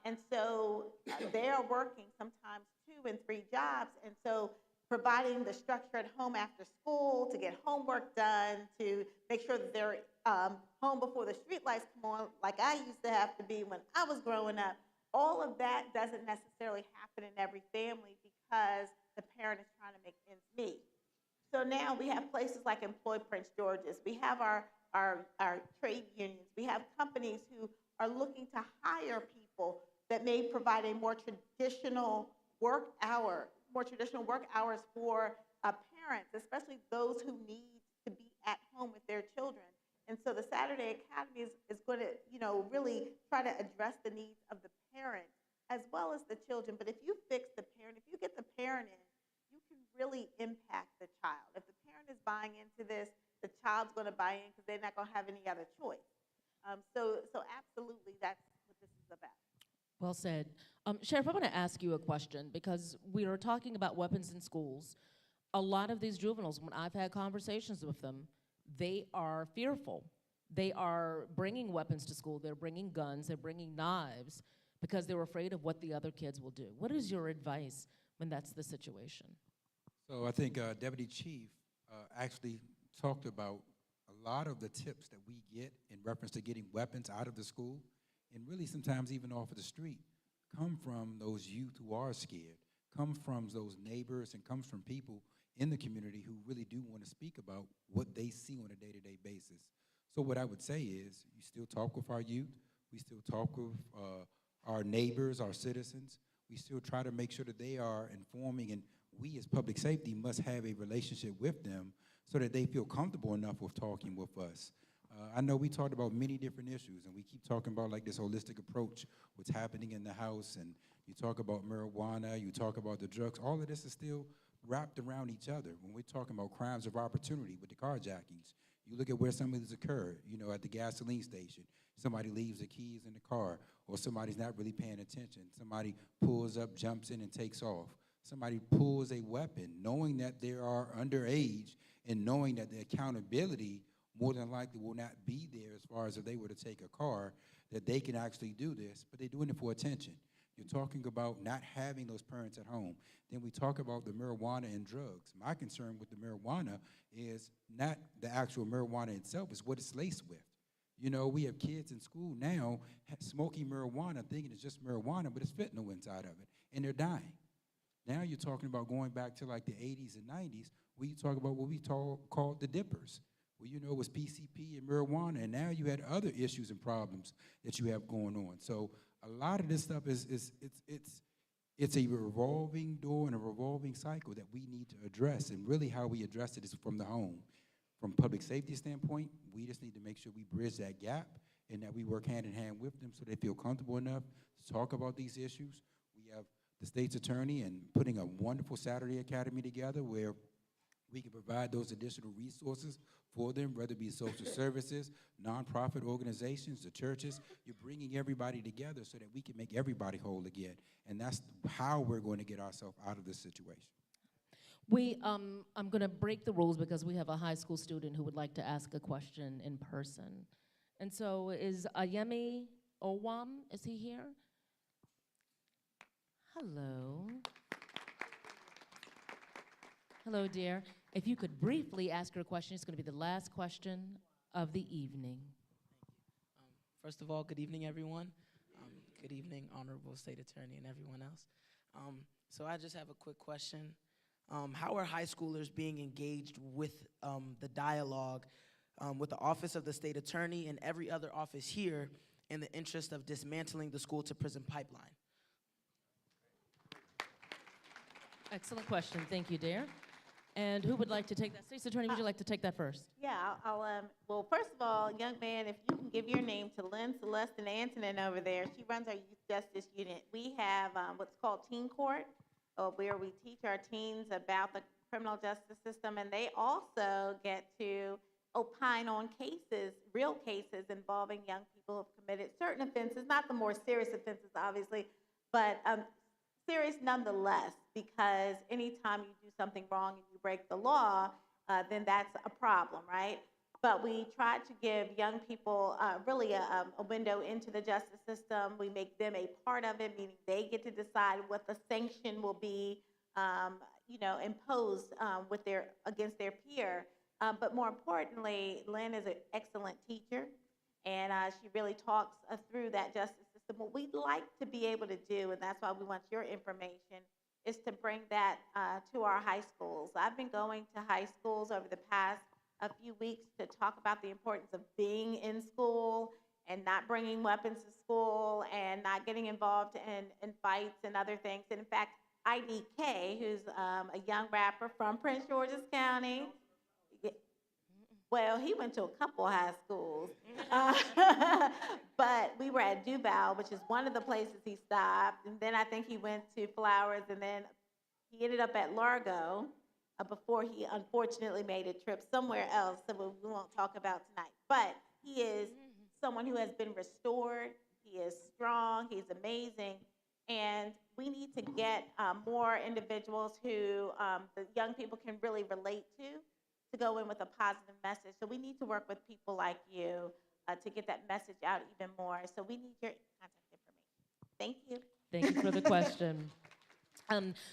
And so they are working sometimes 2 and 3 jobs. And so providing the structure at home after school to get homework done, to make sure that they're home before the streetlights come on, like I used to have to be when I was growing up. All of that doesn't necessarily happen in every family because the parent is trying to make ends meet. So now we have places like Employ Prince George's. We have our trade unions. We have companies who are looking to hire people that may provide a more traditional work hours for parents, especially those who need to be at home with their children. And so the Saturday Academy is going to, really try to address the needs of the parents as well as the children. But if you fix the parent, if you get the parent in, you can really impact the child. If the parent is buying into this, the child's going to buy in because they're not going to have any other choice. So absolutely, that's what this is about. Well said. Sheriff, I want to ask you a question because we are talking about weapons in schools. A lot of these juveniles, when I've had conversations with them, they are fearful. They are bringing weapons to school. They're bringing guns. They're bringing knives because they're afraid of what the other kids will do. What is your advice when that's the situation? So I think Deputy Chief actually talked about a lot of the tips that we get in reference to getting weapons out of the school, and really sometimes even off of the street, come from those youth who are scared, come from those neighbors, and comes from people in the community who really do want to speak about what they see on a day-to-day basis. So what I would say is, you still talk with our youth, we still talk with our neighbors, our citizens, we still try to make sure that they are informing, and we as public safety must have a relationship with them so that they feel comfortable enough with talking with us. I know we talked about many different issues, and we keep talking about like this holistic approach, what's happening in the house, and you talk about marijuana, you talk about the drugs. All of this is still wrapped around each other. When we're talking about crimes of opportunity with the carjackings, you look at where some of these occur, you know, at the gasoline station. Somebody leaves the keys in the car, or somebody's not really paying attention. Somebody pulls up, jumps in, and takes off. Somebody pulls a weapon, knowing that they are underage and knowing that the accountability more than likely will not be there as far as if they were to take a car, that they can actually do this, but they're doing it for attention. You're talking about not having those parents at home. Then we talk about the marijuana and drugs. My concern with the marijuana is not the actual marijuana itself, it's what it's laced with. You know, we have kids in school now smoking marijuana, thinking it's just marijuana, but it's fentanyl inside of it, and they're dying. Now you're talking about going back to like the 80s and 90s, where you talk about what we called the dippers. Well, you know, it was PCP and marijuana, and now you had other issues and problems that you have going on. So a lot of this stuff it's a revolving door and a revolving cycle that we need to address, and really how we address it is from the home. From public safety standpoint, we just need to make sure we bridge that gap and that we work hand in hand with them so they feel comfortable enough to talk about these issues. We have the state's attorney and putting a wonderful Saturday Academy together where we can provide those additional resources for them, whether it be social services, nonprofit organizations, the churches. You're bringing everybody together so that we can make everybody whole again. And that's how we're going to get ourselves out of this situation. I'm going to break the rules because we have a high school student who would like to ask a question in person. And so is Ayemi Owam, is he here? Hello. Hello, dear. If you could briefly ask your question, it's going to be the last question of the evening. First of all, good evening, everyone. Good evening, Honorable State Attorney and everyone else. So I just have a quick question. How are high schoolers being engaged with the dialogue with the Office of the State Attorney and every other office here in the interest of dismantling the school-to-prison pipeline? Excellent question. Thank you, dear. And who would like to take that? State's Attorney, would you like to take that first? Yeah, well, first of all, young man, if you can give your name to Lynn Celeste Antonin over there, she runs our youth justice unit. We have what's called Teen Court, where we teach our teens about the criminal justice system, and they also get to opine on cases, real cases involving young people who have committed certain offenses, not the more serious offenses, obviously, but serious nonetheless, because anytime you do something wrong and you break the law, then that's a problem, right? But we try to give young people really a window into the justice system. We make them a part of it, meaning they get to decide what the sanction will be, imposed against their peer. But more importantly, Lynn is an excellent teacher, and she really talks through that justice system. What we'd like to be able to do, and that's why we want your information, is to bring that to our high schools. I've been going to high schools over the past few weeks to talk about the importance of being in school and not bringing weapons to school and not getting involved in fights and other things. And in fact, IDK, who's a young rapper from Prince George's County, well, he went to a couple high schools, but we were at Duval, which is one of the places he stopped, and then I think he went to Flowers, and then he ended up at Largo before he unfortunately made a trip somewhere else that we won't talk about tonight. But he is someone who has been restored. He is strong. He's amazing. And we need to get more individuals who the young people can really relate to go in with a positive message. So we need to work with people like you to get that message out even more. So we need your contact information. Thank you. Thank you for the question.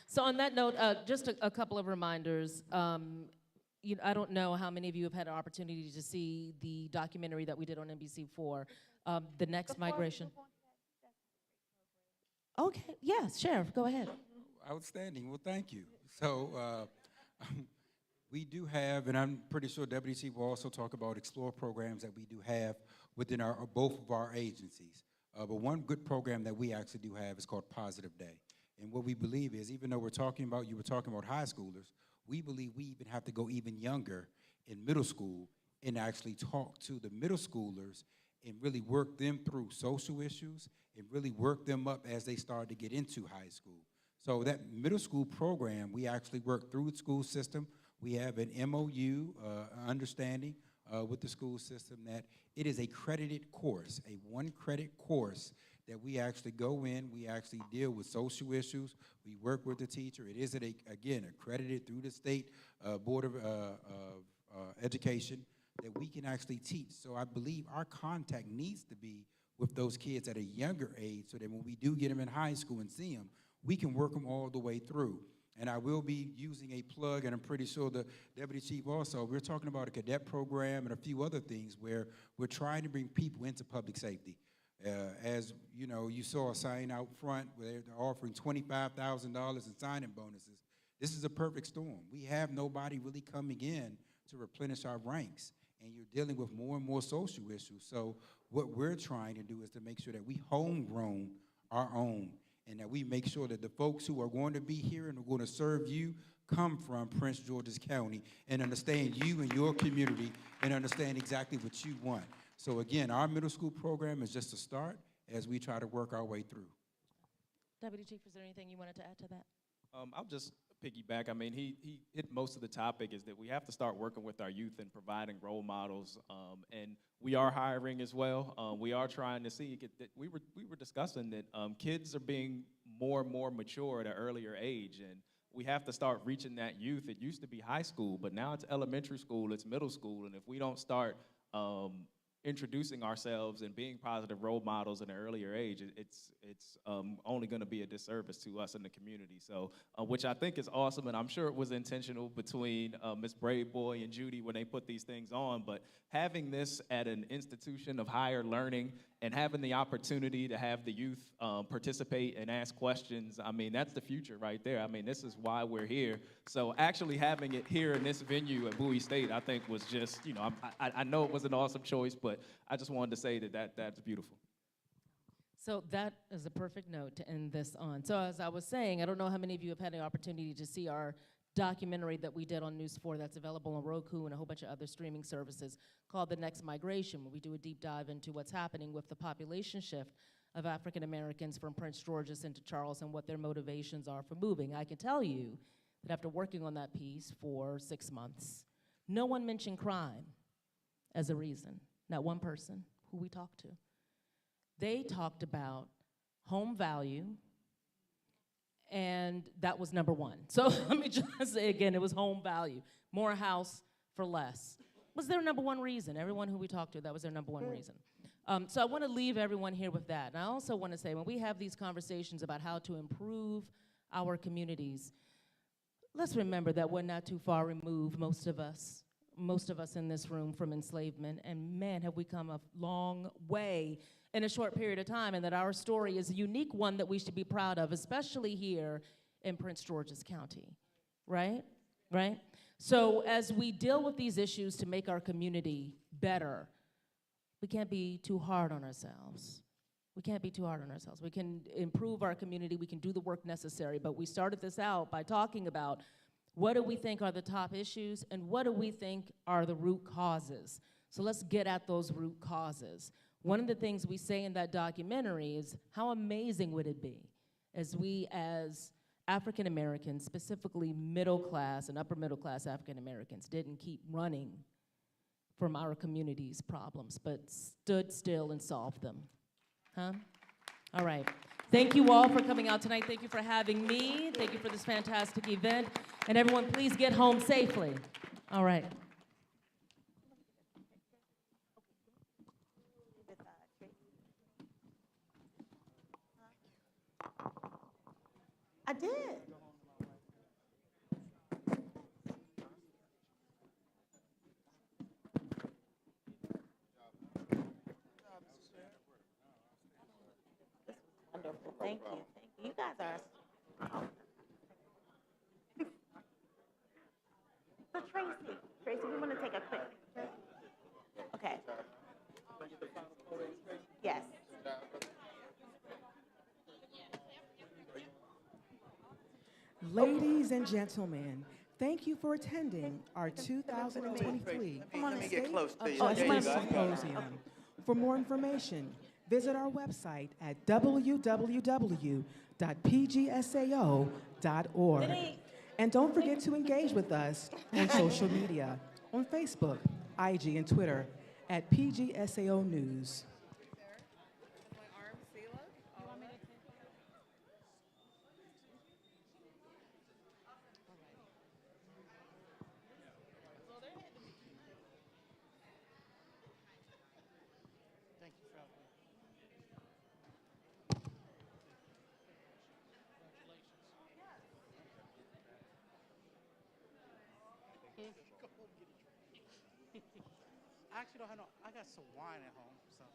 So on that note, just a couple of reminders. I don't know how many of you have had an opportunity to see the documentary that we did on NBC4, The Next Migration. Okay, yes, Sheriff, go ahead. Outstanding. Well, thank you. So we do have, and I'm pretty sure Deputy Chief will also talk about Explore programs that we do have within both of our agencies. But one good program that we actually do have is called Positive Day. And what we believe is, even though you were talking about high schoolers, we believe we even have to go even younger in middle school and actually talk to the middle schoolers and really work them through social issues and really work them up as they start to get into high school. So that middle school program, we actually work through the school system. We have an MOU, understanding with the school system that it is a credited course, a one-credit course that we actually go in, we actually deal with social issues, we work with the teacher. It is, again, accredited through the State Board of Education that we can actually teach. So I believe our contact needs to be with those kids at a younger age so that when we do get them in high school and see them, we can work them all the way through. And I will be using a plug, and I'm pretty sure the Deputy Chief also, we're talking about a cadet program and a few other things where we're trying to bring people into public safety. As you know, you saw a sign out front where they're offering $25,000 in signing bonuses. This is a perfect storm. We have nobody really coming in to replenish our ranks, and you're dealing with more and more social issues. So what we're trying to do is to make sure that we homegrown our own, and that we make sure that the folks who are going to be here and are going to serve you come from Prince George's County and understand you and your community and understand exactly what you want. So again, our middle school program is just a start as we try to work our way through. Deputy Chief, is there anything you wanted to add to that? I'll just piggyback. I mean, he hit most of the topic is that we have to start working with our youth and providing role models. And we are hiring as well. We are trying to see that we were discussing that kids are being more and more mature at an earlier age, and we have to start reaching that youth. It used to be high school, but now it's elementary school, it's middle school, and if we don't start introducing ourselves and being positive role models at an earlier age, it's only going to be a disservice to us in the community. So, which I think is awesome, and I'm sure it was intentional between Ms. Braveboy and Judy when they put these things on, but having this at an institution of higher learning and having the opportunity to have the youth participate and ask questions, I mean, that's the future right there. I mean, this is why we're here. So actually having it here in this venue at Bowie State, I think was just, you know, I know it was an awesome choice, but I just wanted to say that's beautiful. So that is a perfect note to end this on. So as I was saying, I don't know how many of you have had the opportunity to see our documentary that we did on News 4 that's available on Roku and a whole bunch of other streaming services called The Next Migration, where we do a deep dive into what's happening with the population shift of African Americans from Prince George's into Charles and what their motivations are for moving. I can tell you that after working on that piece for 6 months, no one mentioned crime as a reason. Not one person who we talked to. They talked about home value, and that was number one. So let me just say again, it was home value. More house for less. Was their number one reason. Everyone who we talked to, that was their number one reason. So I want to leave everyone here with that. And I also want to say, when we have these conversations about how to improve our communities, let's remember that we're not too far removed, most of us in this room, from enslavement. And man, have we come a long way in a short period of time, and that our story is a unique one that we should be proud of, especially here in Prince George's County, right? Right? So as we deal with these issues to make our community better, we can't be too hard on ourselves. We can't be too hard on ourselves. We can improve our community, we can do the work necessary, but we started this out by talking about what do we think are the top issues and what do we think are the root causes. So let's get at those root causes. One of the things we say in that documentary is, how amazing would it be as we as African Americans, specifically middle class and upper middle class African Americans, didn't keep running from our community's problems, but stood still and solved them, huh? All right. Thank you all for coming out tonight. Thank you for having me. Thank you for this fantastic event. And everyone, please get home safely. All right. I did. Wonderful. Thank you. Thank you. You guys are. So Tracy, we want to take a quick picture. Okay. Yes. Ladies and gentlemen, thank you for attending our 2023 State of Justice Symposium. For more information, visit our website at www.pgsao.org. And don't forget to engage with us on social media, on Facebook, IG, and Twitter at PGSAO News. I actually don't have no, I got some wine at home, so.